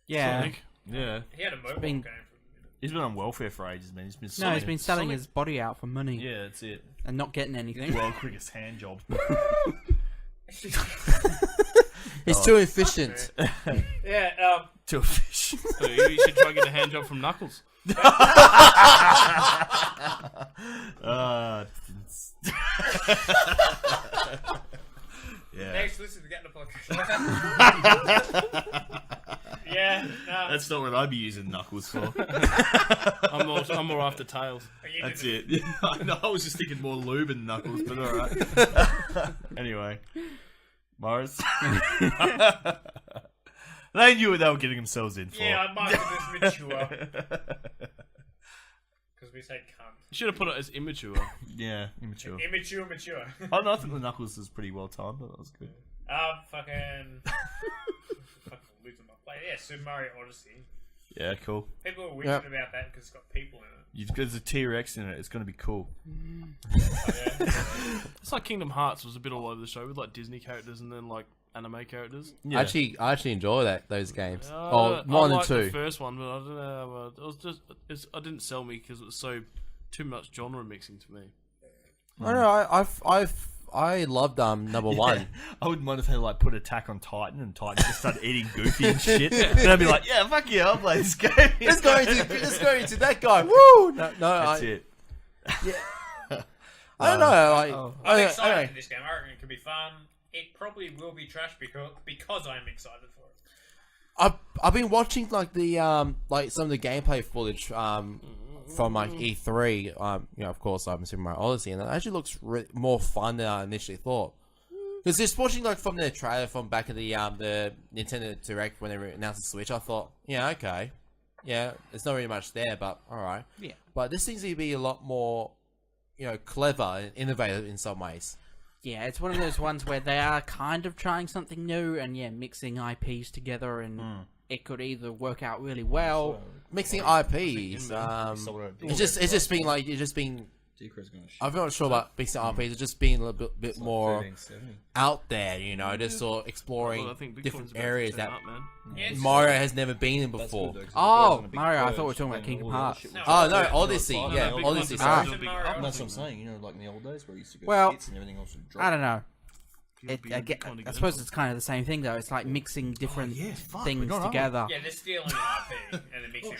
Yeah. Sonic. Yeah. He had a mobile been- game for a minute. He's been on welfare for ages, man. He's been No, he's selling- been selling Sonic- his body out for money Yeah, that's it. and not getting anything. World quickest hand job. He's too efficient. Yeah, To a fish. So you should try to get a hand job from Knuckles. Yeah. next, listen to Gatna Podcast. Yeah, no. That's not what I'd be using Knuckles for. I'm more after Tails. You That's did it. No, I was just thinking more lube and Knuckles, but alright. Anyway. Morris. They knew what they were getting themselves in for. Yeah, I might have this mature. Because we say cunt. You should have put it as immature. Yeah, immature. Immature, mature. I think the Knuckles is pretty well timed, but that was good. Fucking losing my play. Yeah, Super Mario Odyssey. Yeah, cool. People are whinging about that because it's got people in it. There's a T-Rex in it. It's going to be cool. It's like Kingdom Hearts was a bit all over the show with like Disney characters and then like anime characters. Yeah. I actually enjoy those games. I 1 and liked 2. The first one, but I don't know. It was just it didn't sell me because it was so too much genre mixing to me. I don't know. I loved number 1. I wouldn't mind if they like put Attack on Titan and Titan just started eating Goofy and shit. And I'd be like, yeah, fuck yeah, I'll play this game. Let's go into that guy. Woo! No, That's it. Yeah. I don't know. I'm excited for this game. I reckon it could be fun. It probably will be trash because I'm excited for it. I've been watching like the like some of the gameplay footage from like E3. Of course, I'm Super Mario Odyssey, and it actually looks more fun than I initially thought. Because just watching like from the trailer from back at the Nintendo Direct when they announced the Switch, I thought, yeah, okay, yeah, there's not really much there, but all right. Yeah. But this seems to be a lot more, clever and innovative in some ways. Yeah, it's one of those ones where they are kind of trying something new and mixing IPs together, and it could either work out really well. Mixing IPs, it's just been I'm not sure about mixing IPs. It's just being a little bit more out there, just sort of exploring different areas that Mario has never been in before. Oh, Mario! I thought we were talking about Kingdom Hearts. Oh no, Odyssey, Odyssey. That's what I'm saying. Like in the old days where you used to go hits and everything else would drop. I don't know. I suppose it's kind of the same thing, though. It's like mixing different things together. Yeah, they're stealing an IP and they're mixing it.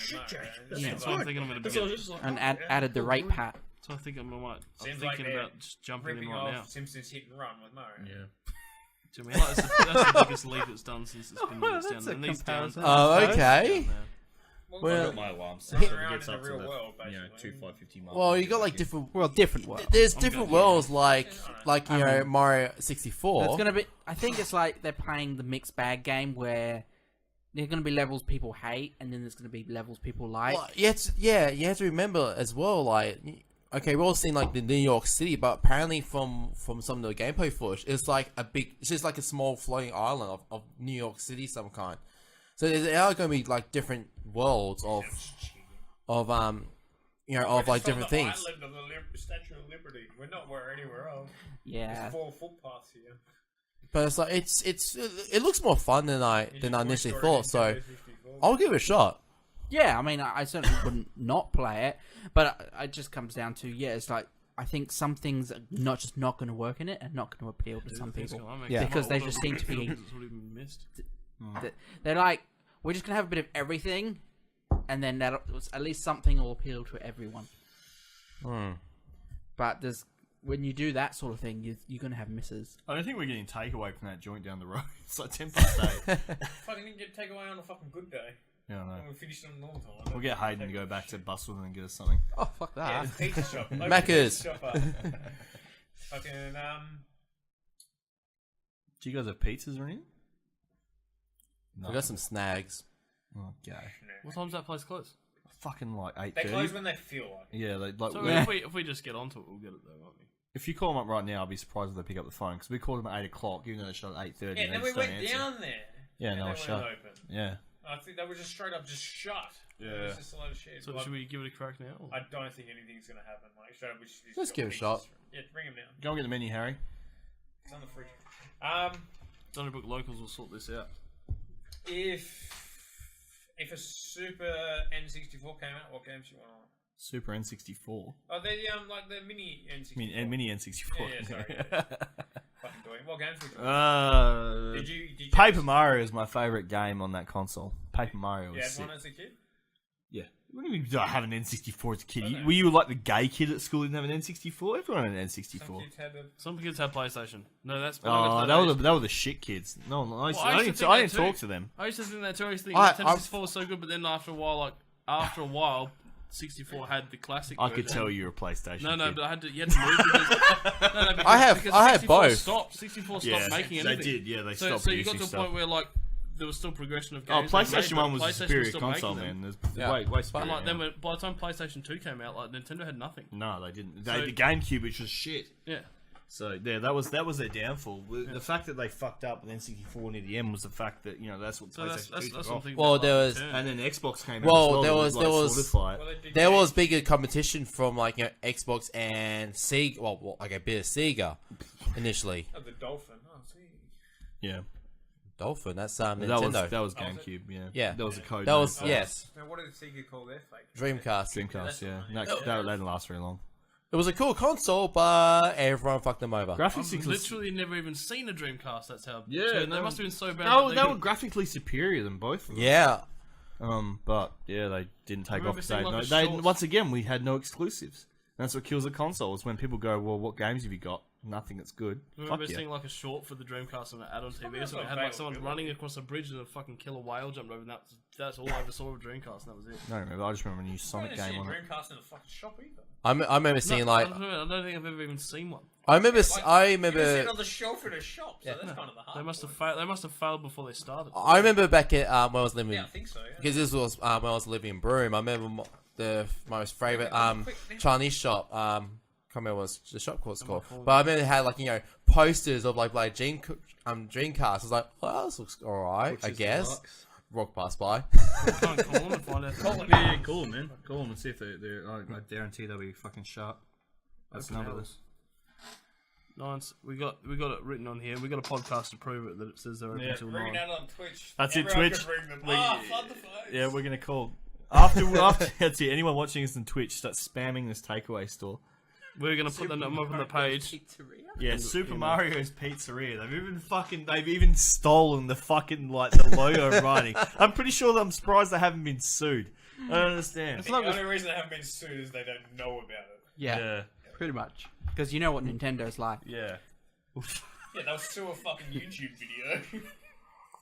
That's what I'm thinking. I'm going to be and added the rate pat. So I think I'm Seems thinking like about just jumping in right now. Simpsons Hit and Run with Mario. Yeah. To me, that's the biggest leap it's done since it's been released down. That's a comparison. Okay. Well, I got my alarm set. Running So it around gets in up the to real the world, basically. 2550 miles. Well, you got like different worlds. There's different worlds like Mario 64. It's gonna be. I think it's like they're playing the mixed bag game where there's gonna be levels people hate, and then there's gonna be levels people like. Well, you have to remember as well. Like, okay, we've all seen like the New York City, but apparently from some of the gameplay footage, it's just like a small floating island of New York City, some kind. So there are going to be like different worlds of like different things. Island of the Statue of Liberty. We're not anywhere else. Yeah. There's 4 footpaths here. But it's like it looks more fun than I initially thought. So I'll give it a shot. Yeah, I mean, I certainly wouldn't not play it, but it just comes down to it's like I think some things are not going to work in it and not going to appeal to some people. Yeah, because they just seem to be. They're like, we're just gonna have a bit of everything, and then at least something will appeal to everyone. But when you do that sort of thing, you're gonna have misses. I don't think we're getting takeaway from that joint down the road. It's like 10 past 8. Fucking didn't get takeaway on a fucking good day. Yeah, I know. And we finished on normal time. We'll get Hayden to go back to Bustle and get us something. Oh, fuck Yeah, that. pizza shop. Macca's. Fucking Do you guys have pizzas or anything? I got some snags. Oh, okay. What time's that place close? Fucking like 8:30. They close when they feel like it. Yeah, they like. So if we just get onto it, we'll get it though, won't we? If you call them up right now, I'll be surprised if they pick up the phone because we called them at 8 o'clock, even though they shut at 8:30. Yeah, and then we went down there. Yeah, and no, they it's shut. weren't open. Yeah. I think they were just straight up just shut. Yeah. It was just a load of shit. So should we give it a crack now? Or? I don't think anything's going to happen. Like, straight up, Let's give it a shot. Yeah, bring him down. Go and get the menu, Harry. It's on the fridge. Donnybrook Locals will sort this out. If a Super N64 came out, what games do you want? Super N64. Oh, they're like the mini N64. I mean, mini N64. Yeah, sorry. Fucking doing. What games would you want? Did you Paper Mario is my favourite game on that console. Paper Mario was sick. You had one as a kid? Yeah. What do you mean, have an N64 as a kid? Were you like the gay kid at school who didn't have an N64? Everyone had an N64. Some kids had PlayStation. No, that's... they were the shit kids. No, I didn't talk to them. I used to think that too. I used to think Nintendo 64 was so good, but then after a while, 64 had the classic version. I could tell you were a PlayStation No, kid. but you had to move because... I have both. 64 stopped making anything. They did, yeah, they stopped So you got producing to a stuff. point where, like, there was still progression of Oh, games. PlayStation 1 was a PlayStation superior still console, making them. man. There's way But superior. like, then by the time PlayStation 2 came out, like Nintendo had nothing. No, they didn't. So- The GameCube, which was shit. Yeah. So yeah, that was their downfall. The fact that they fucked up with N64 near the end was the fact that that's what PlayStation 2 took off. Well, there was, and then Xbox came out. There was bigger competition from Xbox and Sega. Well, like a bit of Sega initially. Oh, the Dolphin. Oh, see. Yeah. Dolphin. That's Nintendo. That was GameCube. Yeah. That was a code. That was yes. Now, what did Sega call their fake? Dreamcast. Yeah. That didn't last very long. It was a cool console, but everyone fucked them over. I've literally never even seen a Dreamcast. That's how. Yeah, they must have been so bad. They were graphically superior than both of them. Yeah. But yeah, they didn't take off. Like once again, we had no exclusives. And that's what kills a console. Is when people go, "Well, what games have you got?" Nothing that's good. I remember seeing like a short for the Dreamcast on an ad on TV. So it had like someone running across a bridge and a fucking killer whale jumped over, and that's all I ever saw of Dreamcast. And that was it. No, remember. I just remember a new Sonic game on it. Dreamcast in a fucking shop either. I remember seeing I don't think I've ever even seen one. I remember. You can see it on the shelf in a shop. So that's kind of the hard. They must have failed before they started. I remember back at when I was living. Yeah, I think so. Yeah. Because this was when I was living in Broome. I remember the most favorite Chinese shop. Can't remember what the shop was called, but I remember it had posters of Dreamcast. I was like, "Oh, this looks alright, I guess." Walk past by. Call them and find out. Yeah, call them, man. Call them and see if they're. I guarantee they'll be fucking sharp. That's the number. Nice. We got it written on here. We got a podcast to prove it that it says they're open until 9. Bring it out on Twitch. That's it, Everyone Twitch. can bring them. Flood the phones. Yeah, we're gonna call after. That's it. Anyone watching us on Twitch, start spamming this takeaway store. We're gonna put the number up on the page. Yeah, Super Mario's Pizzeria. They've even stolen the fucking the logo writing. I'm pretty sure I'm surprised they haven't been sued. I don't understand. The only reason they haven't been sued is they don't know about it. Yeah. Pretty much. Because you know what Nintendo's like. Yeah. Yeah, they'll sue a fucking YouTube video.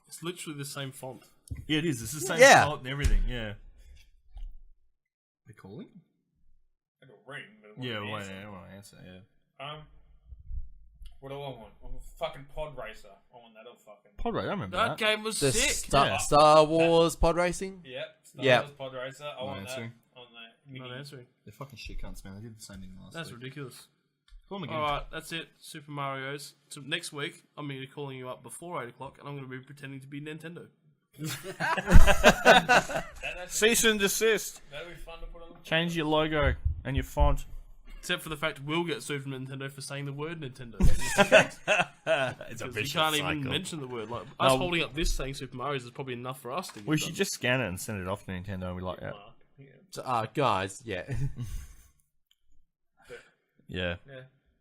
It's literally the same font. Yeah, it is. It's the same font and everything. Yeah. They're calling? I got a ring, but I won't answer. Yeah. What do I want? I want a fucking pod racer. I want that fucking Pod Racer. I remember that game was the sick. Star Wars pod racing. Yep. Star Wars pod racer. I want that. Not answering. They're fucking shit cunts, man. They did the same thing last That's week. ridiculous. Call them again. Alright, that's it. Super Mario's. So next week, I'm going to be calling you up before 8 o'clock, and I'm going to be pretending to be Nintendo. Cease and desist. That'll be fun to put on. Change your logo and your font. Except for the fact we'll get sued from Nintendo for saying the word Nintendo. It's a We vicious can't cycle. even mention the word. Us holding up this saying Super Mario's is probably enough for us to get We should just scan it and send it off to Nintendo and be like, yeah. So, guys, yeah. Yeah.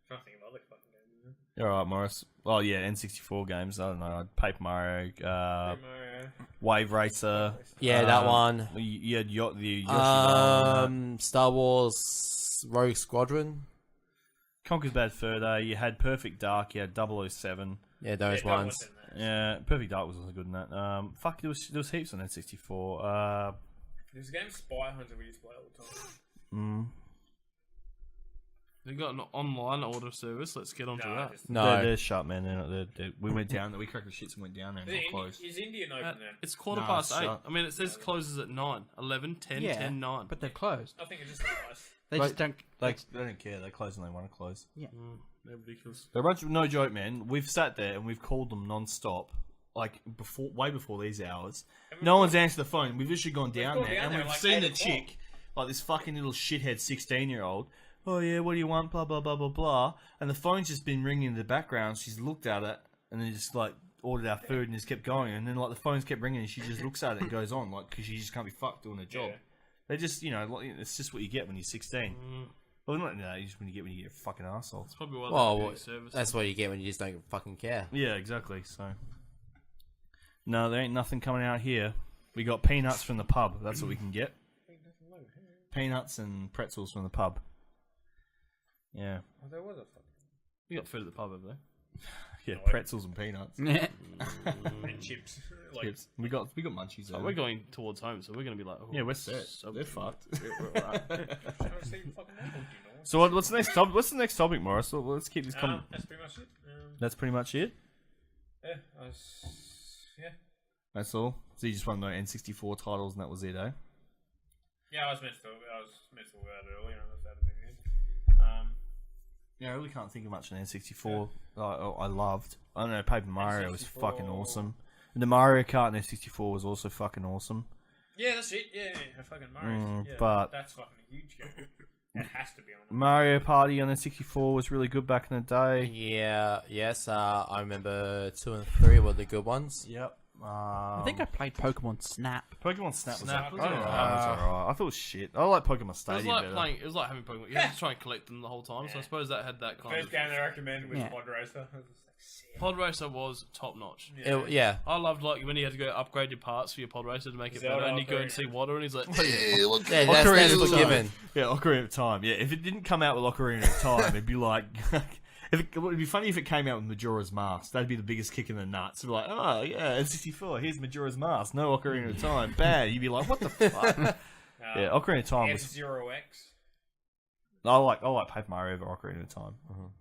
Trying to think of other fucking games. Alright, Maurice. Well, yeah, N64 games. I don't know. Paper Mario, Mario. Wave Racer. Yeah, that one. You had the Yoshi Star Wars Rogue Squadron. Conker's Bad Fur Day. You had Perfect Dark. You had 007. Yeah, those ones. Yeah, Perfect Dark was also good in that. There was heaps on N64. There's a game Spy Hunter we used to play all the time. They got an online order service. Let's get onto that. No. They're shut, man. We went down there. We cracked the shits and went down there and got closed. Is Indian open there? It's 8:15. I mean, it says closes at 9, 11, 10, 10, 9. But they're closed. I think it's just nice. They just don't. They don't care. They close when they want to close. Yeah. They're ridiculous. They're no joke, man. We've sat there and we've called them non-stop, way before these hours. No one's answered the phone. We've literally gone down there and we've seen the chick, this fucking little shithead 16-year-old. Oh yeah, what do you want? Blah blah blah blah blah. And the phone's just been ringing in the background. She's looked at it and then just ordered our food and just kept going. And then the phones kept ringing and she just looks at it and goes on because she just can't be fucked doing her job. Yeah. They just it's just what you get when you're 16. Well, not just when you get a fucking arsehole. That's probably why that's what you get when you just don't fucking care. Yeah, exactly. So no, there ain't nothing coming out here. We got peanuts from the pub. That's what we can get. Peanuts and pretzels from the pub. Yeah. Oh, there was a fucking... You got food at the pub over there. Yeah, pretzels and peanuts. And chips. Chips. We got munchies. So we're going towards home, so we're going to be like... Oh, yeah, we're set. They're fucked. So what's the next topic? What's the next topic, Maurice? Let's keep this coming. That's pretty much it. That's pretty much it? Yeah. That's all? So you just won the N64 titles and that was it, eh? Yeah, I was meant to talk about it earlier. Yeah, I really can't think of much on N64 I loved. I don't know, Paper Mario was fucking awesome. And the Mario Kart on N64 was also fucking awesome. Yeah, that's it. Yeah, fucking Mario. But that's fucking a huge game. It has to be on. Mario Party on N64 was really good back in the day. Yeah, yes, I remember 2 and 3 were the good ones. Yep. I think I played Pokemon Snap. Pokemon Snap was Snap was alright. alright. I thought it was shit. I like Pokemon It was Stadium like better. playing. It was like having Pokemon. You had to try and collect them the whole time. So I suppose that had that kind First of. game they recommended was Yeah. Pod Racer. I was just like, sick. Pod Racer was top notch. Yeah. I loved like when you had to go upgrade your parts for your Pod Racer to make it Zelda better, and you go and Ocarina. see Water, and he's like, Yeah, that's Ocarina was of given. Yeah, Ocarina of Time. Yeah, if it didn't come out with Ocarina of Time, it'd be like... it'd be funny if it came out with Majora's Mask. That'd be the biggest kick in the nuts. It'd be like, oh, yeah, N64, here's Majora's Mask. No Ocarina of Time. Bad. You'd be like, what the fuck? Yeah, Ocarina of Time was... F-Zero-X. I like Paper Mario over Ocarina of Time.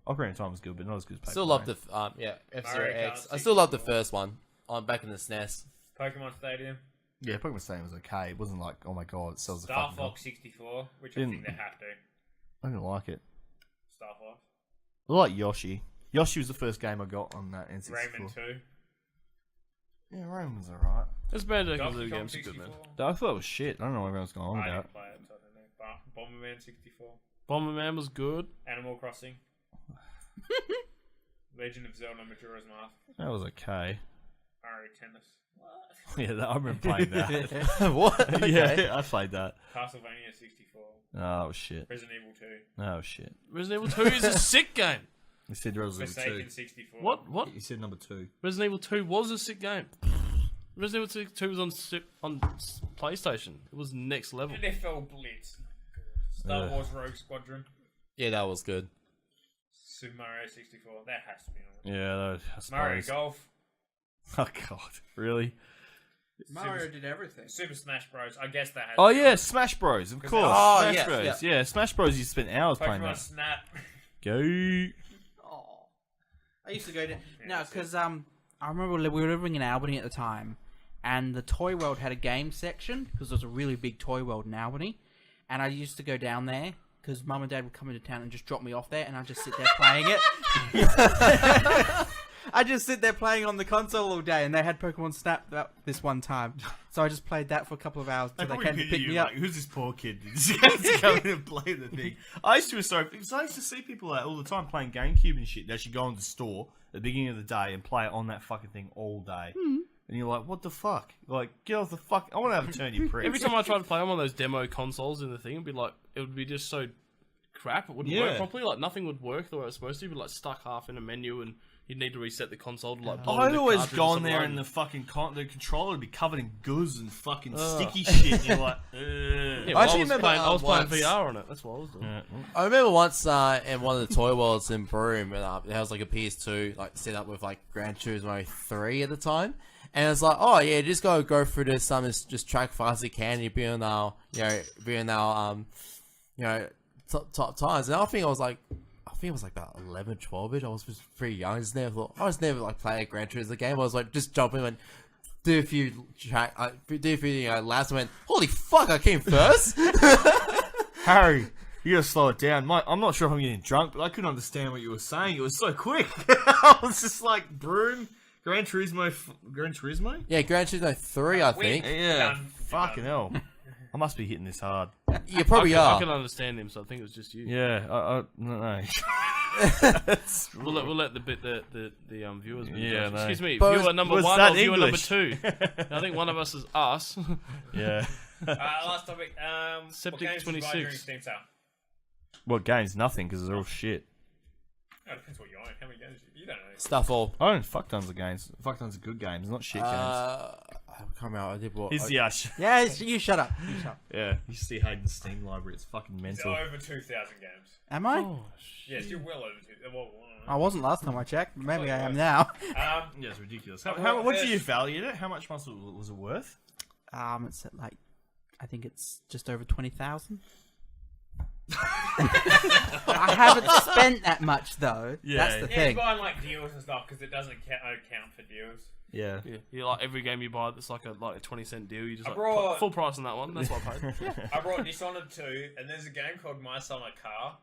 Ocarina of Time was good, but not as good as Paper Still Mario. love the F-Zero Mario X. Kart I still love the 64. first one on back in the SNES. Pokemon Stadium. Yeah, Pokemon Stadium was okay. It wasn't like, oh my god, it sells a Star fucking... Fox 64, which I Didn't- think they have to. I didn't like it. Star Fox. I like Yoshi. Yoshi was the first game I got on that N64. Rayman 2. Yeah, Rayman was alright. "It's better than Donkey the Kong games are good, 64. man." I thought it was shit. I don't know what everyone's going on I about. didn't play it, so I don't know. But Bomberman 64. Bomberman was good. Animal Crossing. Legend of Zelda Majora's Mask. That was okay. Mario Tennis. Yeah, I remember playing that. What? Yeah, I played that. Castlevania 64. Oh, that was shit. Resident Evil 2. Oh, shit. Resident Evil 2 is a sick game. You said Resident Evil Forsaken 2. 64. What? You said number 2. Resident Evil 2 was a sick game. Resident Evil 2 was on PlayStation. It was next level. NFL Blitz. Star Ugh. Wars Rogue Squadron. Yeah, that was good. Super Mario 64. That has to be on. Yeah, I suppose. Mario Golf. Oh, God. Really? Mario did everything. Super Smash Bros. I guess that has Oh, to be yeah, on. Smash Bros. Of course. Oh, Smash yes, Bros. Yeah, Smash Bros. You spent hours playing Pokemon that. Snap. Go. Oh, I used to go to because I remember we were living in Albany at the time, and the Toy World had a game section because there was a really big Toy World in Albany, and I used to go down there because Mum and Dad would come into town and just drop me off there, and I'd just sit there playing it. I just sit there playing on the console all day, and they had Pokemon Snap this one time, so I just played that for a couple of hours until they came to pick me up. Like, who's this poor kid? He has to come in and play the thing. I used to see people like all the time playing GameCube and shit. They should go in the store at the beginning of the day and play it on that fucking thing all day. And you're like, what the fuck? Like, get off the fuck! I want to have a turn, you prick. Every time I tried to play on one of those demo consoles in the thing, it would be just so crap. It wouldn't work properly. Like nothing would work the way it was supposed to. You'd be like stuck half in a menu, and you'd need to reset the console to like. blow in I'd the always cartridge or gone something there like and that. the fucking the controller would be covered in goo and fucking sticky shit. And you're like, Yeah, well, I actually was remember, playing, I was playing once- VR on it. That's what I was doing. yeah. I remember once in one of the Toy Worlds in Broome, and there was like a PS2 like set up with like Gran Turismo 3 at the time, and it's like, oh yeah, just go through this, just track fast as you can. You'll be in our, top times, and I think it was like about 11, 12-ish. I was just pretty young. I was never like play a Gran Turismo game. I was like just jumping and do a few laps and went, holy fuck, I came first. Harry, you gotta slow it down. I'm not sure if I'm getting drunk, but I couldn't understand what you were saying. It was so quick. I was just like, Broom, Gran Turismo? Yeah, Gran Turismo 3, I think. Yeah, Done. fucking hell. I must be hitting this hard. You probably I are. can understand him, so I think it was just you. Yeah, I no. We'll let the viewers. Yeah, no. Excuse me, But viewer number was 1 that or viewer English? number 2. I think one of us is us. Yeah. Last topic. Septic what games did you buy 26. during Steam sale? What games? Nothing, because they're all shit. Oh, it depends what you own. How many games you don't know. Stuff all. I own fuck tons of games. Fuck tons of good games, not shit games. I can't remember. I did what? He's the Ash. Yeah, you shut up. You shut up. Yeah, you see Hayden's Steam library. It's fucking It's mental. over 2,000 games. Am I? Yeah, it's still well over 2,000. Well, I wasn't last time I checked. Maybe I am now. Yeah, it's ridiculous. What do you value it? How much was it worth? It's at like, I think it's just over 20,000. I haven't spent that much though. Yeah. That's the yeah, thing. you're buying like deals and stuff because it doesn't count for deals. Yeah. Yeah, you like every game you buy that's like a 20-cent deal. You just I like brought- put full price on that one. That's what I paid. I brought Dishonored 2, and there's a game called My Summer Car.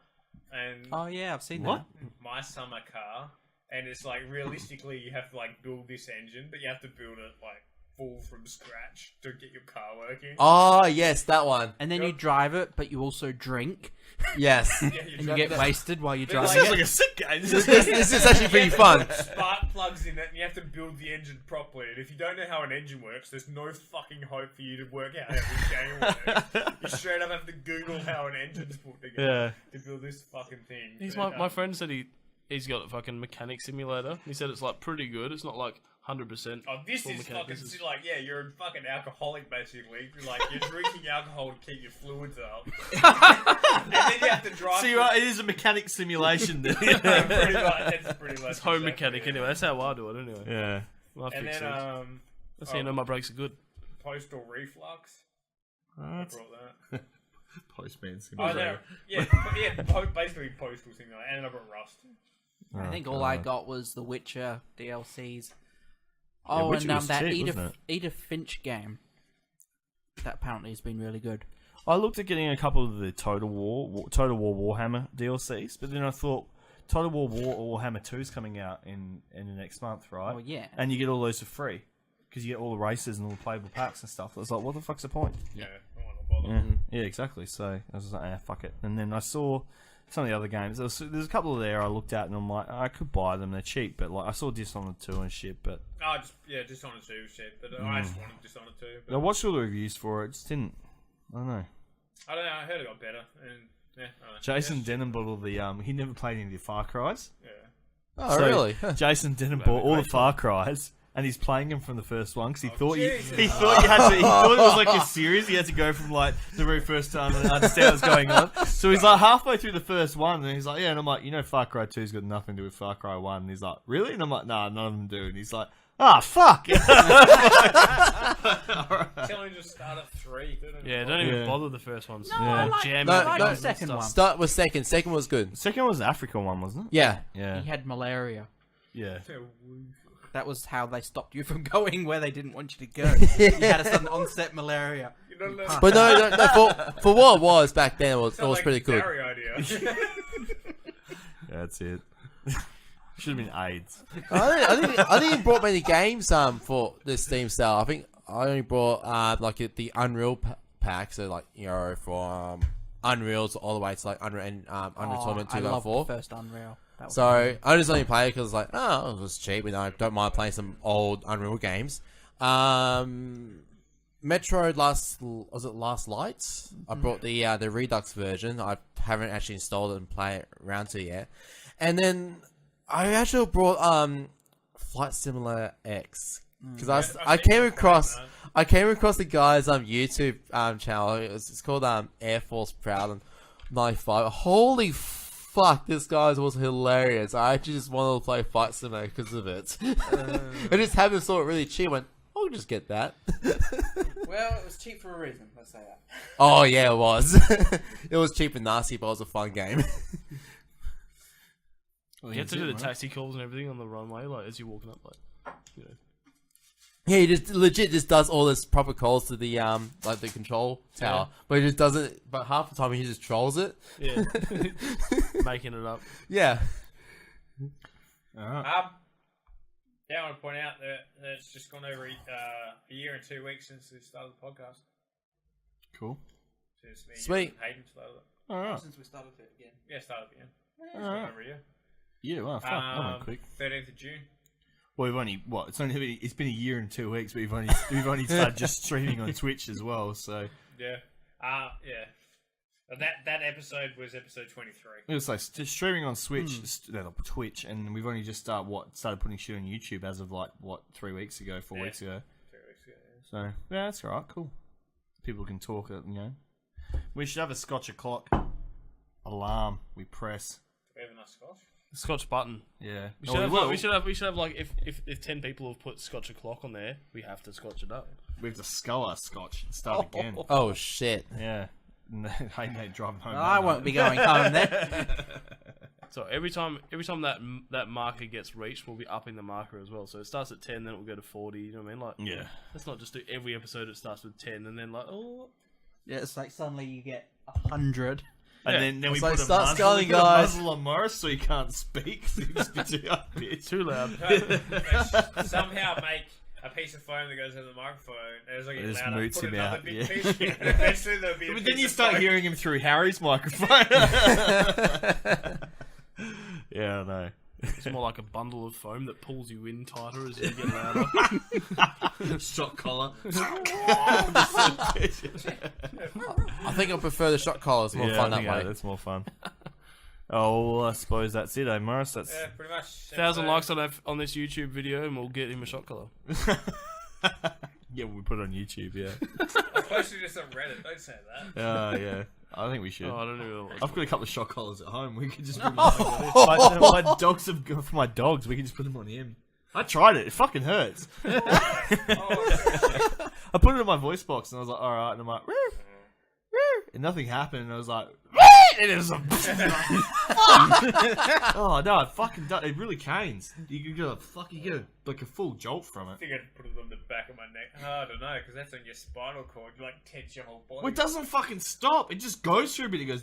and Oh yeah, I've seen What? that. My summer car, and it's like realistically you have to like build this engine, but you have to build it like full from scratch to get your car working. Oh yes, that one. And then you drive it, but you also drink, Yes. Yeah, and you get wasted while you're driving Sounds it. like a sick game. this is actually pretty fun. Spark plugs in it, and you have to build the engine properly. And if you don't know how an engine works, there's no fucking hope for you to work out how this game works. You straight up have to Google how an engine's put together to build this fucking thing. He's But, my friend said he's got a fucking mechanic simulator. He said it's like pretty good. It's not like 100%. Oh, this is fucking like, yeah, you're a fucking alcoholic basically. Like, you're drinking alcohol to keep your fluids up. And then you have to drive. So you're right, it is a mechanic simulation. Then. pretty much, it's pretty much It's home exactly mechanic it. anyway. That's how I do it anyway. Yeah. I And fix then, things. That's how you know my brakes are good. postal reflux. I brought that. Postman Oh, simulator. no. Yeah, basically postal simulator. And I brought Rust. I think all I got was the Witcher DLCs. Oh, Witcher and was that cheap, wasn't Edith Finch game. That apparently has been really good. I looked at getting a couple of the Total War Warhammer DLCs, but then I thought Total War Warhammer 2 is coming out in the next month, right? Oh yeah. And you get all those for free because you get all the races and all the playable packs and stuff. I was like, what the fuck's the point? Yeah, I want to bother. Yeah, exactly. So I was like, fuck it. And then I saw some of the other games. There's a couple there I looked at and I'm like, I could buy them. They're cheap, but like I saw Dishonored 2 and shit. But Dishonored 2 shit. But I just wanted Dishonored 2. But I watched all the reviews for it. Just didn't. I don't know. I don't know. I heard it got better. And yeah, I don't know. Jason Yeah, Denham bought all the. He never played any of the Far Cries. Yeah. Oh So, really? Jason Denham bought all the Far Cries, and he's playing them from the first one because he thought Jesus. he thought you had to. He thought it was like a series. He had to go from like the very first time and understand what's going on. So he's like halfway through the first one, and he's like, "Yeah," and I'm like, Far Cry 2's got nothing to do with Far Cry 1. And he's like, "Really?" And I'm like, "Nah, none of them do." And he's like, "Ah, fuck." Tell him to start at 3. Yeah, don't even bother the first ones. No, I like, Jam I it like in the and second stuff. one. Start with second. Second was good. Second was the Africa one, wasn't it? Yeah. Yeah. He had malaria. Yeah. That was how they stopped you from going where they didn't want you to go. You had a sudden onset malaria. But no, for what it was back then, it was pretty good. Idea. That's it. Should have been AIDS. I didn't even brought many games for this Steam sale. I think I only brought like the Unreal pack, so like from Unreal all the way to like Unreal and Unreal Tournament I love 2.4. the first Unreal. That was So amazing. I just only played it because like, it was cheap, and I don't mind playing some old Unreal games. Metroid Last Lights? I brought the Redux version. I haven't actually installed it and played it around to yet. And then I actually brought Flight Simulator X because I came across the guy's YouTube channel. It's called Air Force Proud and 95. Holy fuck, this guy's was hilarious. I actually just wanted to play Flight Simulator because of it. I just happened to saw it really cheap. Went, I'll just get that. Well, it was cheap for a reason. Let's say that. Oh yeah, it was. It was cheap and nasty, but it was a fun game. You have to do the taxi calls and everything on the runway, like as you're walking up, like Yeah, he just legit just does all this proper calls to the like the control tower, but he just doesn't. But half the time he just trolls it. Yeah, making it up. Yeah. Yeah, I want to point out that it's just gone over a year and 2 weeks since we started the podcast. Cool. Since me Sweet. and Hayden started it. All right. Since we started it again. Yeah, started again. It's All gone right. over a year. Yeah. Well, fuck. That went quick. 13th of June. Well, we've only it's been a year and 2 weeks, but we've only started just streaming on Twitch as well. So Yeah. Yeah. That episode was episode 23. it was like just streaming on Twitch, and we've only just started putting shit on YouTube as of 3 weeks ago, 4 weeks ago. 3 weeks ago. Yeah. So yeah, that's all right. Cool. People can talk. We should have a Scotch o'clock alarm. We press. Do we have enough scotch? Scotch button. Yeah. We should have like if 10 people have put Scotch o'clock on there, we have to scotch it up. We have to scull our Scotch and start again. Oh shit. Yeah. Hey, driving home. I won't be going home then. So every time that marker gets reached, we'll be upping the marker as well. So it starts at 10, then it will go to 40. You know what I mean? Like, Yeah. let's not just do every episode. It starts with 10, and then like, oh, Yeah, it's like suddenly you get 100, And then we like, put a start muzzle, sculling, we put a guys. muzzle on Morris so he can't speak. So he just be too It's too loud. Somehow make a piece of foam that goes over the microphone, and as I get just louder, moots put him another out, big yeah. piece, and eventually there'll be a But piece then you of start foam. hearing him through Harry's microphone. Yeah, I know. It's more like a bundle of foam that pulls you in tighter as you get louder. Shot collar. I think I prefer the shot collar. It's more fun that way. That's more fun. Oh, well, I suppose that's it, Morris? That's Yeah, pretty much. 1,000 likes on this YouTube video, and we'll get him a shot collar. yeah, we'll put it on YouTube. Yeah. I'm posting this on Reddit. Don't say that. Yeah. I think we should. Oh, I don't know. I've got a couple of shot collars at home. We could just put them on. my dogs have gone for my dogs. We can just put them on him. I tried it. It fucking hurts. I put it in my voice box and I was like, all right. And I'm like, woo, woo, and nothing happened. And I was like, and it was like, oh no, it fucking does. It really canes. You get like a full jolt from it. I think I'd put it on the back of my neck. Oh, I don't know, because that's on your spinal cord. You like tense your whole body. Well, it doesn't fucking stop. It just goes through a bit. It goes.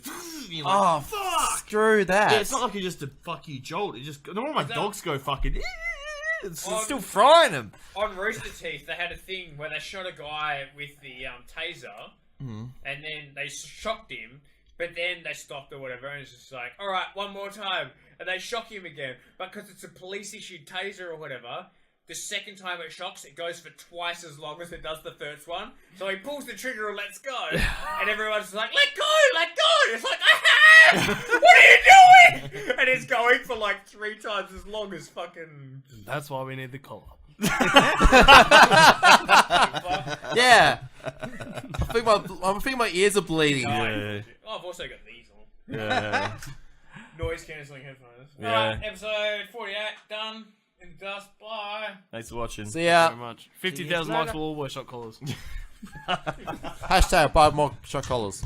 You're like, Oh, fuck! screw that. Yeah, it's not like it's just a fuck you jolt. It just. All my dogs go fucking. It's still frying them. On Rooster Teeth, they had a thing where they shot a guy with the taser, and then they shocked him. But then they stopped or whatever, and it's just like, all right, one more time, and they shock him again. But because it's a police-issued taser or whatever, the second time it shocks, it goes for twice as long as it does the first one. So he pulls the trigger and lets go, and everyone's like, let go! It's like, what are you doing? And it's going for like 3 times as long as fucking. That's why we need the collar. Yeah. I think my ears are bleeding. Yeah. Oh, I've also got these on. Yeah. Noise cancelling headphones. Yeah. Alright, episode 48 done. In dust. Bye. Thanks for watching. See ya. Very much. 50,000 likes will all wear shot collars. Hashtag buy more shot collars.